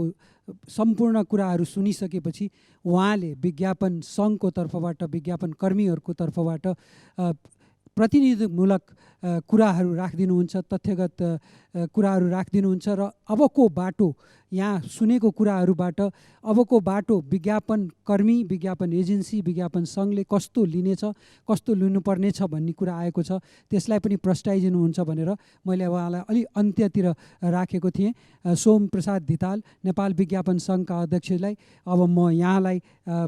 Speaker 1: सम्पूर्ण कुराहरू सुनिसकेपछि उहाँले विज्ञापन सङ्घको तर्फबाट विज्ञापन कर्मीहरूको तर्फबाट प्रतिनिधिमूलक कुराहरू राखिदिनुहुन्छ, तथ्यगत कुराहरू राखिदिनुहुन्छ र अबको बाटो यहाँ सुनेको कुराहरूबाट अबको बाटो विज्ञापन कर्मी, विज्ञापन एजेन्सी, विज्ञापन सङ्घले कस्तो लिनेछ, कस्तो लिनुपर्नेछ भन्ने कुरा आएको छ। त्यसलाई पनि प्रस्ताइदिनुहुन्छ भनेर मैले उहाँलाई अलि अन्त्यतिर राखेको थिएँ। सोम प्रसाद धिताल, नेपाल विज्ञापन सङ्घका अध्यक्षलाई अब म यहाँलाई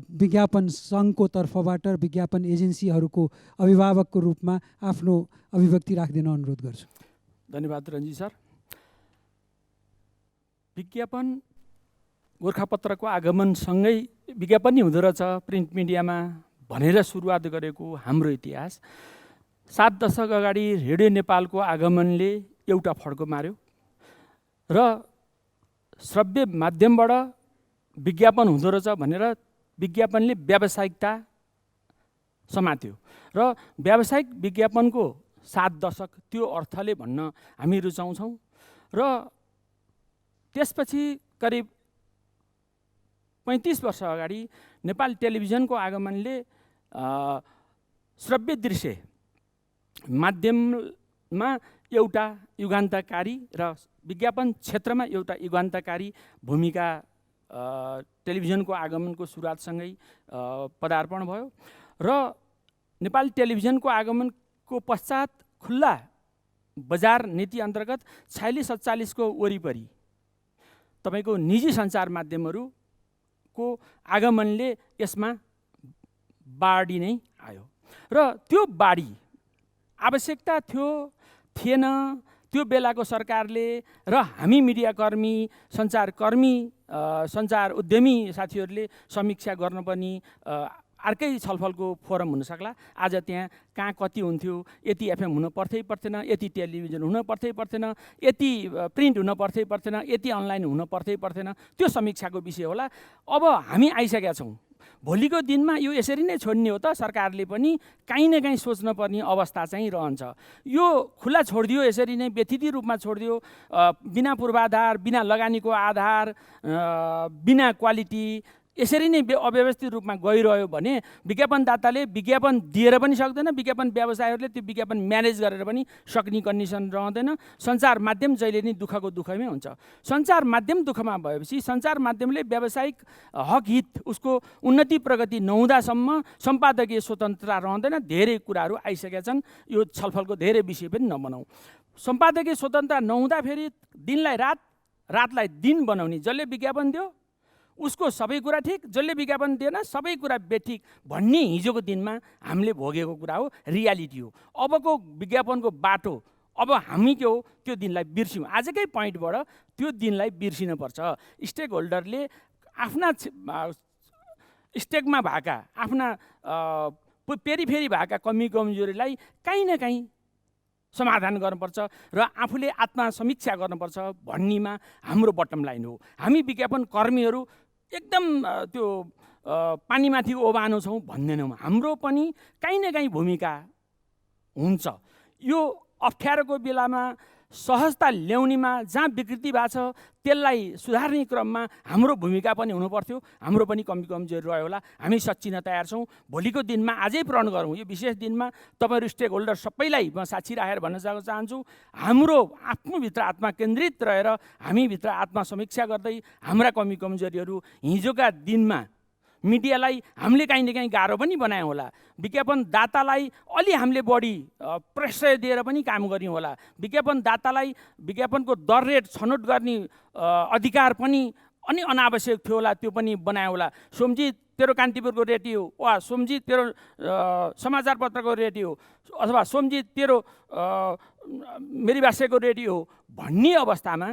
Speaker 1: विज्ञापन सङ्घको तर्फबाट विज्ञापन एजेन्सीहरूको अभिभावकको रूपमा आफ्नो अभिव्यक्ति राखिदिन अनुरोध गर्छु।
Speaker 8: धन्यवाद रञ्जित सर। विज्ञापन गोर्खापत्रको आगमनसँगै विज्ञापन नै हुँदो रहेछ प्रिन्ट मिडियामा भनेर सुरुवात गरेको हाम्रो इतिहास 7 दशक अगाडि रेडियो नेपालको आगमनले एउटा फड्को मार्यो र श्रव्य माध्यमबाट विज्ञापन हुँदो रहेछ भनेर विज्ञापनले व्यावसायिकता समात्यो र व्यावसायिक विज्ञापनको 7 दशक त्यो अर्थले भन्न हामी रुचाउँछौँ। र त्यसपछि करिब 35 वर्ष अगाडि नेपाल टेलिभिजनको आगमनले श्रव्य दृश्य माध्यममा एउटा युगान्तकारी र विज्ञापन क्षेत्रमा एउटा युगान्तकारी भूमिका टेलिभिजनको आगमनको सुरुवातसँगै पदार्पण भयो र नेपाल टेलिभिजनको आगमनको पश्चात खुल्ला बजार नीति अन्तर्गत 46-47 को वरिपरि तपाईको निजी सञ्चार माध्यमहरूको आगमनले यसमा बाढी नै आयो र त्यो बाढी आवश्यकता थिएन। त्यो बेलाको सरकारले र हामी मिडियाकर्मी, सञ्चारकर्मी, सञ्चार उद्यमी साथीहरूले समीक्षा गर्न पनि अर्कै छलफलको फोरम हुन सक्ला। आज त्यहाँ कहाँ कति हुन्थ्यो, यति एफएम हुन पर्थै पर्थेन, यति टेलिभिजन हुन पर्थै पर्थेन, यति प्रिन्ट हुन पर्थै पर्थेन, यति अनलाइन हुन पर्थै पर्थेन, त्यो समीक्षाको विषय होला। अब हामी आइसकेका छौँ। भोलिको दिनमा यो यसरी नै छोड्ने हो त सरकारले पनि काहीँ न काहीँ सोच्न पर्ने अवस्था चाहिँ रहन्छ। यो खुला छोडिदियो, यसरी नै व्यथित रूपमा छोडिदियो, बिना पूर्वाधार, बिना लगानीको आधार, बिना क्वालिटी, यसरी नै अव्यवस्थित रूपमा गइरह्यो भने विज्ञापनदाताले विज्ञापन दिएर पनि सक्दैन, विज्ञापन व्यवसायहरूले त्यो विज्ञापन म्यानेज गरेर पनि सक्ने कन्डिसन रहँदैन। सञ्चार माध्यम जहिले नै दुःखको दुःखमै हुन्छ। सञ्चार माध्यम दुःखमा भएपछि सञ्चार माध्यमले व्यावसायिक हक हित उसको उन्नति प्रगति नहुँदासम्म सम्पादकीय स्वतन्त्रता रहँदैन। धेरै कुराहरू आइसकेका छन्, यो छलफलको धेरै विषय पनि नबनाऊ। सम्पादकीय स्वतन्त्रता नहुँदाखेरि दिनलाई रात, रातलाई दिन बनाउने, जसले विज्ञापन दियो उसको सबै कुरा ठिक, जसले विज्ञापन दिएन सबै कुरा बेठिक भन्ने हिजोको दिनमा हामीले भोगेको कुरा हो, रियालिटी हो। अबको विज्ञापनको बाटो अब हामी के हो त्यो दिनलाई बिर्स्यौँ। आजकै पोइन्टबाट त्यो दिनलाई बिर्सिनुपर्छ। स्टेक होल्डरले आफ्ना स्टेकमा भएका, आफ्ना पेरिफेरी भएका कमी कमजोरीलाई काहीँ न काहीँ समाधान गर्नुपर्छ र आफूले आत्मसमीक्षा गर्नुपर्छ भन्नेमा हाम्रो बटम लाइन हो। हामी विज्ञापन कर्मीहरू एकदम त्यो पानीमाथि ओबानो छौँ भन्दैनौँ। हाम्रो पनि काहीँ न काहीँ भूमिका हुन्छ। यो अप्ठ्यारोको बेलामा सहजता ल्याउनेमा जहाँ विकृति भएको छ त्यसलाई सुधार्ने क्रममा हाम्रो भूमिका पनि हुनुपर्थ्यो। हाम्रो पनि कमी कमजोरी रह्यो होला, हामी सच्चिन तयार छौँ। भोलिको दिनमा अझै प्रण गरौँ। यो विशेष दिनमा तपाईँहरू स्टेक होल्डर सबैलाई म साक्षी राखेर भन्न चाहन्छु, हाम्रो आफ्नोभित्र आत्मा केन्द्रित रहेर हामीभित्र आत्मसमीक्षा गर्दै हाम्रा कमी कमजोरीहरू हिजोका दिनमा मिडियालाई हामीले काहीँ न काहीँ गाह्रो पनि बनायौँ होला, विज्ञापनदातालाई अलि हामीले बढी प्रश्रय दिएर पनि काम गऱ्यौँ होला, विज्ञापनदातालाई विज्ञापनको दर रेट छनौट गर्ने अधिकार पनि अनि अनावश्यक थियो होला, त्यो पनि बनायो होला। सोमजी तेरो कान्तिपुरको रेडियो वा सोमजी तेरो समाचारपत्रको रेडियो अथवा सोमजी तेरो मेरीबासेको रेडियो भन्ने अवस्थामा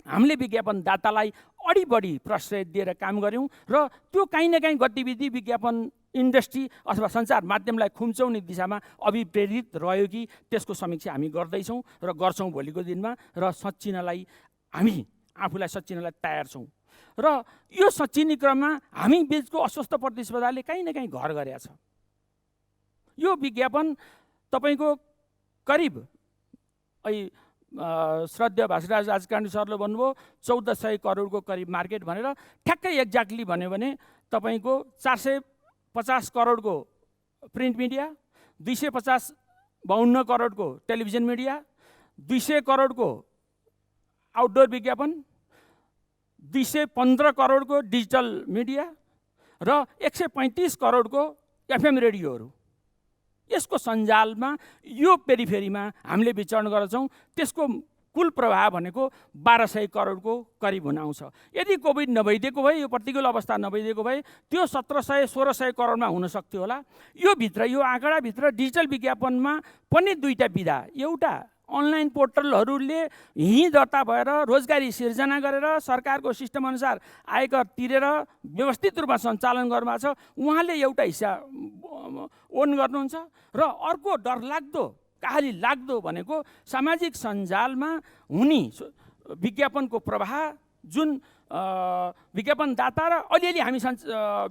Speaker 8: हामीले विज्ञापनदातालाई अढी बढी प्रश्रय दिएर काम गऱ्यौँ र त्यो काहीँ न काहीँ गतिविधि विज्ञापन इन्डस्ट्री अथवा सञ्चार माध्यमलाई खुम्चाउने दिशामा अभिप्रेरित रह्यो कि त्यसको समीक्षा हामी गर्दैछौँ र गर्छौँ भोलिको दिनमा। र सच्चिनलाई हामी आफूलाई सच्चिनलाई तयार छौँ र यो सच्चिने क्रममा हामी बिचको अस्वस्थ प्रतिस्पर्धाले काहीँ न काहीँ घर गरेका छ। यो विज्ञापन तपाईँको करिब श्रद्धेय भाषराज राजकाण्डी सरले भन्नुभयो 1400 करोडको करिब मार्केट भनेर। ठ्याक्कै एक्ज्याक्टली भन्यो भने तपाईँको 450 करोडको प्रिन्ट मिडिया, 252 करोडको टेलिभिजन मिडिया, 200 करोडको आउटडोर विज्ञापन, 215 करोडको डिजिटल मिडिया र 135 करोडको एफएम रेडियोहरू, यसको सञ्जालमा यो पेरिफेरीमा हामीले विचरण गर्छौँ। त्यसको कुल प्रभाव भनेको 1200 करोडको करिब हुन आउँछ। यदि कोभिड नभइदिएको भए, यो प्रतिकूल अवस्था नभइदिएको भए त्यो 1700-1600 करोडमा हुन सक्थ्यो होला। यो भित्र, यो आँकडाभित्र डिजिटल विज्ञापनमा पनि दुईटा विधा, एउटा अनलाइन पोर्टलहरूले यहीँ दर्ता भएर रोजगारी सिर्जना गरेर सरकारको सिस्टम अनुसार आयकर तिरेर व्यवस्थित रूपमा सञ्चालन गर्नुभएको छ, उहाँले एउटा हिस्सा ओन गर्नुहुन्छ। र अर्को डरलाग्दो काली लाग्दो भनेको सामाजिक सञ्जालमा हुने विज्ञापनको प्रवाह, जुन विज्ञापनदाता र अलिअलि हामी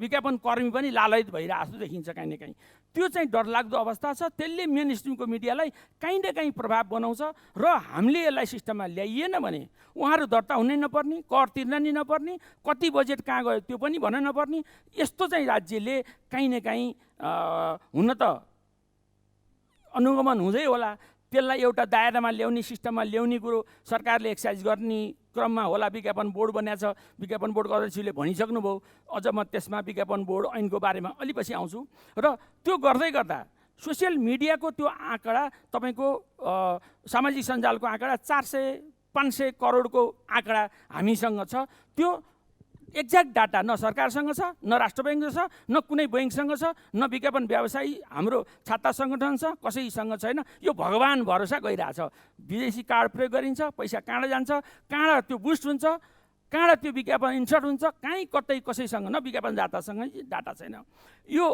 Speaker 8: विज्ञापन कर्मी पनि लालयित भइरहेको जस्तो देखिन्छ काहीँ न काहीँ। त्यो चाहिँ डरलाग्दो अवस्था छ। त्यसले मेन स्ट्रिमको मिडियालाई काहीँ न काहीँ प्रभाव बनाउँछ र हामीले यसलाई सिस्टममा ल्याइएन भने उहाँहरू दर्ता हुनै नपर्ने, कर तिर्न नि नपर्ने, कति बजेट कहाँ गयो त्यो पनि भन्न नपर्ने, यस्तो चाहिँ राज्यले काहीँ न काहीँ हुन त अनुगमन हुँदै होला। त्यसलाई एउटा दायरामा ल्याउने, सिस्टममा ल्याउने कुरो सरकारले एक्सर्साइज गर्ने क्रममा होला। विज्ञापन बोर्ड बनिएको छ, विज्ञापन बोर्डको अध्यक्षले भनिसक्नुभयो। अझ म त्यसमा विज्ञापन बोर्ड ऐनको बारेमा अलि पछि आउँछु। र त्यो गर्दै गर्दा सोसियल मिडियाको त्यो आँकडा तपाईँको सामाजिक सञ्जालको आँकडा 400-500 करोडको आँकडा हामीसँग छ। त्यो एक्ज्याक्ट डाटा न सरकारसँग छ, न राष्ट्र ब्याङ्कसँग छ, न कुनै ब्याङ्कसँग छ, न विज्ञापन व्यवसायी हाम्रो छाता सङ्गठन छ, कसैसँग छैन। यो भगवान भरोसा गइरहेछ। विदेशी कार्ड प्रयोग गरिन्छ, पैसा कहाँ जान्छ, कहाँ त्यो बुस्ट हुन्छ, कहाँ त्यो विज्ञापन इन्सर्ट हुन्छ, कहीँ कतै कसैसँग न विज्ञापनदातासँग डाटा छैन। यो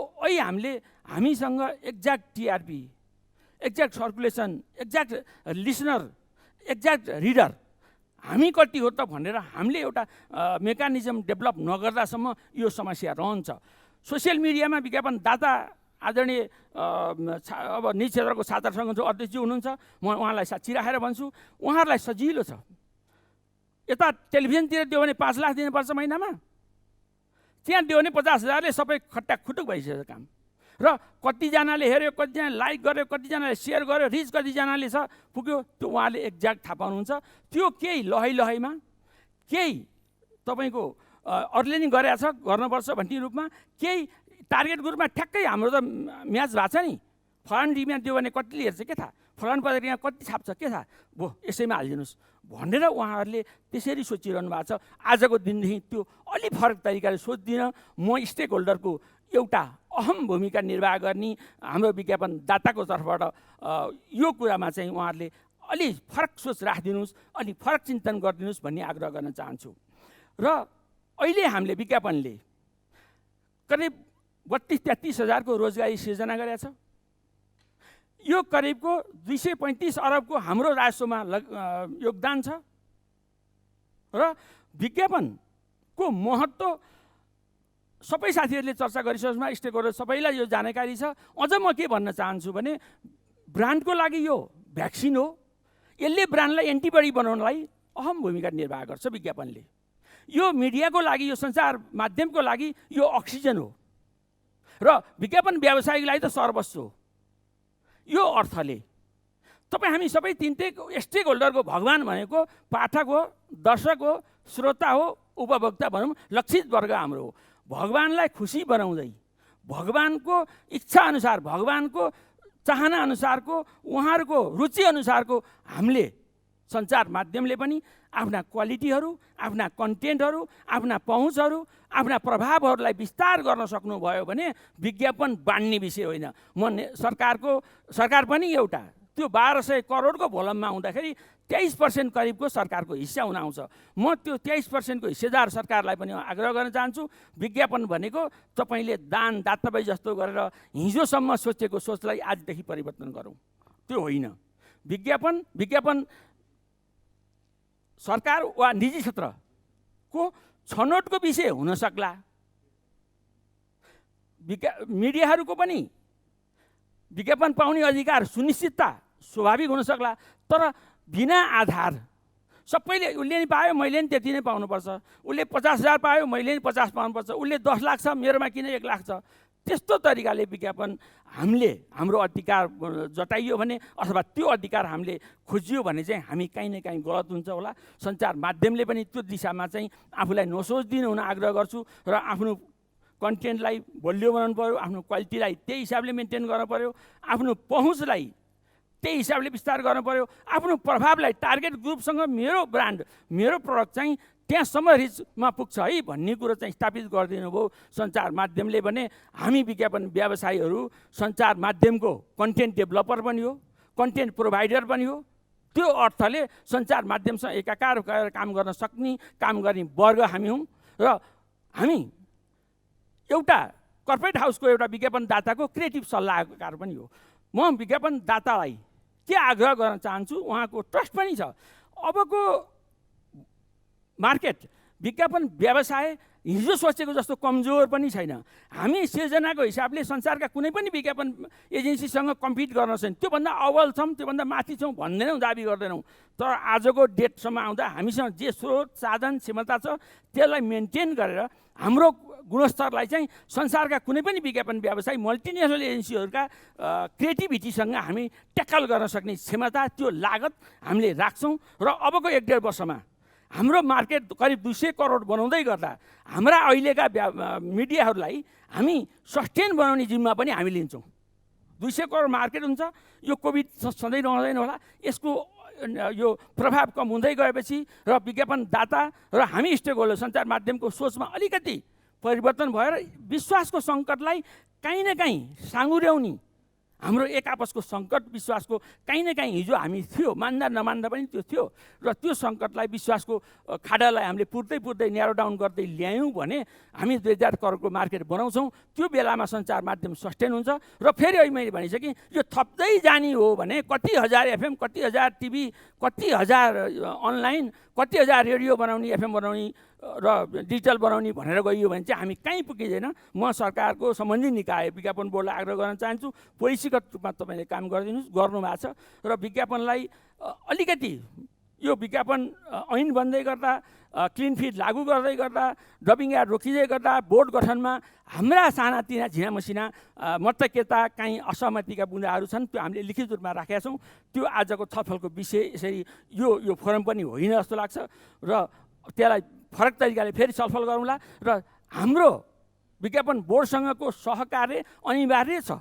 Speaker 8: हामीसँग exact TRP, exact circulation, exact listener, exact reader हामी कति हो त भनेर हामीले एउटा मेकानिजम डेभलप नगर्दासम्म यो समस्या रहन्छ। सोसियल मिडियामा विज्ञापनदाता आदरणीय अब निजी क्षेत्रको छात्र सङ्गठनको अध्यक्षजी हुनुहुन्छ, म उहाँलाई साक्षी राखेर भन्छु, उहाँहरूलाई सजिलो छ। यता टेलिभिजनतिर दियो भने 5 लाख दिनुपर्छ महिनामा, त्यहाँ दियो भने 50,000ले सबै खट्टाखुटुक भइसकेको काम। र कतिजनाले हेऱ्यो, कतिजनाले लाइक गर्यो, कतिजनाले सेयर गर्यो, रिच कतिजनाले छ पुग्यो, त्यो उहाँले एक्ज्याक्ट थाहा पाउनुहुन्छ। त्यो केही लहैमा केही तपाईँको अरूले नि गरेछ गर्नुपर्छ भन्ने रूपमा, केही टार्गेट ग्रुपमा ठ्याक्कै हाम्रो त म्याच भएको छ नि, फलान टिममा दियो भने कतिले हेर्छ के थाहा, फलान पत्रिकामा कति छाप्छ के थाहा, भो यसैमा हालिदिनुहोस् भनेर उहाँहरूले त्यसरी सोचिरहनु भएको छ। आजको दिनदेखि त्यो अलि फरक तरिकाले सोच्दिनँ। म स्टेक होल्डरको एउटा अहम भूमिका निर्वाह गर्ने हाम्रो विज्ञापनदाताको तर्फबाट यो कुरामा चाहिँ उहाँहरूले अलि फरक सोच राखिदिनुहोस्, अलि फरक चिन्तन गरिदिनुहोस् भन्ने आग्रह गर्न चाहन्छु। र अहिले हामीले विज्ञापनले करिब 32-33 हजारको रोजगारी सिर्जना गरेको छ। यो करिबको 235 अरबको हाम्रो राजस्वमा योगदान छ। र विज्ञापनको महत्त्व सबै साथीहरूले चर्चा गरिसकेमा स्टेक होल्डर सबैलाई यो जानकारी छ। अझ म के भन्न चाहन्छु भने ब्रान्डको लागि यो भ्याक्सिन हो। यसले ब्रान्डलाई एन्टिबडी बनाउनलाई अहम भूमिका निर्वाह गर्छ विज्ञापनले। यो मिडियाको लागि, यो सञ्चार माध्यमको लागि यो अक्सिजन हो र विज्ञापन व्यवसायीलाई त सर्वस्व हो। यो अर्थले तपाईँ हामी सबै तिनटै स्टेक होल्डरको भगवान भनेको पाठक हो, दर्शक हो, श्रोता हो, उपभोक्ता भनौँ, लक्षित वर्ग हाम्रो हो। भगवानलाई खुसी बनाउँदै, भगवानको इच्छा अनुसार, भगवानको चाहना अनुसारको, उहाँहरूको रुचि अनुसारको हामीले सञ्चार माध्यमले पनि आफ्ना क्वालिटीहरू, आफ्ना कन्टेन्टहरू, आफ्ना पहुँचहरू, आफ्ना प्रभावहरूलाई विस्तार गर्न सक्नुभयो भने विज्ञापन बाँड्ने विषय होइन। सरकार पनि एउटा त्यो 1200 करोडको भोलममा हुँदाखेरि 23% करिबको सरकारको हिस्सा हुन आउँछ। म त्यो 23%को हिस्सेदार सरकारलाई पनि आग्रह गर्न चाहन्छु, विज्ञापन भनेको तपाईँले दान दातबाई जस्तो गरेर हिजोसम्म सोचेको सोचलाई आजदेखि परिवर्तन गरौँ, त्यो होइन। विज्ञापन सरकार वा निजी क्षेत्रको छनौटको विषय हुन सक्ला। मिडियाहरूको पनि विज्ञापन पाउने अधिकार सुनिश्चितता स्वाभाविक हुन सक्ला। तर बिना आधार सबैले उसले नि पायो मैले नि त्यति नै पाउनुपर्छ, उसले 50,000 पायो मैले नि 50 पाउनुपर्छ, उसले 10 लाख छ मेरोमा किन 1 लाख छ, त्यस्तो तरिकाले विज्ञापन हाम्रो अधिकार जताइयो भने अथवा त्यो अधिकार हामीले खोजियो भने चाहिँ हामी काहीँ न काहीँ गलत हुन्छ होला। सञ्चार माध्यमले पनि त्यो दिशामा चाहिँ आफूलाई नसोच्दिनु हुन आग्रह गर्छु र आफ्नो कन्टेन्टलाई बलियो बनाउनु पऱ्यो, आफ्नो क्वालिटीलाई त्यही हिसाबले मेन्टेन गर्नु पऱ्यो, आफ्नो पहुँचलाई त्यही हिसाबले विस्तार गर्नु पऱ्यो, आफ्नो प्रभावलाई टार्गेट ग्रुपसँग मेरो ब्रान्ड, मेरो प्रडक्ट चाहिँ त्यहाँसम्म रिचमा पुग्छ है भन्ने कुरो चाहिँ स्थापित गरिदिनु भयो सञ्चार माध्यमले भने। हामी विज्ञापन व्यवसायीहरू सञ्चार माध्यमको कन्टेन्ट डेभलपर पनि हो, कन्टेन्ट प्रोभाइडर पनि हो। त्यो अर्थले सञ्चार माध्यमसँग एकाकार गरेर काम गर्न सक्ने, काम गर्ने वर्ग हामी हौँ। र हामी एउटा कर्पोरेट हाउसको एउटा विज्ञापनदाताको क्रिएटिभ सल्लाहकार पनि हो। म विज्ञापनदातालाई के आग्रह गर्न चाहन्छु, उहाँको ट्रस्ट पनि छ। अबको मार्केट विज्ञापन व्यवसाय हिजो सोचेको जस्तो कमजोर पनि छैन। हामी सिर्जनाको हिसाबले संसारका कुनै पनि विज्ञापन एजेन्सीसँग कम्पिट गर्न छैन, त्योभन्दा अव्वल छौँ, त्योभन्दा माथि छौँ भन्दैनौँ, दाबी गर्दैनौँ। तर आजको डेटसम्म आउँदा हामीसँग जे स्रोत साधन क्षमता छ त्यसलाई मेन्टेन गरेर हाम्रो गुणस्तरलाई चाहिँ संसारका कुनै पनि विज्ञापन व्यवसाय मल्टिनेसनल एजेन्सीहरूका क्रिएटिभिटीसँग हामी ट्याकल गर्न सक्ने क्षमता, त्यो लागत हामीले राख्छौँ। र अबको 1-1.5 वर्षमा हाम्रो मार्केट करिब 200 करोड बनाउँदै गर्दा हाम्रा अहिलेका मिडियाहरूलाई हामी सस्टेन बनाउने जिम्मा पनि हामी लिन्छौँ। 200 करोड मार्केट हुन्छ, यो कोभिड सधैँ रहँदैन होला, यसको यो प्रभाव कम हुँदै गएपछि र विज्ञापनदाता र हामी स्टेक होल्डर सञ्चार माध्यमको सोचमा अलिकति परिवर्तन भएर विश्वासको सङ्कटलाई काहीँ न काहीँ साँगुर्याउने हाम्रो एक आपसको सङ्कट विश्वासको काहीँ न काहीँ हिजो हामी थियो, मान्दा नमान्दा पनि त्यो थियो। र त्यो सङ्कटलाई विश्वासको खाडालाई हामीले पुर्दै न्यारो डाउन गर्दै ल्यायौँ भने हामी 2000 करोडको मार्केट बनाउँछौँ। त्यो बेलामा सञ्चार माध्यम सस्टेन हुन्छ। र फेरि अहिले मैले भनिसकेँ, यो थप्दै जाने हो भने कति हजार एफएम, कति हजार टिभी, कति हजार अनलाइन, कति हजार रेडियो बनाउने, एफएम बनाउने र डिजिटल बनाउने भनेर गइयो भने चाहिँ हामी कहीँ पुगिँदैन। म सरकारको सम्बन्धित निकाय विज्ञापन बोर्डलाई आग्रह गर्न चाहन्छु, पोलिसीगत रूपमा तपाईँले काम गरिदिनुहोस्, गर्नुभएको छ। र विज्ञापनलाई अलिकति यो विज्ञापन ऐन बन्दै गर्दा क्लिन फिड लागू गर्दै गर्दा, डबिङ यार्ड रोकिँदै गर्दा, बोर्ड गठनमा हाम्रा सानातिना झिना मसिना मतकेता काहीँ असहमतिका बुँदाहरू छन्, त्यो हामीले लिखित रूपमा राखेका छौँ। त्यो आजको छलफलको विषय यसरी यो फोरम पनि होइन जस्तो लाग्छ र त्यसलाई फरक तरिकाले फेरि छलफल गरौँला र हाम्रो विज्ञापन बोर्डसँगको सहकार्य अनिवार्य छ।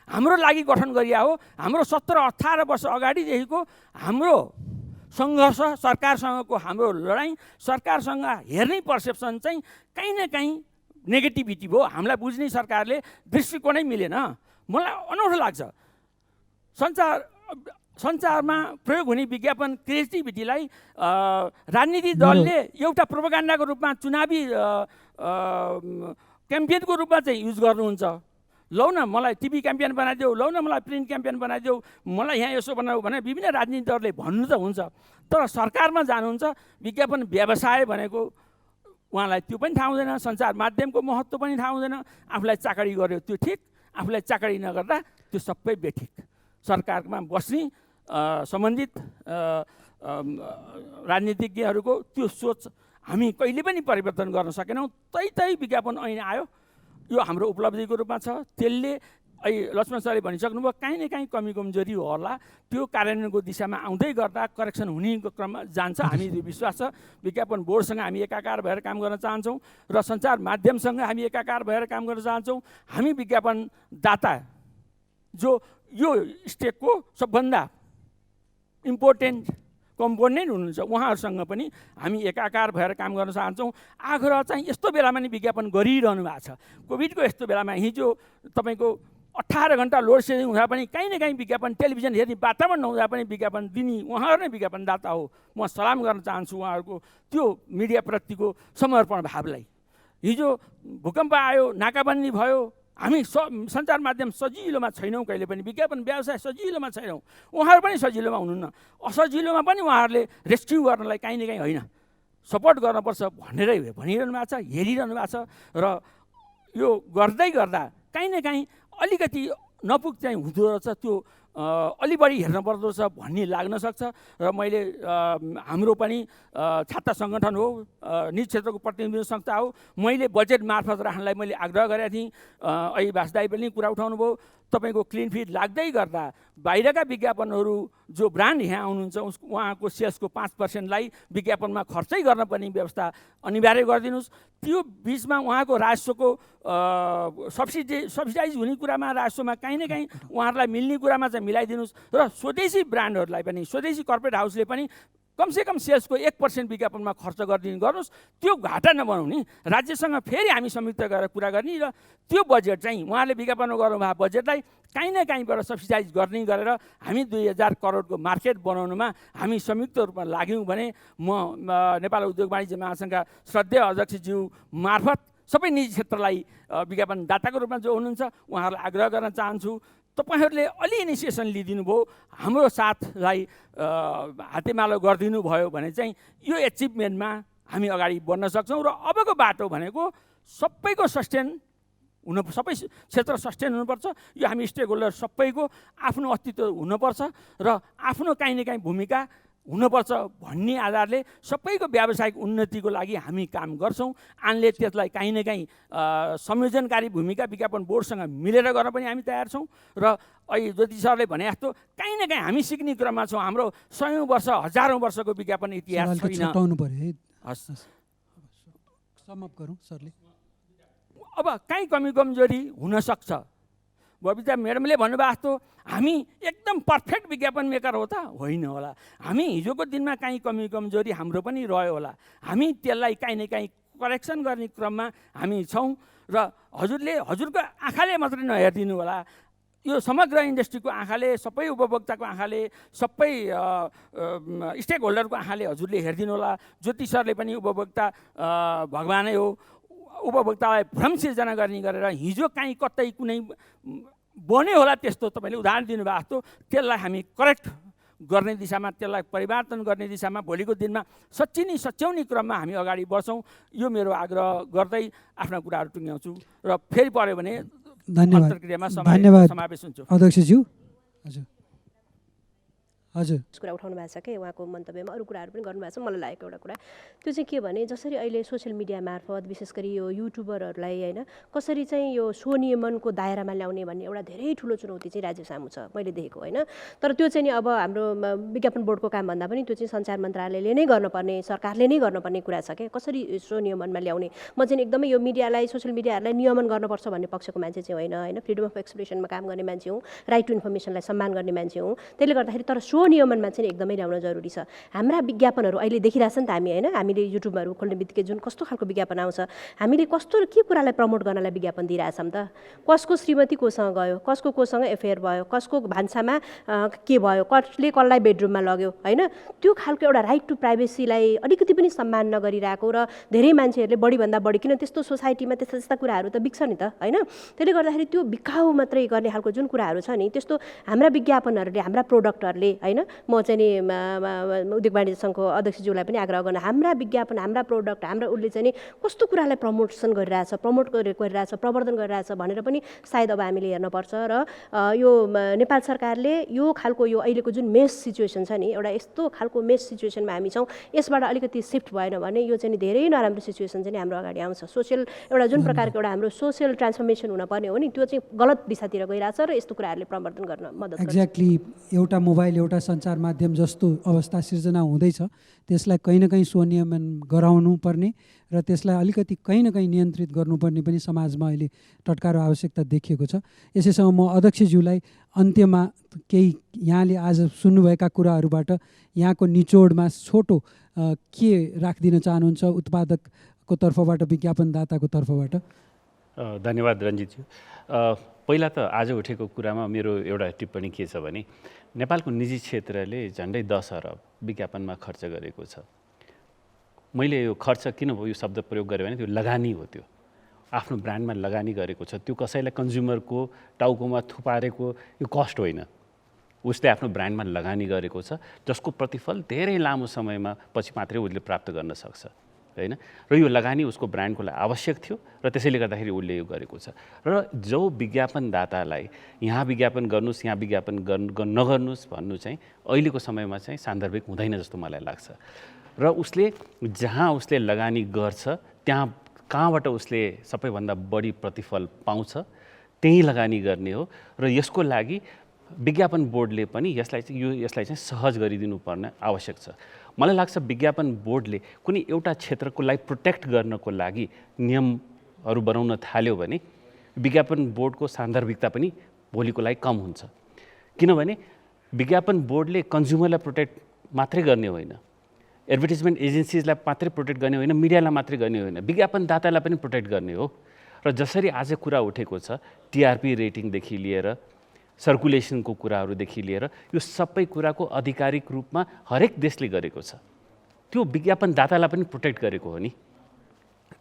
Speaker 8: हाम्रो लागि गठन गरिया हो। हाम्रो 17-18 वर्ष अगाडिदेखिको हाम्रो सङ्घर्ष, सरकारसँगको हाम्रो लडाइँ, सरकारसँग हेर्ने पर्सेप्सन चाहिँ कहीँ न कहीँ नेगेटिभिटी भयो। हामीलाई बुझ्ने सरकारले दृष्टिकोणै मिलेन। मलाई अनौठो लाग्छ सञ्चारमा प्रयोग हुने विज्ञापन क्रिएटिभिटीलाई राजनीतिक दलले एउटा प्रोपागान्डाको रूपमा, चुनावी क्याम्पेनको रूपमा चाहिँ युज गर्नुहुन्छ। लौ न मलाई टिभी क्याम्पेन बनाइदेऊ, लौ न मलाई प्रिन्ट क्याम्पेन बनाइदेऊ, मलाई यहाँ यसो बनाऊ भने विभिन्न राजनीतिक दलले भन्नु त हुन्छ, तर सरकारमा जानुहुन्छ विज्ञापन व्यवसाय भनेको उहाँलाई त्यो पनि थाहा हुँदैन, सञ्चार माध्यमको महत्त्व पनि थाहा हुँदैन। आफूलाई चाकरी गर्यो त्यो ठिक, आफूलाई चाकरी नगर्दा त्यो सबै बेठिक। सरकारमा बस्ने सम्बन्धित राजनीतिज्ञहरूको त्यो सोच हामी कहिले पनि परिवर्तन गर्न सकेनौँ। तै विज्ञापन ऐन आयो, यो हाम्रो उपलब्धिको रूपमा छ। त्यसले अहिले लक्ष्मण सरले भनिसक्नुभयो काहीँ न काहीँ कमी कमजोरी होला, त्यो कार्यान्वयनको दिशामा आउँदै गर्दा करेक्सन हुने क्रममा जान्छ। हामी विश्वास छ विज्ञापन बोर्डसँग हामी एकाकार भएर काम गर्न चाहन्छौँ र सञ्चार माध्यमसँग हामी एकाकार भएर काम गर्न चाहन्छौँ। हामी विज्ञापनदाता जो यो स्टेटको सबभन्दा इम्पोर्टेन्ट कम्पोनेन्ट हुनुहुन्छ, उहाँहरूसँग पनि हामी एकाकार भएर काम गर्न चाहन्छौँ। आग्रह चाहिँ यस्तो बेलामा नि विज्ञापन गरिरहनु भएको छ। कोभिडको यस्तो बेलामा हिजो तपाईँको 18 घन्टा लोड सेडिङ हुँदा पनि कहीँ न कहीँ विज्ञापन, टेलिभिजन हेर्ने वातावरण नहुँदा पनि विज्ञापन दिने उहाँहरू नै विज्ञापनदाता हो। म सलाम गर्न चाहन्छु उहाँहरूको त्यो मिडियाप्रतिको समर्पण भावलाई। हिजो भूकम्प आयो, नाकाबन्दी भयो, हामी सञ्चार माध्यम सजिलोमा छैनौँ, कहिले पनि विज्ञापन व्यवसाय सजिलोमा छैनौँ। उहाँहरू पनि सजिलोमा हुनुहुन्न। असजिलोमा पनि उहाँहरूले रेस्क्यु गर्नलाई काहीँ न काहीँ होइन सपोर्ट गर्नुपर्छ भनेरै भनिरहनु भएको छ, हेरिरहनु भएको छ। र यो गर्दै गर्दा काहीँ न काहीँ अलिकति नपुग चाहिँ हुँदो रहेछ, त्यो अलि बढी हेर्न पर्दो रहेछ भन्ने लाग्न सक्छ। र मैले हाम्रो पनि छात्र सङ्गठन हो, निज क्षेत्रको प्रतिनिधि संस्था हो, मैले बजेट मार्फत राख्नलाई मैले आग्रह गरेका थिएँ। अहिले वासुदाई पनि कुरा उठाउनु भयो। तपाईँको क्लिन फिड लाग्दै गर्दा बाहिरका विज्ञापनहरू जो ब्रान्ड यहाँ आउनुहुन्छ उहाँको सेल्सको 5%लाई विज्ञापनमा खर्चै गर्न पर्ने व्यवस्था अनिवार्य गरिदिनुहोस्। त्यो बिचमा उहाँको राजस्वको सब्सिडाइज हुने कुरामा, राजस्वमा काहीँ न काहीँ उहाँहरूलाई मिल्ने कुरामा चाहिँ मिलाइदिनुहोस्। र स्वदेशी ब्रान्डहरूलाई पनि, स्वदेशी कर्पोरेट हाउसले पनि कमसेकम सेल्सको 1% विज्ञापनमा खर्च गर्नुहोस्। त्यो घाटा नबनाउने, राज्यसँग फेरि हामी संयुक्त गरेर कुरा गर्ने र त्यो बजेट चाहिँ उहाँले विज्ञापनमा गर्नुभएको बजेटलाई काहीँ न काहीँबाट सब्सिडाइज गर्ने गरेर हामी 2000 करोडको मार्केट बनाउनुमा हामी संयुक्त रूपमा लाग्यौँ भने म नेपाल उद्योग वाणिज्य महासङ्घका श्रद्धेय अध्यक्षज्यू मार्फत सबै निजी क्षेत्रलाई विज्ञापनदाताको रूपमा जो हुनुहुन्छ उहाँहरूलाई आग्रह गर्न चाहन्छु, तपाईँहरूले अलि इनिसिएसन लिइदिनु भयो, हाम्रो साथलाई हातेमालो गरिदिनु भयो भने चाहिँ यो एचिभमेन्टमा हामी अगाडि बढ्न सक्छौँ। र अबको बाटो भनेको सबैको सस्टेन हुनु, सबै क्षेत्र सस्टेन हुनुपर्छ। यो हामी स्टेक होल्डर सबैको आफ्नो अस्तित्व हुनुपर्छ र आफ्नो काहीँ न काहीँ भूमिका हुनुपर्छ भन्ने आधारले सबैको व्यावसायिक उन्नतिको लागि हामी काम गर्छौँ। आनले त्यसलाई काहीँ न काहीँ संयोजनकारी भूमिका विज्ञापन बोर्डसँग मिलेर गर्न पनि हामी तयार छौँ। र अहिले ज्योति सरले भने जस्तो काहीँ न काहीँ हामी सिक्ने क्रममा छौँ। हाम्रो 100औँ वर्ष, 1000औँ वर्षको विज्ञापन इतिहास छैन। अब काहीँ कमी कमजोरी हुनसक्छ। बबिता म्याडमले भन्नुभएको जस्तो हामी एकदम पर्फेक्ट विज्ञापन मेकर हो त होइन होला। हामी हिजोको दिनमा काहीँ कमी कमजोरी हाम्रो पनि रह्यो होला। हामी त्यसलाई काहीँ न काहीँ करेक्सन गर्ने क्रममा हामी छौँ। र हजुरको आँखाले मात्रै नहेरिदिनु होला, यो समग्र इन्डस्ट्रीको आँखाले, सबै उपभोक्ताको आँखाले, सबै स्टेक होल्डरको आँखाले हजुरले हेरिदिनु होला। ज्योति सरले पनि उपभोक्ता भगवानै हो, उपभोक्तालाई भ्रम सिर्जना गर्ने गरेर हिजो काहीँ कतै कुनै बन्यो होला त्यस्तो तपाईँले उदाहरण दिनुभएको जस्तो त्यसलाई हामी करेक्ट गर्ने दिशामा, त्यसलाई परिवर्तन गर्ने दिशामा भोलिको दिनमा सच्याउने क्रममा हामी अगाडि बढ्छौँ। यो मेरो आग्रह गर्दै आफ्ना कुराहरू टुङ्ग्याउँछु र फेरि पऱ्यो भने
Speaker 1: धन्यवाद
Speaker 8: अन्तर्क्रियामा
Speaker 1: धन्यवाद
Speaker 8: समावेश हुन्छ।
Speaker 1: अध्यक्षज्यू। हजुर हजुर
Speaker 7: कुरा उठाउनु भएको छ कि उहाँको मन्तव्यमा अरू कुराहरू पनि गर्नुभएको छ। मलाई लागेको एउटा कुरा त्यो चाहिँ के भने जसरी अहिले सोसियल मिडिया मार्फत विशेष गरी यो युट्युबरहरूलाई होइन कसरी चाहिँ यो स्वनियमनको दायरामा ल्याउने भन्ने एउटा धेरै ठुलो चुनौती चाहिँ राज्य सामु छ मैले देखेको होइन। तर त्यो चाहिँ नि अब हाम्रो विज्ञापन बोर्डको काम भन्दा पनि त्यो चाहिँ सञ्चार मन्त्रालयले नै गर्नुपर्ने, सरकारले नै गर्नुपर्ने कुरा छ क्या, कसरी स्वनियमनमा ल्याउने। म चाहिँ एकदमै यो मिडियालाई सोसियल मिडियाहरूलाई नियमन गर्नुपर्छ भन्ने पक्षको मान्छे चाहिँ होइन फ्रिडम अफ एक्सप्रेसनमा काम गर्ने मान्छे हुँ, राइट टु इन्फर्मेसनलाई सम्मान गर्ने मान्छे हुँ। त्यसले गर्दाखेरि तर स्वनियमनमा चाहिँ एकदमै ल्याउन जरुरी छ। हाम्रा विज्ञापनहरू अहिले देखिरहेछ नि त हामी होइन, हामीले युट्युबहरू खोल्ने बित्तिकै जुन कस्तो खालको विज्ञापन आउँछ, हामीले कस्तो के कुरालाई प्रमोट गर्नलाई विज्ञापन दिइरहेछौँ त। कसको श्रीमती कोसँग गयो, कसको कोसँग एफेयर भयो, कसको भान्सामा के भयो, कसले कसलाई बेडरुममा लग्यो होइन, त्यो खालको एउटा राइट टु प्राइभेसीलाई अलिकति पनि सम्मान नगरिरहेको र धेरै मान्छेहरूले बढीभन्दा बढी किन त्यस्तो सोसाइटीमा त्यस्ता कुराहरू त बिग्छ नि त होइन। त्यसले गर्दाखेरि त्यो बिकाउ मात्रै गर्ने खालको जुन कुराहरू छ नि त्यस्तो हाम्रा विज्ञापनहरूले हाम्रा प्रोडक्टहरूले होइन, म चाहिँ नि उद्योग वाणिज्य सङ्घको अध्यक्षज्यूलाई पनि आग्रह गर्न हाम्रा विज्ञापन हाम्रा प्रोडक्ट हाम्रा उसले चाहिँ नि कस्तो कुरालाई प्रमोट गरिरहेछ प्रवर्धन गरिरहेछ भनेर पनि सायद अब हामीले हेर्नुपर्छ। र यो नेपाल सरकारले यो खालको यो अहिलेको जुन मेस सिचुएसन छ नि एउटा यस्तो खालको मेस सिचुएसनमा हामी छौँ, यसबाट अलिकति सिफ्ट भएन भने यो चाहिँ धेरै नराम्रो सिचुएसन चाहिँ हाम्रो अगाडि आउँछ। सोसियल एउटा जुन प्रकारको एउटा हाम्रो सोसियल ट्रान्सफर्मेसन हुनपर्ने हो नि त्यो चाहिँ गलत दिशातिर गइरहेछ र यस्तो कुराहरूले प्रवर्धन गर्न मद्दत गर्छ।
Speaker 1: एक्ज्याक्टली एउटा मोबाइल एउटा सञ्चार माध्यम जस्तो अवस्था सिर्जना हुँदैछ त्यसलाई कहीँ न कहीँ स्वनियमन गराउनु पर्ने र त्यसलाई अलिकति कहीँ न कहीँ नियन्त्रित गर्नुपर्ने पनि समाजमा अहिले टटकारो आवश्यकता देखिएको छ। यसैसँग म अध्यक्षज्यूलाई अन्त्यमा केही यहाँले आज सुन्नुभएका कुराहरूबाट यहाँको निचोडमा छोटो के राखिदिन चाहनुहुन्छ उत्पादकको तर्फबाट विज्ञापनदाताको तर्फबाट?
Speaker 2: धन्यवाद रञ्जितज्यू। पहिला त आज उठेको कुरामा मेरो एउटा टिप्पणी के छ भने नेपालको निजी क्षेत्रले झन्डै 10 अरब विज्ञापनमा खर्च गरेको छ। मैले यो खर्च किन यो शब्द प्रयोग गरेँ भने त्यो लगानी हो, त्यो आफ्नो ब्रान्डमा लगानी गरेको छ, त्यो कसैलाई कन्ज्युमरको टाउकोमा थुपारेको यो कस्ट होइन, उसले आफ्नो ब्रान्डमा लगानी गरेको छ जसको प्रतिफल धेरै लामो समयमा पछि मात्रै उसले प्राप्त गर्न सक्छ होइन। र यो लगानी उसको ब्रान्डको लागि आवश्यक थियो र त्यसैले गर्दाखेरि उसले यो गरेको छ। र जो विज्ञापनदातालाई यहाँ विज्ञापन गर्नुहोस् यहाँ विज्ञापन नगर्नुहोस् भन्नु चाहिँ अहिलेको समयमा चाहिँ सान्दर्भिक हुँदैन जस्तो मलाई लाग्छ। र उसले जहाँ उसले लगानी गर्छ त्यहाँ कहाँबाट उसले सबैभन्दा बढी प्रतिफल पाउँछ त्यही लगानी गर्ने हो। र यसको लागि विज्ञापन बोर्डले पनि यसलाई चाहिँ सहज गरिदिनु पर्ने आवश्यक छ। मलाई लाग्छ विज्ञापन बोर्डले कुनै एउटा क्षेत्रको लागि प्रोटेक्ट गर्नको लागि नियमहरू बनाउन थाल्यो भने विज्ञापन बोर्डको सान्दर्भिकता पनि भोलिको लागि कम हुन्छ। किनभने विज्ञापन बोर्डले कन्ज्युमरलाई प्रोटेक्ट मात्रै गर्ने होइन, एडभर्टिजमेन्ट एजेन्सिजलाई मात्रै प्रोटेक्ट गर्ने होइन, मिडियालाई मात्रै गर्ने होइन, विज्ञापनदातालाई पनि प्रोटेक्ट गर्ने हो। र जसरी आज कुरा उठेको छ टिआरपी रेटिङदेखि लिएर सर्कुलेसनको कुराहरूदेखि लिएर यो सबै कुराको आधिकारिक रूपमा हरेक देशले गरेको छ। त्यो विज्ञापनदातालाई पनि प्रोटेक्ट गरेको हो नि,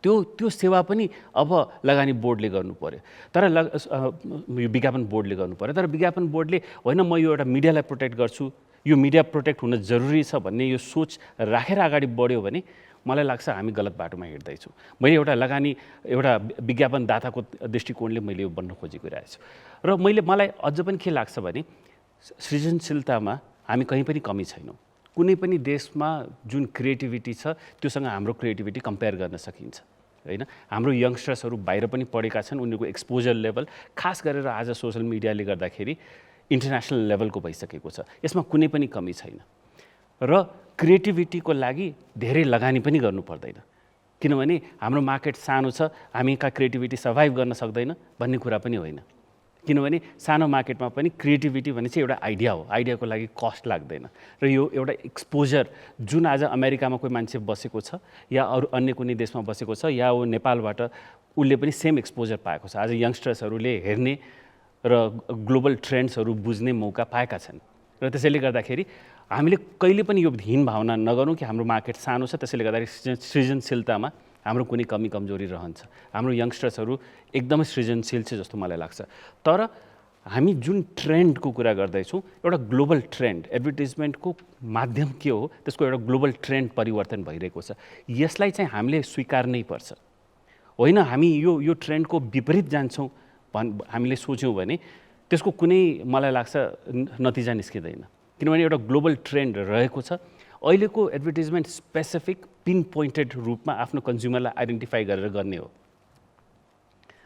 Speaker 2: त्यो सेवा पनि अब लगानी बोर्डले गर्नु पर्यो। तर यो विज्ञापन बोर्डले गर्नु पर्यो। तर विज्ञापन बोर्डले होइन म यो एउटा मिडियालाई प्रोटेक्ट गर्छु, यो मिडिया प्रोटेक्ट हुन जरुरी छ भन्ने यो सोच राखेर अगाडि बढ्यो भने मलाई लाग्छ हामी गलत बाटोमा हिँड्दैछौँ। मैले एउटा विज्ञापनदाताको दृष्टिकोणले मैले यो बन्न खोजेको रहेछु। र मलाई अझ पनि के लाग्छ भने सृजनशीलतामा हामी कहीँ पनि कमी छैनौँ। कुनै पनि देशमा जुन क्रिएटिभिटी छ त्योसँग हाम्रो क्रिएटिभिटी कम्पेयर गर्न सकिन्छ होइन। हाम्रो यङ्स्टर्सहरू बाहिर पनि पढेका छन्, उनीहरूको एक्सपोजर लेभल खास गरेर आज सोसियल मिडियाले गर्दाखेरि इन्टरनेसनल लेभलको भइसकेको छ। यसमा कुनै पनि कमी छैन। र क्रिएटिभिटीको लागि धेरै लगानी पनि गर्नु पर्दैन किनभने हाम्रो मार्केट सानो छ, हामीका क्रिएटिभिटी सर्भाइभ गर्न सक्दैन भन्ने कुरा पनि होइन। किनभने सानो मार्केटमा पनि क्रिएटिभिटी भने चाहिँ एउटा आइडिया हो, आइडियाको लागि कस्ट लाग्दैन। र यो एउटा एक्सपोजर जुन आज अमेरिकामा कोही मान्छे बसेको छ या अरू अन्य कुनै देशमा बसेको छ या वो नेपालबाट उसले पनि सेम एक्सपोजर पाएको छ। आज यङ्स्टर्सहरूले हेर्ने र ग्लोबल ट्रेन्ड्सहरू बुझ्ने मौका पाएका छन्। र त्यसैले गर्दाखेरि हामीले कहिले पनि यो हीन भावना नगरौँ कि हाम्रो मार्केट सानो छ त्यसैले गर्दाखेरि सृजनशीलतामा हाम्रो कुनै कमी कमजोरी रहन्छ। हाम्रो यङ्स्टर्सहरू एकदमै सृजनशील छ जस्तो मलाई लाग्छ। तर हामी जुन ट्रेन्डको कुरा गर्दैछौँ एउटा ग्लोबल ट्रेन्ड, एडभर्टिजमेन्टको माध्यम के हो त्यसको एउटा ग्लोबल ट्रेन्ड परिवर्तन भइरहेको छ। यसलाई चाहिँ हामीले स्वीकार्नै पर्छ। होइन हामी यो ट्रेन्डको विपरीत जान्छौँ हामीले सोच्यौँ भने त्यसको कुनै मलाई लाग्छ नतिजा निस्किँदैन। किनभने एउटा ग्लोबल ट्रेन्ड रहेको छ। अहिलेको एडभर्टिजमेन्ट स्पेसिफिक पिन पोइन्टेड रूपमा आफ्नो कन्ज्युमरलाई आइडेन्टिफाई गरेर गर्ने हो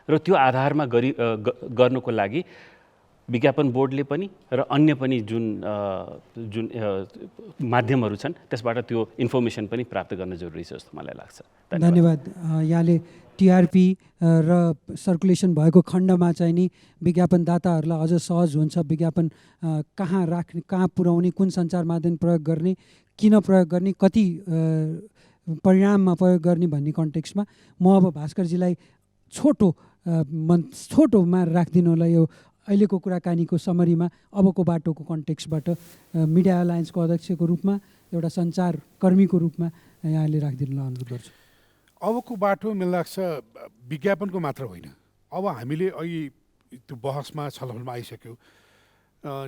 Speaker 2: र त्यो आधारमा गर्नको लागि विज्ञापन बोर्डले पनि र अन्य पनि जुन माध्यमहरू छन् त्यसबाट त्यो इन्फर्मेसन पनि प्राप्त गर्न जरुरी छ जस्तो मलाई लाग्छ।
Speaker 1: धन्यवाद। यहाँले टिआरपी र सर्कुलेसन भएको खण्डमा चाहिँ नि विज्ञापनदाताहरूलाई अझ सहज हुन्छ विज्ञापन कहाँ राख्ने, कहाँ पुर्याउने, कुन सञ्चार माध्यम प्रयोग गर्ने, किन प्रयोग गर्ने, कति परिणाममा प्रयोग गर्ने भन्ने कन्टेक्स्टमा म अब भास्करजीलाई छोटोमा राखिदिनु होला। यो अहिलेको कुराकानीको समरीमा अबको बाटोको कन्टेक्स्टबाट मिडिया एलायन्सको अध्यक्षको रूपमा, एउटा सञ्चार कर्मीको रूपमा यहाँले राखिदिनुलाई अनुरोध गर्छु।
Speaker 5: अबको बाटो मलाई लाग्छ विज्ञापनको मात्र होइन। अब हामीले अहिले त्यो बहसमा छलफलमा आइसक्यो।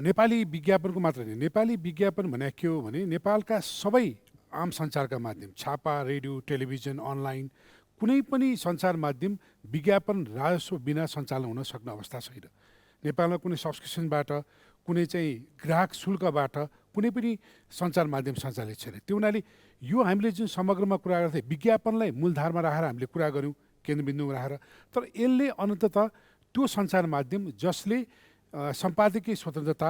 Speaker 5: नेपाली विज्ञापनको मात्र होइन, नेपाली विज्ञापन भने के हो भने नेपालका सबै आम सञ्चारका माध्यम, छापा, रेडियो, टेलिभिजन, अनलाइन, कुनै पनि सञ्चार माध्यम विज्ञापन राजस्व बिना सञ्चालन हुन सक्ने अवस्था छैन। नेपालमा कुनै सब्सक्रिप्सनबाट, कुनै चाहिँ ग्राहक शुल्कबाट कुनै पनि सञ्चार माध्यम सञ्चालित छैन। त्यो हुनाले यो हामीले जुन समग्रमा कुरा गर्दै विज्ञापनलाई मूलधारमा राखेर हामीले कुरा गऱ्यौँ, केन्द्रबिन्दुमा राखेर, तर यसले अन्ततः त्यो सञ्चार माध्यम जसले सम्पादकीय स्वतन्त्रता,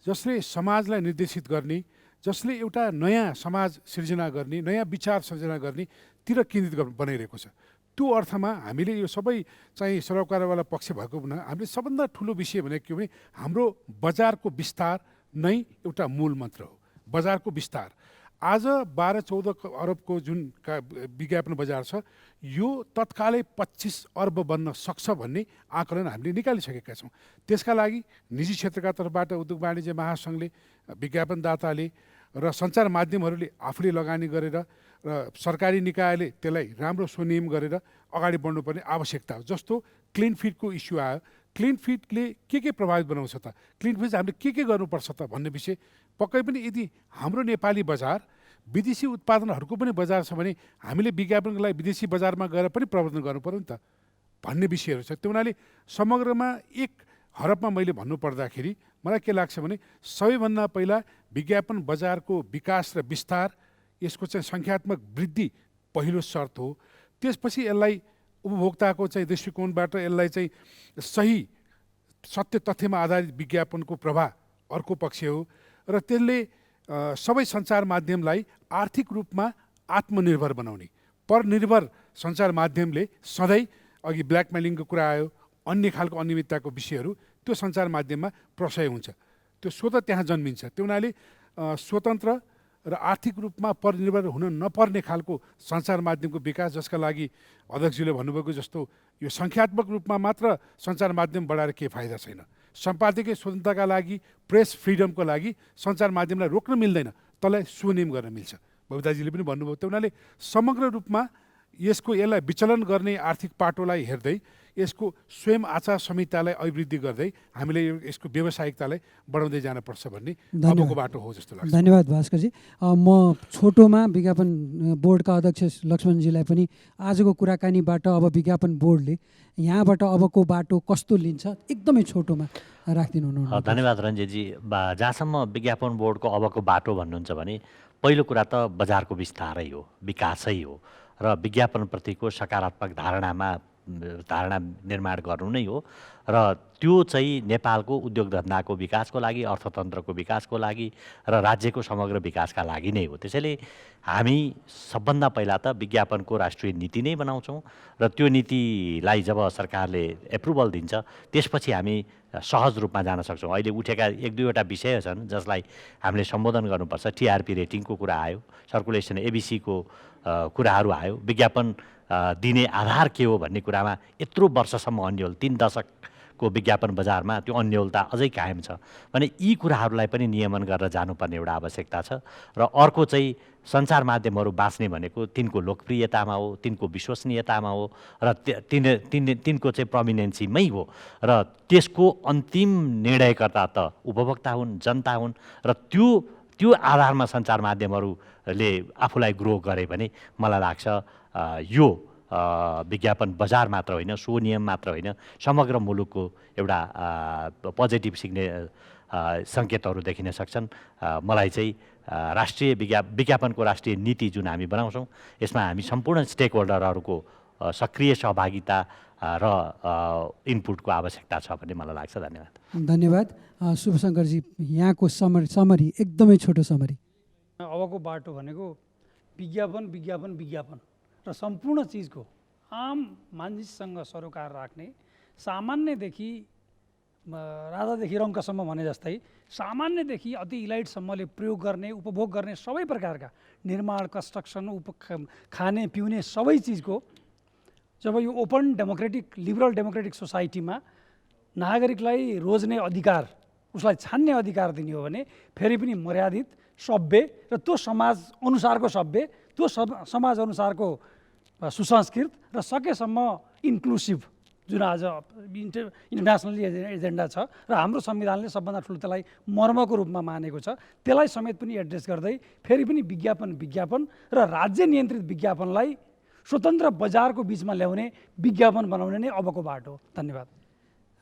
Speaker 5: जसले समाजलाई निर्देशित गर्ने, जसले एउटा नयाँ समाज सिर्जना गर्ने, नयाँ विचार सिर्जना गर्नेतिर केन्द्रित बनाइरहेको छ। त्यो अर्थमा हामीले यो सबै चाहिँ सरोकारवाला पक्ष भएको हुन हामीले सबभन्दा ठुलो विषय भनेको के भने हाम्रो बजारको विस्तार नै एउटा मूल मन्त्र हो। बजारको विस्तार आज 12-14 अरबको जुन विज्ञापन बजार छ, यो तत्कालै 25 अर्ब बन्न सक्छ भन्ने आकलन हामीले निकालिसकेका छौँ। त्यसका लागि निजी क्षेत्रका तर्फबाट उद्योग वाणिज्य महासङ्घले, विज्ञापनदाताले र सञ्चार माध्यमहरूले आफूले लगानी गरेर र सरकारी निकायले त्यसलाई राम्रो सुनियम गरेर अगाडि बढ्नुपर्ने आवश्यकता हो। जस्तो क्लिन फिडको इस्यु आयो, क्लिन फिडले के प्रभावित बनाउँछ त, क्लिन फिड हामीले के गर्नुपर्छ त भन्ने विषय पक्कै पनि यदि हाम्रो नेपाली बजार विदेशी उत्पादनहरूको पनि बजार छ भने हामीले विज्ञापनको लागि विदेशी बजारमा गएर पनि प्रवर्धन गर्नु पर्यो नि त भन्ने विषयहरू छ। त्यो हुनाले समग्रमा एक हरफमा मैले भन्नुपर्दाखेरि मलाई के लाग्छ भने सबैभन्दा पहिला विज्ञापन बजारको विकास र विस्तार, यसको चाहिँ सङ्ख्यात्मक वृद्धि पहिलो शर्त हो। त्यसपछि यसलाई उपभोक्ताको चाहिँ दृष्टिकोणबाट यसलाई चाहिँ सही सत्य तथ्यमा आधारित विज्ञापनको प्रभाव अर्को पक्ष हो र त्यसले सबै सञ्चार माध्यमलाई आर्थिक रूपमा आत्मनिर्भर बनाउने। परनिर्भर सञ्चार माध्यमले सधैँ अघि ब्ल्याकमेलिङको कुरा आयो, अन्य खालको अनियमितताको विषयहरू त्यो सञ्चार माध्यममा प्रशय हुन्छ, त्यो स्वतः त्यहाँ जन्मिन्छ। त्यो हुनाले स्वतन्त्र र आर्थिक रूपमा परनिर्भर हुन नपर्ने खालको सञ्चार माध्यमको विकास, जसका लागि अध्यक्षजीले भन्नुभएको जस्तो यो सङ्ख्यात्मक रूपमा मात्र सञ्चार माध्यम बढाएर केही फाइदा छैन। सम्पादकीय स्वतन्त्रताका लागि, प्रेस फ्रिडमको लागि सञ्चार माध्यमलाई रोक्न मिल्दैन, त्यसलाई सुनियम गर्न मिल्छ। बबिताजीले पनि भन्नुभयो। त्यो हुनाले समग्र रूपमा यसलाई विचलन गर्ने आर्थिक पाटोलाई हेर्दै, यसको स्वयं आचार संहितालाई अभिवृद्धि गर्दै हामीले यसको व्यावसायिकतालाई बढाउँदै जानुपर्छ भन्ने अबको बाटो हो जस्तो लाग्छ।
Speaker 1: धन्यवाद भास्करजी। म छोटोमा विज्ञापन बोर्डका अध्यक्ष लक्ष्मणजीलाई पनि आजको कुराकानीबाट अब विज्ञापन बोर्डले यहाँबाट अबको बाटो कस्तो लिन्छ एकदमै छोटोमा राखिदिनु हुनुहुन्छ।
Speaker 3: धन्यवाद रञ्जितजी। जहाँसम्म विज्ञापन बोर्डको अबको बाटो भन्नुहुन्छ भने पहिलो कुरा त बजारको विस्तारै हो, विकासै हो र विज्ञापनप्रतिको सकारात्मक धारणा निर्माण गर्नु नै हो र त्यो चाहिँ नेपालको उद्योग धन्दाको विकासको लागि, अर्थतन्त्रको विकासको लागि र राज्यको समग्र विकासका लागि नै हो। त्यसैले हामी सबभन्दा पहिला त विज्ञापनको राष्ट्रिय नीति नै बनाउँछौँ र त्यो नीतिलाई जब सरकारले एप्रुभल दिन्छ त्यसपछि हामी सहज रूपमा जान सक्छौँ। अहिले उठेका 1-2वटा विषय छन् जसलाई हामीले सम्बोधन गर्नुपर्छ। टिआरपी रेटिङको कुरा आयो, सर्कुलेसन एबिसीको कुराहरू आयो, विज्ञापन दिने आधार के हो भन्ने कुरामा यत्रो वर्षसम्म अन्यल 3 दशकको विज्ञापन बजारमा त्यो अन्यलता अझै कायम छ भने यी कुराहरूलाई पनि नियमन गरेर जानुपर्ने एउटा आवश्यकता छ। र अर्को चाहिँ सञ्चार माध्यमहरू बाँच्ने भनेको तिनको लोकप्रियतामा हो, तिनको विश्वसनीयतामा हो र तिनको चाहिँ प्रमिनेन्सीमै हो र त्यसको अन्तिम निर्णयकर्ता त उपभोक्ता हुन्, जनता हुन् र त्यो आधारमा सञ्चार माध्यमहरूले आफूलाई ग्रो गरे भने मलाई लाग्छ यो विज्ञापन बजार मात्र होइन, सो नियम मात्र होइन, समग्र मुलुकको एउटा पोजिटिभ सङ्केतहरू देखिन सक्छन्। मलाई चाहिँ राष्ट्रिय विज्ञापनको राष्ट्रिय नीति जुन हामी बनाउँछौँ यसमा हामी सम्पूर्ण स्टेक होल्डरहरूको सक्रिय सहभागिता र इनपुटको आवश्यकता छ भन्ने मलाई लाग्छ। धन्यवाद।
Speaker 1: धन्यवाद। शुभशङ्करजी, यहाँको समरी एकदमै छोटो समरी।
Speaker 4: अबको बाटो भनेको विज्ञापन विज्ञापन विज्ञापन र सम्पूर्ण चिजको आम मानिससँग सरोकार राख्ने, सामान्यदेखि राजादेखि रङ्कसम्म भने जस्तै सामान्यदेखि अति इलाइटसम्मले प्रयोग गर्ने, उपभोग गर्ने सबै प्रकारका निर्माण, कन्स्ट्रक्सन, खाने पिउने सबै चिजको जब यो ओपन डेमोक्रेटिक लिबरल डेमोक्रेटिक सोसाइटीमा नागरिकलाई रोज्ने अधिकार, उसलाई छान्ने अधिकार दिने हो भने फेरि पनि मर्यादित, सभ्य र त्यो समाज अनुसारको सभ्य, त्यो समाज अनुसारको सुसंस्कृत र सकेसम्म इन्क्लुसिभ जुन आज इन्टरनेसनली एजेन्डा छ र हाम्रो संविधानले सबभन्दा ठुलो त्यसलाई मर्मको रूपमा मानेको छ, त्यसलाई समेत पनि एड्रेस गर्दै फेरि पनि विज्ञापन र राज्य नियन्त्रित विज्ञापनलाई स्वतन्त्र बजारको बिचमा ल्याउने विज्ञापन बनाउने नै अबको बाटो। धन्यवाद।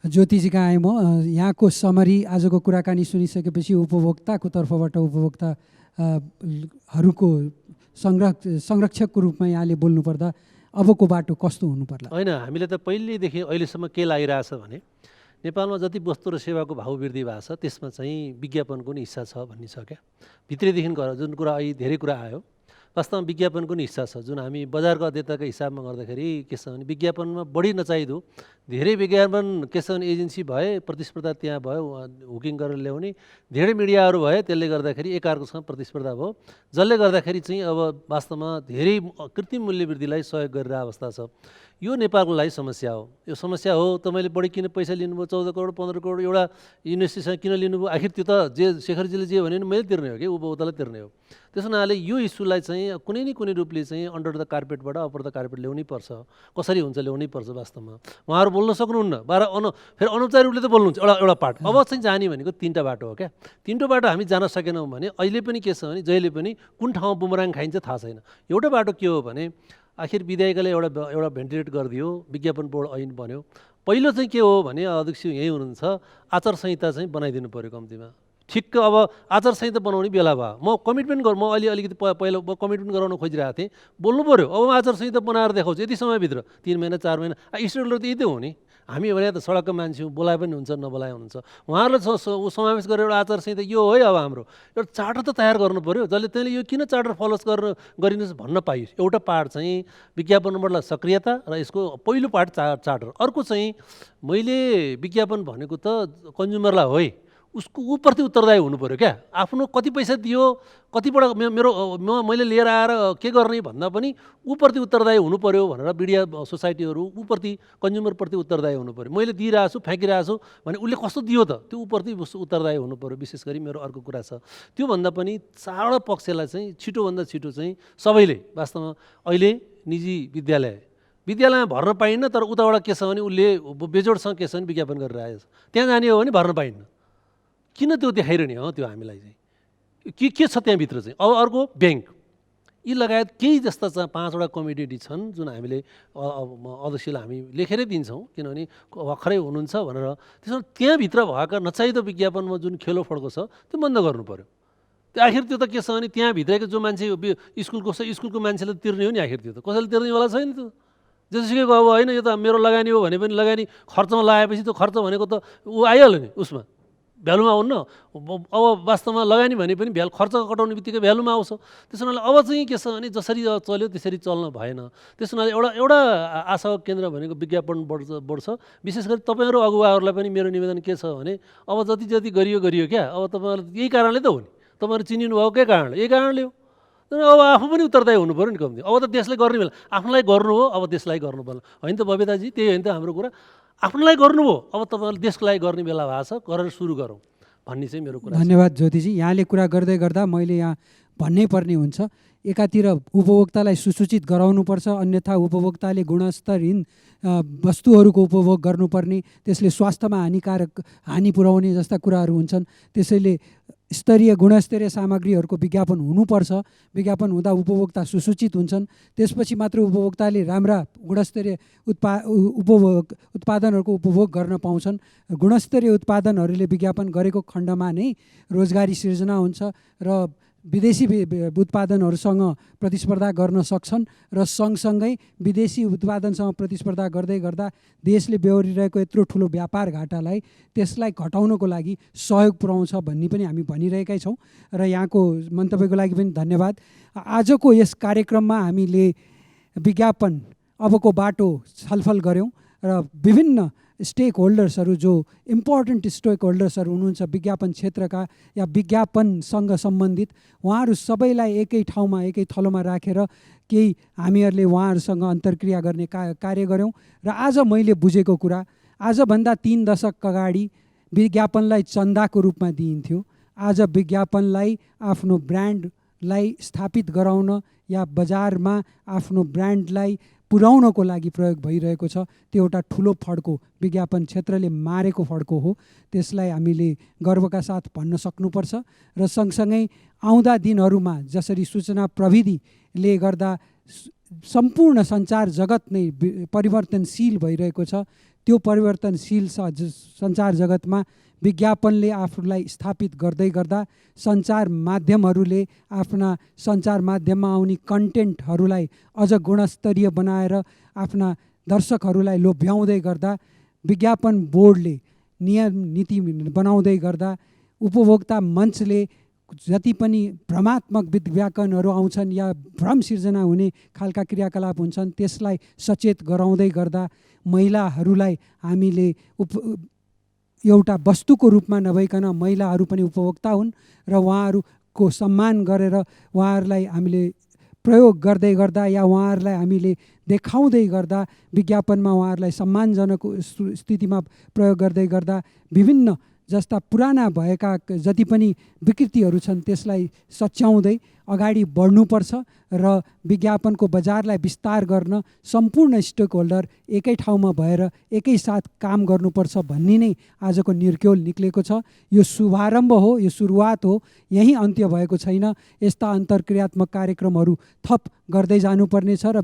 Speaker 1: ज्योतिजी कहाँ आएँ म। यहाँको समरी, आजको कुराकानी सुनिसकेपछि उपभोक्ताको तर्फबाट उपभोक्ताहरूको संरक्षकको रूपमा यहाँले बोल्नुपर्दा अबको बाटो कस्तो हुनुपर्ला?
Speaker 6: होइन, हामीले त पहिल्यैदेखि अहिलेसम्म के लागिरहेछ भने नेपालमा जति वस्तु र सेवाको भाउ वृद्धि भएको छ त्यसमा चाहिँ विज्ञापनको नि हिस्सा छ भन्ने छ क्या। भित्रैदेखि गएर जुन कुरा अहिले धेरै कुरा आयो, वास्तवमा विज्ञापनको नि हिस्सा छ। जुन हामी बजारको अध्यक्षताको हिसाबमा गर्दाखेरि के छ भने विज्ञापनमा बढी नचाहिदो धेरै विज्ञापन के छ भने एजेन्सी भए, प्रतिस्पर्धा त्यहाँ भयो, हुकिङ गरेर ल्याउने धेरै मिडियाहरू भए, त्यसले गर्दाखेरि एकअर्कासँग प्रतिस्पर्धा भयो, जसले गर्दाखेरि चाहिँ अब वास्तवमा धेरै कृत्रिम मूल्य वृद्धिलाई सहयोग गरिरहेको अवस्था छ। यो नेपालको लागि समस्या हो। यो समस्या हो। तपाईँले बढी किन पैसा लिनुभयो, 14 करोड 15 करोड एउटा युनिभर्सिटीसँग किन लिनुभयो? आखिर त्यो त जे शेखरजीले जे भन्यो नि मैले तिर्ने हो कि उपभोक्तालाई तिर्ने हो। त्यस हुनाले यो इस्युलाई चाहिँ कुनै न कुनै रूपले चाहिँ अन्डर द कार्पेटबाट अपर द कार्पेट ल्याउनै पर्छ। कसरी हुन्छ ल्याउनै पर्छ। वास्तवमा उहाँहरू बोल्न सक्नुहुन्न, फेरि अनौपचारिक रूपले त बोल्नुहुन्छ एउटा पार्ट। अब चाहिँ जाने भनेको 3टा बाटो हो क्या। 3टो बाटो हामी जान सकेनौँ भने अहिले पनि के छ भने जहिले पनि कुन ठाउँमा बुमराङ खाइन्छ थाहा छैन। एउटा बाटो के हो भने आखिर विधायकले एउटा भेन्टिलेट गरिदियो, विज्ञापन बोर्ड ऐन बन्यो। पहिलो चाहिँ के हो भने अध्यक्ष यही हुनुहुन्छ, आचार संहिता चाहिँ बनाइदिनु पऱ्यो कम्तीमा। ठिक्क अब आचार संहिता बनाउने बेला भयो। म कमिटमेन्ट म अहिले अलिकति पहिला कमिटमेन्ट गराउन खोजिरहेको थिएँ, बोल्नु पऱ्यो। अब आचार संहिता बनाएर देखाउँछु यति समयभित्र, 3 महिना 4 महिना। स्टेटहरू त यही त हो नि। हामी भने त सडकको मान्छे हौँ, बोलाए पनि हुन्छ नबोलाए हुन्छ। उहाँहरूलाई समावेश गरेर एउटा आचार संहिता यो हो है। अब हाम्रो एउटा चार्टर त तयार गर्नु पऱ्यो, जसले त्यसले यो किन चार्टर फलोस गरिनुहोस् भन्न पाइयोस्। एउटा पार्ट चाहिँ विज्ञापनबाट सक्रियता र यसको पहिलो पार्ट चार्टर। अर्को चाहिँ मैले विज्ञापन भनेको त कन्ज्युमरलाई हो है, उसको ऊप्रति उत्तरदायी हुनु पऱ्यो क्या। आफ्नो कति पैसा दियो, कतिबाट मैले लिएर आएर के गर्ने भन्दा पनि ऊप्रति उत्तरदायी हुनु पऱ्यो भनेर मिडिया सोसाइटीहरू ऊप्रति कन्ज्युमरप्रति उत्तरदायी हुनु पऱ्यो। मैले दिइरहेको छु, फ्याँकिरहेको छु भने उसले कस्तो दियो त त्यो ऊप्रति उत्तरदायी हुनु पऱ्यो। विशेष गरी मेरो अर्को कुरा छ, त्योभन्दा पनि चाँडो पक्षलाई चाहिँ छिटोभन्दा छिटो चाहिँ सबैले वास्तवमा अहिले निजी विद्यालयमा भर्न पाइन्न, तर उताबाट के छ भने उसले बेजोडसँग के छ भने विज्ञापन गरिरहेको छ। त्यहाँ जाने हो भने भर्न पाइन्न। किन त्यो देखाइरहने हो त्यो हामीलाई चाहिँ के छ त्यहाँभित्र चाहिँ। अब अर्को ब्याङ्क, यी लगायत केही जस्ता चाहिँ 5वटा कमिटी छन् जुन हामीले अध्यक्षलाई हामी लेखेरै दिन्छौँ, किनभने भर्खरै हुनुहुन्छ भनेर। त्यसमा त्यहाँभित्र भएका नचाहिदो विज्ञापनमा जुन खेलो फड्को छ त्यो बन्द गर्नु पऱ्यो। आखिर त्यो त के छ भने त्यहाँभित्रको जो मान्छे स्कुलको मान्छेले तिर्ने हो नि, आखिर त्यो त कसैले तिर्नेवाला छैन। त्यो जेसुकैको अब होइन, यो त मेरो लगानी हो भने पनि लगानी खर्चमा लगाएपछि त्यो खर्च भनेको त ऊ आइहाल्यो नि, उसमा भ्यालुमा आउन्न। अब वास्तवमा लगानी भने पनि खर्च कटाउने बित्तिकै भ्यालुमा आउँछ। त्यस हुनाले अब चाहिँ के छ भने जसरी चल्यो त्यसरी चल्न भएन। त्यस हुनाले एउटा आशा केन्द्र भनेको विज्ञापन बोर्ड छ। विशेष गरी तपाईँहरू अगुवाहरूलाई पनि मेरो निवेदन के छ भने अब जति गरियो क्या। अब तपाईँहरू यही कारणले त हो नि, तपाईँहरू चिनिनु भएको के कारणले, यही कारणले हो। अब आफू पनि उत्तरदायी हुनु पऱ्यो नि कम्ती। अब त देशलाई गर्ने बेला आफ्नोलाई गर्नु हो, अब देशलाई गर्नु पर्ला होइन त बबिताजी? त्यही होइन त हाम्रो कुरा। आफ्नोलाई गर्नु हो, अब तपाईँहरूले देशको लागि गर्ने बेला भएको छ, गरेर सुरु गरौँ भन्ने चाहिँ मेरो कुरा।
Speaker 1: धन्यवाद ज्योतिजी। यहाँले कुरा गर्दै गर्दा मैले यहाँ भन्नै पर्ने हुन्छ। एकातिर उपभोक्तालाई सुसूचित गराउनुपर्छ, अन्यथा उपभोक्ताले गुणस्तरहीन वस्तुहरूको उपभोग गर्नुपर्ने, त्यसले स्वास्थ्यमा हानि पुर्याउने जस्ता कुराहरू हुन्छन्। त्यसैले गुणस्तरीय सामग्रीहरूको विज्ञापन हुनुपर्छ। विज्ञापन हुँदा उपभोक्ता सुसूचित हुन्छन्, त्यसपछि मात्र उपभोक्ताले राम्रा गुणस्तरीय उत्पादनहरूको उपभोग गर्न पाउँछन्। गुणस्तरीय उत्पादनहरूले विज्ञापन गरेको खण्डमा नै रोजगारी सिर्जना हुन्छ र विदेशी उत्पादनहरूसँग प्रतिस्पर्धा गर्न सक्छन् र सँगसँगै विदेशी उत्पादनसँग प्रतिस्पर्धा गर्दै गर्दा देशले बेहोरिरहेको यत्रो ठुलो व्यापार घाटालाई त्यसलाई घटाउनको लागि सहयोग पुर्याउँछ भन्ने पनि हामी भनिरहेकै छौँ र यहाँको मन्तव्यको लागि पनि धन्यवाद। आजको यस कार्यक्रममा हामीले विज्ञापन अबको बाटो छलफल गऱ्यौँ र विभिन्न स्टेक होल्डर्सहरू जो इम्पोर्टेन्ट स्टेक होल्डर्सहरू हुनुहुन्छ विज्ञापन क्षेत्रका या विज्ञापनसँग सम्बन्धित, उहाँहरू सबैलाई एकै ठाउँमा एकै थलोमा राखेर केही हामीहरूले उहाँहरूसँग अन्तर्क्रिया गर्ने कार्य गऱ्यौँ। र आज मैले बुझेको कुरा, आजभन्दा 3 दशक अगाडि विज्ञापनलाई चन्दाको रूपमा दिइन्थ्यो। आज विज्ञापनलाई आफ्नो ब्रान्डलाई स्थापित गराउन या बजारमा आफ्नो ब्रान्डलाई पुर्याउनको लागि प्रयोग भइरहेको छ। त्यो एउटा ठुलो फड्को विज्ञापन क्षेत्रले मारेको फड्को हो। त्यसलाई हामीले गर्वका साथ भन्न सक्नुपर्छ र सँगसँगै आउँदा दिनहरूमा जसरी सूचना प्रविधिले गर्दा सम्पूर्ण सञ्चार जगत नै परिवर्तनशील भइरहेको छ, त्यो परिवर्तनशील सञ्चार जगतमा विज्ञापनले आफूलाई स्थापित गर्दै गर्दा सञ्चार माध्यमहरूले आफ्ना सञ्चार माध्यममा आउने कन्टेन्टहरूलाई अझ गुणस्तरीय बनाएर आफ्ना दर्शकहरूलाई लोभ्याउँदै गर्दा, विज्ञापन बोर्डले नियम नीति बनाउँदै गर्दा, उपभोक्ता मञ्चले जति पनि भ्रमात्मक विज्ञापनहरू आउँछन् या भ्रम सिर्जना हुने खालका क्रियाकलाप हुन्छन् त्यसलाई सचेत गराउँदै गर्दा महिलाहरूलाई हामीले एउटा वस्तुको रूपमा नभइकन महिलाहरू पनि उपभोक्ता हुन् र उहाँहरूको सम्मान गरेर उहाँहरूलाई हामीले प्रयोग गर्दै गर्दा या उहाँहरूलाई हामीले देखाउँदै गर्दा विज्ञापनमा उहाँहरूलाई सम्मानजनक स्थितिमा प्रयोग गर्दै गर्दा विभिन्न जस्ता पुराना भएका जति पनि विकृतिहरू छन् त्यसलाई सच्याउँदै अगाडि बढ्नुपर्छ र विज्ञापनको बजारलाई विस्तार गर्न सम्पूर्ण स्टेक होल्डर एकै ठाउँमा भएर एकैसाथ काम गर्नुपर्छ भन्ने नै आजको निर्क्योल निक्लेको छ। यो शुभारम्भ हो, यो सुरुवात हो, यहीँ अन्त्य भएको छैन। यस्ता अन्तर्क्रियात्मक कार्यक्रमहरू थप गर्दै जानुपर्नेछ र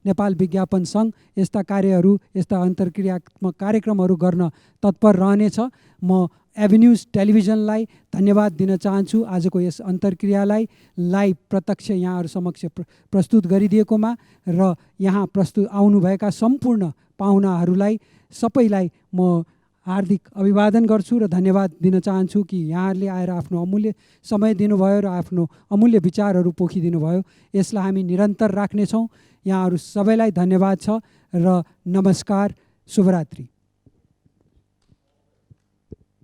Speaker 1: नेपाल विज्ञापन सङ्घ यस्ता कार्यहरू, यस्ता अन्तर्क्रियात्मक कार्यक्रमहरू गर्न तत्पर रहनेछ। म एभिन्यूज टेलिभिजनलाई धन्यवाद दिन चाहन्छु आजको यस अन्तर्क्रियालाई लाइभ प्रत्यक्ष यहाँहरू समक्ष प्रस्तुत गरिदिएकोमा र यहाँ आउनुभएका सम्पूर्ण पाहुनाहरूलाई सबैलाई म हार्दिक अभिवादन गर्छु र धन्यवाद दिन चाहन्छु कि यहाँहरूले आएर आफ्नो अमूल्य समय दिनुभयो र आफ्नो अमूल्य विचारहरू पोखिदिनु भयो। यसलाई हामी निरन्तर राख्नेछौँ। यहाँहरू सबैलाई धन्यवाद छ र नमस्कार, शुभरात्रि।